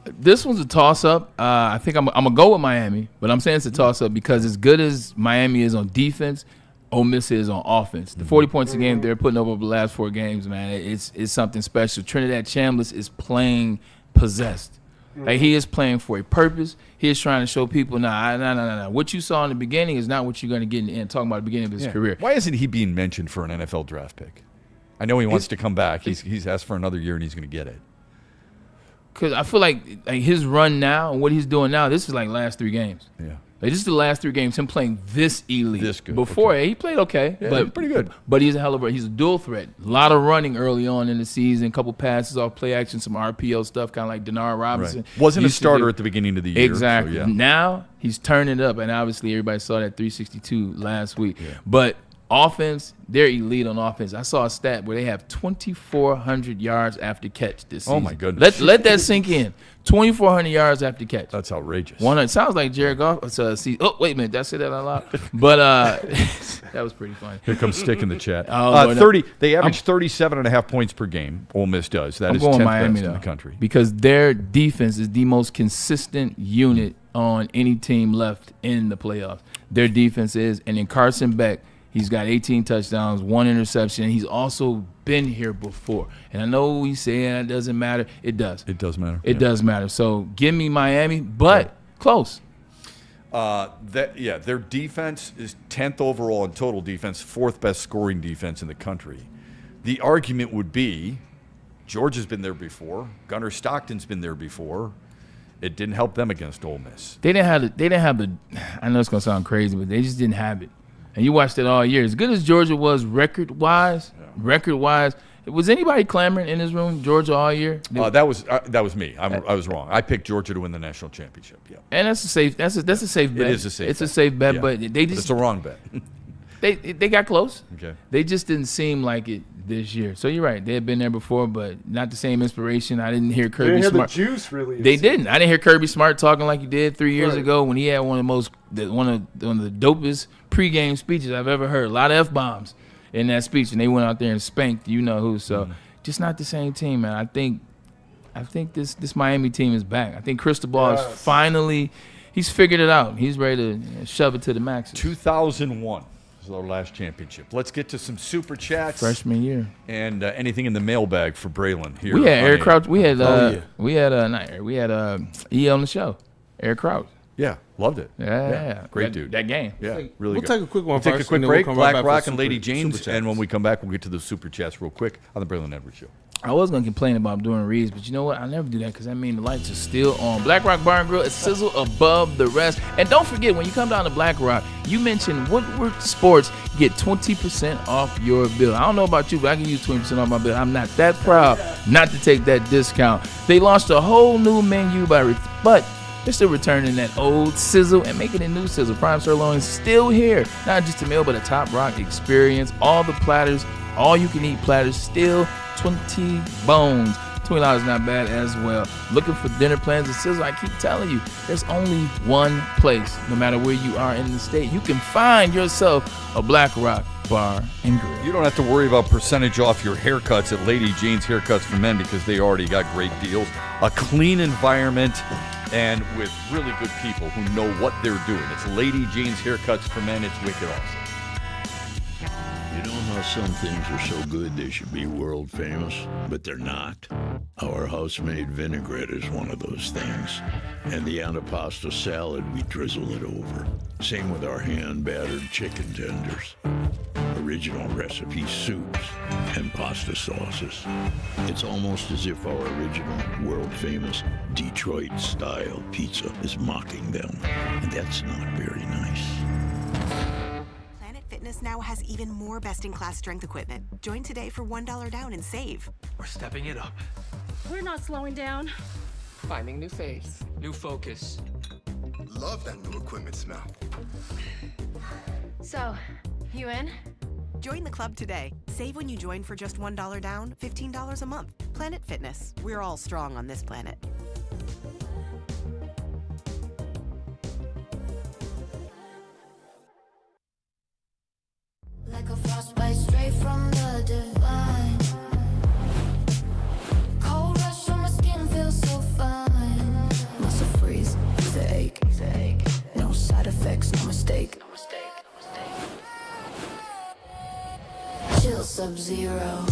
This one's a toss-up. I think I'm gonna go with Miami, but I'm saying it's a toss-up because as good as Miami is on defense, Ole Miss is on offense. The 40 points a game they're putting up over the last 4 games, man, it's something special. Trinidad Chambliss is playing possessed. Like, he is playing for a purpose. He is trying to show people, nah. What you saw in the beginning is not what you're going to get in the end. Talking about the beginning of his career. Why isn't he being mentioned for an NFL draft pick? I know he wants to come back. He's asked for another year, and he's going to get it. Because I feel like his run now and what he's doing now, this is like last 3 games. Yeah. Like, this is the last 3 games, him playing this elite. This good. Before, he played okay. Yeah, but pretty good. But he's a dual threat. A lot of running early on in the season, a couple passes off play action, some RPO stuff, kind of like Denard Robinson. Right. Wasn't a used to starter do. at the beginning of the year. Exactly. So, yeah. Now he's turning it up, and obviously everybody saw that 362 last week. Yeah. But offense, they're elite on offense. I saw a stat where they have 2,400 yards after catch this season. Oh, my goodness. Let that sink in. 2,400 yards after catch. That's outrageous. It sounds like Jared Goff. Oh, wait a minute. Did I say that out loud? But that was pretty funny. Here comes Stick in the chat. 30. They average 37.5 points per game. Ole Miss does. That I'm is going 10th Miami, best in though, the country. because their defense is the most consistent unit on any team left in the playoffs. Their defense is, and then Carson Beck, he's got 18 touchdowns, 1 interception. He's also been here before. And I know we say it doesn't matter. It does. It does matter. It does matter. So give me Miami, but close. Their defense is 10th overall in total defense, 4th best scoring defense in the country. The argument would be Georgia's been there before. Gunnar Stockton's been there before. It didn't help them against Ole Miss. They didn't have the I know it's going to sound crazy, but they just didn't have it. And you watched it all year. As good as Georgia was record-wise, was anybody clamoring in this room Georgia all year? That was me. I was wrong. I picked Georgia to win the national championship. Yeah, and that's a safe bet. It is a safe bet. It's a safe bet, Yeah. but they just it's a wrong bet. they got close. Okay. They just didn't seem like it this year. So you're right. They had been there before, but not the same inspiration. I didn't hear Kirby They didn't Smart. have the juice, really. They didn't. I didn't hear Kirby Smart talking like he did 3 years Right. ago when he had one of the dopest pregame speeches I've ever heard. A lot of F-bombs in that speech, and they went out there and spanked you know who. So just not the same team, man. I think this Miami team is back. I think Cristobal is finally he's figured it out. He's ready to shove it to the max. 2001 is our last championship. Let's get to some super chats. Freshman year. And anything in the mailbag for Braylon here. We had Eric on Crouch. We had Oh, yeah. we had E on the show. Eric Crouch. Yeah, loved it. Yeah. Great dude. That game. Yeah, really We'll good. take a quick one We'll take first, a quick and then we'll break. come right Black back for Rock super- and Lady super James, chats. and when we come back, we'll get to the super chats real quick on the Braylon Edwards Show. I was going to complain about doing reads, but you know what? I never do that because I mean the lights are still on. Black Rock Bar and Grill is sizzle above the rest. And don't forget, when you come down to Black Rock, you mention Woodward Sports, get 20% off your bill. I don't know about you, but I can use 20% off my bill. I'm not that proud not to take that discount. They launched a whole new menu, but they're still returning that old sizzle and making a new sizzle. Prime sirloin is still here. Not just a meal, but a top rock experience. All the platters, all you can eat platters, still 20 bones. $20 is not bad as well. Looking for dinner plans at Sizzle? I keep telling you, there's only one place, no matter where you are in the state. You can find yourself a Black Rock Bar and Grill. You don't have to worry about percentage off your haircuts at Lady Jane's Haircuts for Men because they already got great deals. A clean environment and with really good people who know what they're doing. It's Lady Jane's Haircuts for Men. It's wicked awesome. You know how some things are so good they should be world famous, but they're not? Our house-made vinaigrette is one of those things. And the antipasto salad, we drizzle it over. Same with our hand-battered chicken tenders. Original recipe soups and pasta sauces. It's almost as if our original world-famous Detroit-style pizza is mocking them. And that's not very nice. Fitness now has even more best-in-class strength equipment. Join today for $1 down and save. We're stepping it up. We're not slowing down. Finding new faith, new focus. Love that new equipment smell. So, you in? Join the club today. Save when you join for just $1 down, $15 a month. Planet Fitness. We're all strong on this planet. Like a frostbite straight from the divine. Cold rush on my skin feels so fine. Muscle freeze, the ache. No side effects, no mistake. Chill Sub-Zero.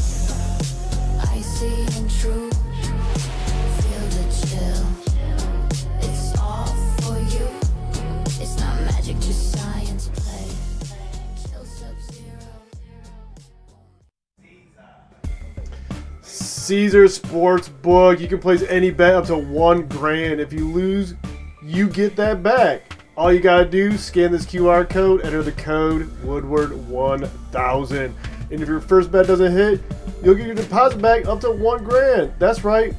Icy and true. Feel the chill. It's all for you. It's not magic, just science play. Chill Sub-Zero. Caesar Sportsbook. You can place any bet up to $1,000. If you lose, you get that back. All you gotta do, scan this QR code, enter the code Woodward1000. And if your first bet doesn't hit, you'll get your deposit back up to $1,000. That's right,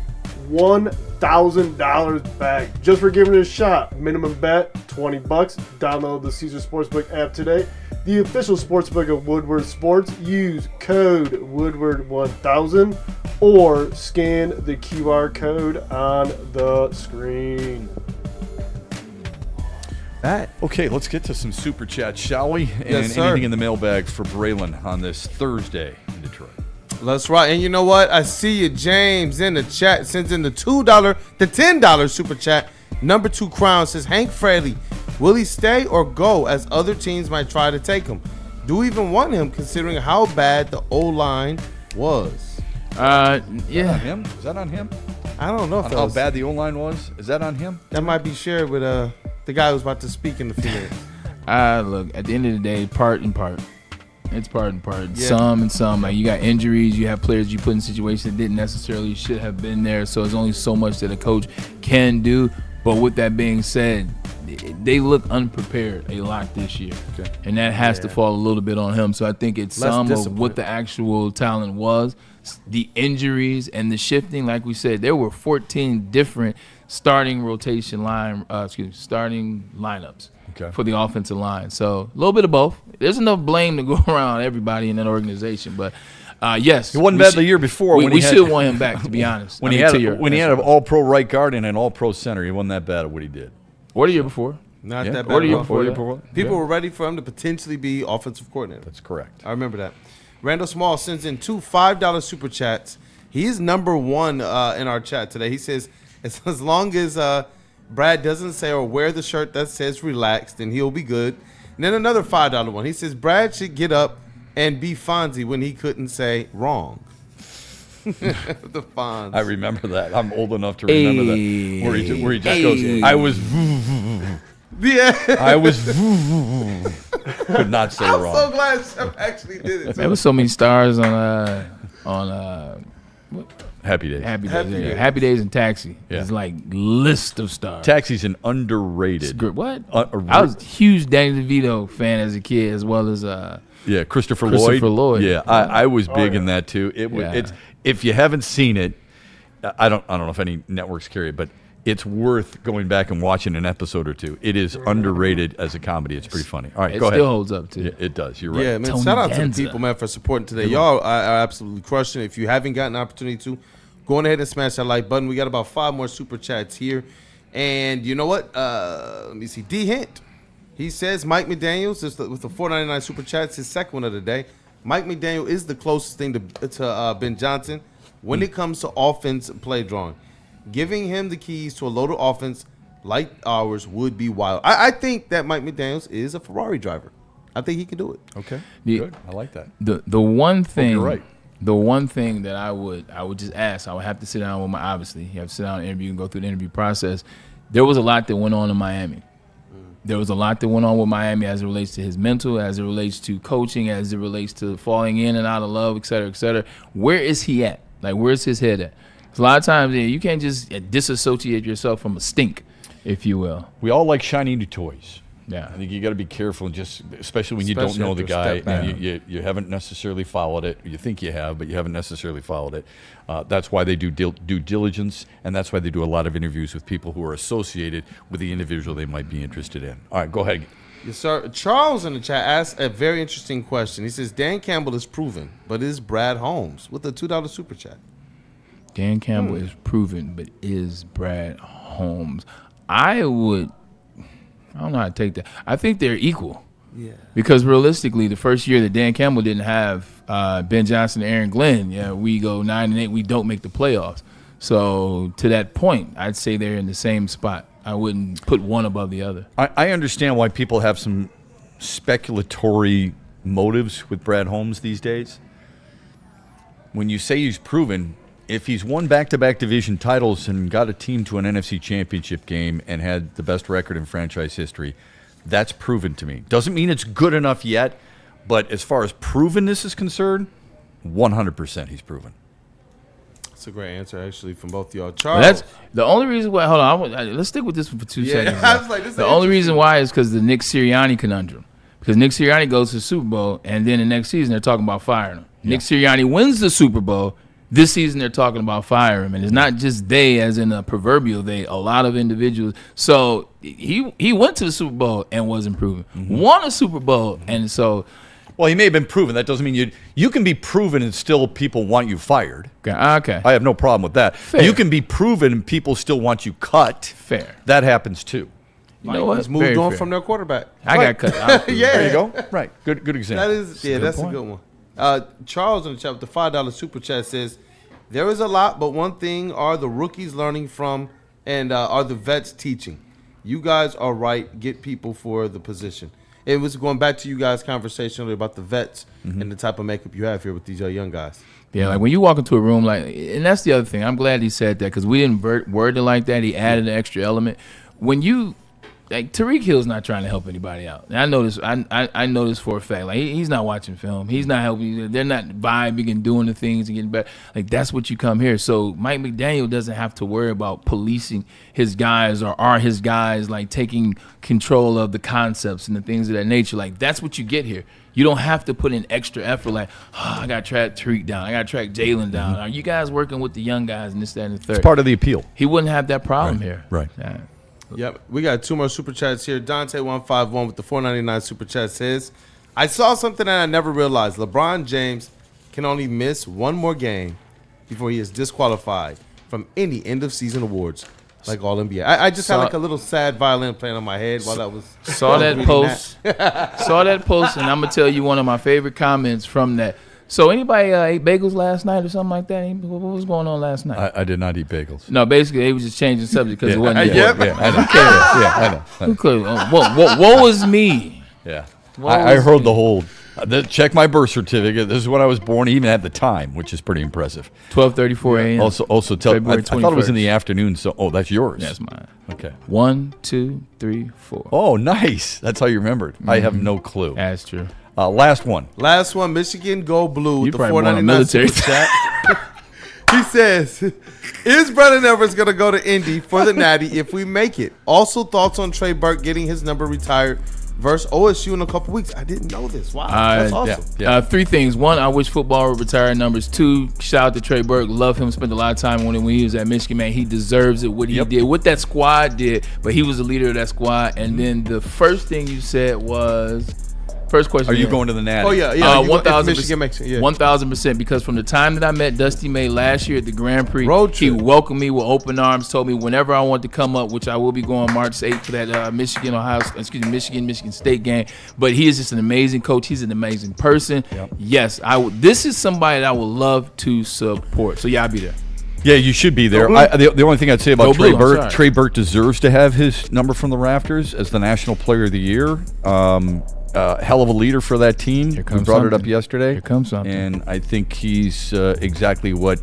$1,000 back just for giving it a shot. Minimum bet $20. Download the Caesar Sportsbook app today. The official sportsbook of Woodward Sports. Use code Woodward1000 or scan the QR code on the screen. Okay, let's get to some super chats, shall we? And Yes, sir. anything in the mailbag for Braylon on this Thursday in Detroit. That's right. And you know what? I see you, James, in the chat. Sends in the $10 super chat. Number 2 Crown says, Hank Fraley, will he stay or go as other teams might try to take him? Do we even want him considering how bad the O-line was? Yeah. Him? Is that on him? I don't know if On that how was, bad the O-line was? Is that on him? that might be shared with the guy who's about to speak in a few minutes. Look, at the end of the day, part and part. It's part and part. Yeah. Some and some. Like, you got injuries. You have players you put in situations that didn't necessarily should have been there. So there's only so much that a coach can do. But with that being said, they look unprepared a lot this year. Okay. And that has to fall a little bit on him. So I think it's Less some discipline. of what the actual talent was. The injuries and the shifting, like we said, there were 14 different starting lineups for the offensive line. So a little bit of both. There's enough blame to go around everybody in that organization. But yes, He wasn't bad the year before. We should want him back, to be honest. When he had an all-pro right guard and an all-pro center, he wasn't that bad at what he did. Or the year before. Not Yeah. that Or bad. the year at all. before, the year before. People Yeah. were ready for him to potentially be offensive coordinator. That's correct. I remember that. Randall Small sends in 2 $5 super chats. He is number 1 in our chat today. He says, as long as Brad doesn't say or wear the shirt that says relax, then he'll be good. And then another $5 one. He says, Brad should get up and be Fonzie when he couldn't say wrong. The Fonz. I remember that. I'm old enough to remember that. Where he just goes, I was... Yeah. I was... Could not say I'm wrong. so glad Shep actually did it. There was so many stars on Happy Days. Happy Days and Taxi. Yeah. It's like list of stars. Taxi's an underrated. What? I was a huge Danny DeVito fan as a kid, as well as Christopher Christopher Lloyd. Yeah, I was big in that too. It's if you haven't seen it, I don't know if any networks carry it, but it's worth going back and watching an episode or two. It is underrated as a comedy. It's pretty funny. All right, It go ahead. still holds up too. Yeah, it does. You're right. Yeah, man. Tony Shout out to the Danza. people, man, for supporting today. Y'all are absolutely crushing it. If you haven't gotten an opportunity to, go on ahead and smash that like button. We got about 5 more super chats here. And you know what? Let me see. D Hint. He says Mike McDaniels with the $4.99 super chats, his second one of the day. Mike McDaniel is the closest thing to Ben Johnson when it comes to offense play drawing. Giving him the keys to a loaded offense like ours would be wild. I think that Mike McDaniels is a Ferrari driver. I think he can do it. Okay, good. I like that. The one thing, you're right. The one thing that I would just ask, I would have to sit down with obviously you have to sit down and interview and go through the interview process. There was a lot that went on in Miami. There was a lot that went on with Miami as it relates to his mental, as it relates to coaching, as it relates to falling in and out of love, et cetera, et cetera. Where is he at? Like, where's his head at? 'Cause a lot of times you can't just disassociate yourself from a stink, if you will. We all like shiny new toys. Yeah. I think you got to be careful, especially when you don't know the guy and you haven't necessarily followed it. You think you have, but you haven't necessarily followed it. That's why they do due diligence, and that's why they do a lot of interviews with people who are associated with the individual they might be interested in. All right, go ahead. Yes, sir. Charles in the chat asked a very interesting question. He says, Dan Campbell is proven, but is Brad Holmes? With a $2 super chat. Dan Campbell is proven, but is Brad Holmes? I don't know how to take that. I think they're equal. Yeah. Because realistically, the first year that Dan Campbell didn't have Ben Johnson and Aaron Glenn, we go 9-8, we don't make the playoffs. So to that point, I'd say they're in the same spot. I wouldn't put one above the other. I understand why people have some speculatory motives with Brad Holmes these days. When you say he's proven, if he's won back-to-back division titles and got a team to an NFC championship game and had the best record in franchise history, that's proven to me. Doesn't mean it's good enough yet, but as far as provenness is concerned, 100% he's proven. That's a great answer, actually, from both of y'all. Well, Charles. that's the only reason why. Hold on, let's stick with this one for 2 seconds. I was like, this is the only reason why is because the Nick Sirianni conundrum. Because Nick Sirianni goes to the Super Bowl, and then the next season they're talking about firing him. Nick Sirianni wins the Super Bowl. This season they're talking about firing him, and it's not just they, as in a proverbial they. A lot of individuals. So he went to the Super Bowl and was improving. Won a Super Bowl, and so. Well, he may have been proven. That doesn't mean you can be proven and still people want you fired. Okay. I have no problem with that. Fair. You can be proven and people still want you cut. Fair. That happens too. You know what? He's moved on from their quarterback. I got cut out. Yeah. There you go. Right. Good example. That is, that's a good one. Charles in the chat with the $5 super chat says, there is a lot, but one thing are the rookies learning from and are the vets teaching. You guys are right. Get people for the position. It was going back to you guys' conversation earlier about the vets and the type of makeup you have here with these young guys. Yeah, like when you walk into a room, and that's the other thing. I'm glad he said that because we didn't word it like that. He added an extra element. When you, like, Tariq Hill's not trying to help anybody out. And I know this. I know this for a fact. Like he's not watching film. He's not helping. They're not vibing and doing the things and getting better. Like that's what you come here. So Mike McDaniel doesn't have to worry about policing his guys or are his guys like taking control of the concepts and the things of that nature. Like that's what you get here. You don't have to put in extra effort. Like I got to track Tariq down. I got to track Jalen down. Are you guys working with the young guys and this, that, and the third? It's part of the appeal. He wouldn't have that problem here. Right. Yeah. Yep. We got 2 more super chats here. Dante151 with the $4.99 super chat says, I saw something that I never realized. LeBron James can only miss one more game before he is disqualified from any end of season awards like all NBA. I just had like a little sad violin playing on my head while that was saw that post. Saw that post, and I'm gonna tell you one of my favorite comments from that. So anybody ate bagels last night or something like that? What was going on last night? I did not eat bagels. No, basically they was just changing the subject because it wasn't. Yep. Yeah, I know. Yeah, I know. Who could? What was me? Yeah, I heard the whole. Check my birth certificate. This is when I was born, even at the time, which is pretty impressive. 12:34 a.m. Also tell. I thought it was in the afternoon. So, that's yours. That's mine. Okay. 1, 2, 3, 4. Oh, nice. That's how you remembered. I have no clue. That's true. Last one. Michigan Go Blue with the $4.99 military chat. He says, is Braylon Edwards going to go to Indy for the Natty if we make it? Also, thoughts on Trey Burke getting his number retired versus OSU in a couple weeks. I didn't know this. Wow, that's awesome. Yeah. 3 things. 1, I wish football would retire numbers. 2, shout out to Trey Burke. Love him. Spent a lot of time on him when he was at Michigan. Man, he deserves it. What he did, what that squad did. But he was the leader of that squad. And then the first thing you said was. First question. Are you going to the Natty? Oh, yeah. 1,000%. 1,000%. Because from the time that I met Dusty May last year at the Grand Prix, he welcomed me with open arms, told me whenever I want to come up, which I will be going March 8th for that Michigan State game. But he is just an amazing coach. He's an amazing person. Yep. Yes, this is somebody that I would love to support. So, yeah, I'll be there. Yeah, you should be there. The only thing I'd say about Trey Burke deserves to have his number from the rafters as the National Player of the Year. Hell of a leader for that team. We brought it up yesterday. Here comes something. And I think he's exactly what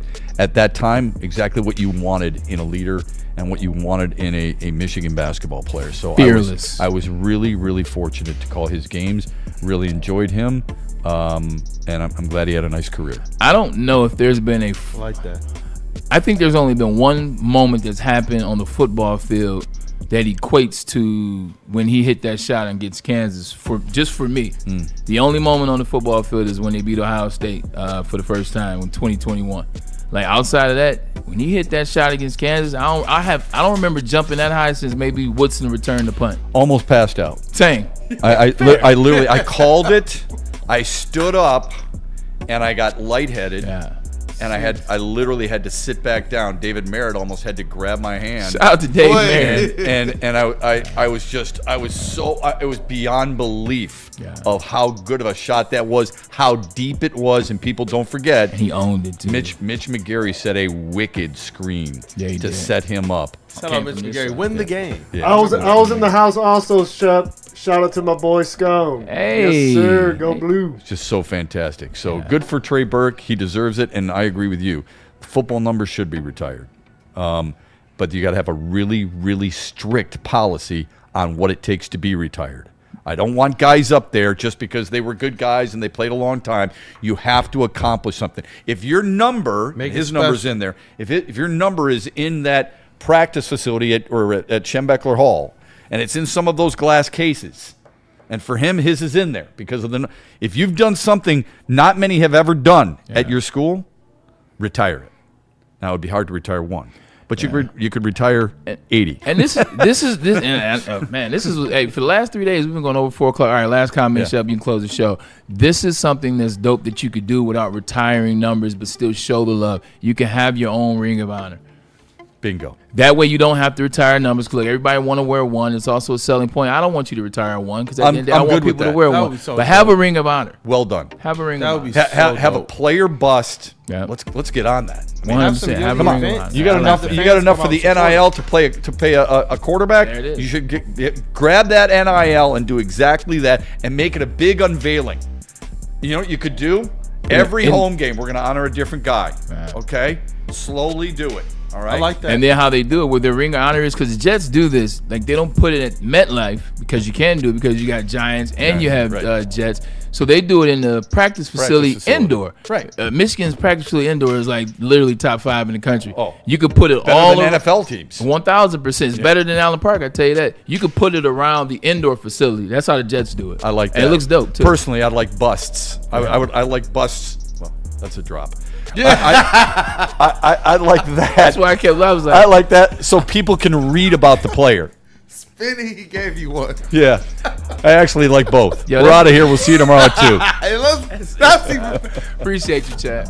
you wanted in a leader and what you wanted in a Michigan basketball player. So fearless. I was really, really fortunate to call his games. Really enjoyed him. And I'm glad he had a nice career. I don't know if there's been like that. I think there's only been one moment that's happened on the football field that equates to when he hit that shot against Kansas. For me, the only moment on the football field is when they beat Ohio State for the first time in 2021. Like outside of that, when he hit that shot against Kansas, I don't remember jumping that high since maybe Woodson returned the punt. Almost passed out. Same. I literally called it. I stood up and I got lightheaded. Yeah. And I literally had to sit back down. David Merritt almost had to grab my hand. Shout out to Dave Merritt. And it was beyond belief of how good of a shot that was, how deep it was, and people don't forget. And he owned it too. Mitch McGarry set a wicked screen to set him up. Shout out Mitch McGarry. Win the game. Yeah. I was in the house also, Shep. Shout out to my boy Scone. Hey. Yes, sir. Go Blue. It's just so fantastic. So good for Trey Burke. He deserves it, and I agree with you. Football numbers should be retired. But you got to have a really, really strict policy on what it takes to be retired. I don't want guys up there just because they were good guys and they played a long time. You have to accomplish something. If your number, his number's in there, if your number is in that practice facility at Schembechler Hall, and it's in some of those glass cases, and for him, his is in there because of if you've done something not many have ever done at your school, retire it. Now, it would be hard to retire one. But you could retire 80. And this is hey, for the last 3 days we've been going over 4 o'clock. All right, last comment, Shep, you can close the show. This is something that's dope that you could do without retiring numbers, but still show the love. You can have your own Ring of Honor. Bingo. That way you don't have to retire numbers. Look, everybody want to wear one. It's also a selling point. I don't want you to retire one because I want people to wear one. But have a Ring of Honor. Well done. Have a Ring of Honor. Have a player bust. Yeah. Let's get on that. 100%. Have a Ring of Honor. You got enough. You got enough for the NIL to pay a quarterback. There it is. You should grab that NIL and do exactly that and make it a big unveiling. You know what you could do? Every home game, we're going to honor a different guy. Okay? Slowly do it. All right. I like that. And then how they do it with their Ring of Honor is because the Jets do this. Like, they don't put it at MetLife because you can do it because you got Giants and you have Jets. So they do it in the practice facility indoor. Right. Michigan's practice facility indoor is like literally top 5 in the country. Oh. You could put it better all than over, NFL teams. 1,000%. It's better than Allen Park, I tell you that. You could put it around the indoor facility. That's how the Jets do it. I like that. And it looks dope too. Personally, I'd like busts. I like busts. Well, that's a drop. Yeah. I like that. That's why I was like, I like that so people can read about the player. Spinny, he gave you one. Yeah. I actually like both. We're out of here. We'll see you tomorrow, too. Appreciate you, Chad.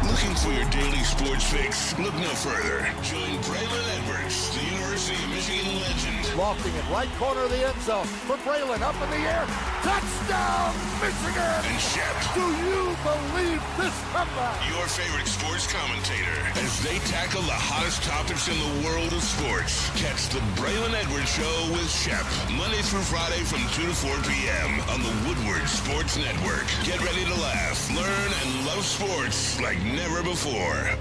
Looking for your daily sports fix? Look no further. Join Braylon Edwards, the University of Michigan legend. Lofting it right corner of the end zone for Braylon, up in the air. Touchdown, Michigan! And Shep. Do you believe this comeback? Your favorite sports commentator as they tackle the hottest topics in the world of sports. Catch the Braylon Edwards Show with Shep, Monday through Friday from 2 to 4 p.m. on the Woodward Sports Network. Get ready to laugh, learn, and love sports like never before.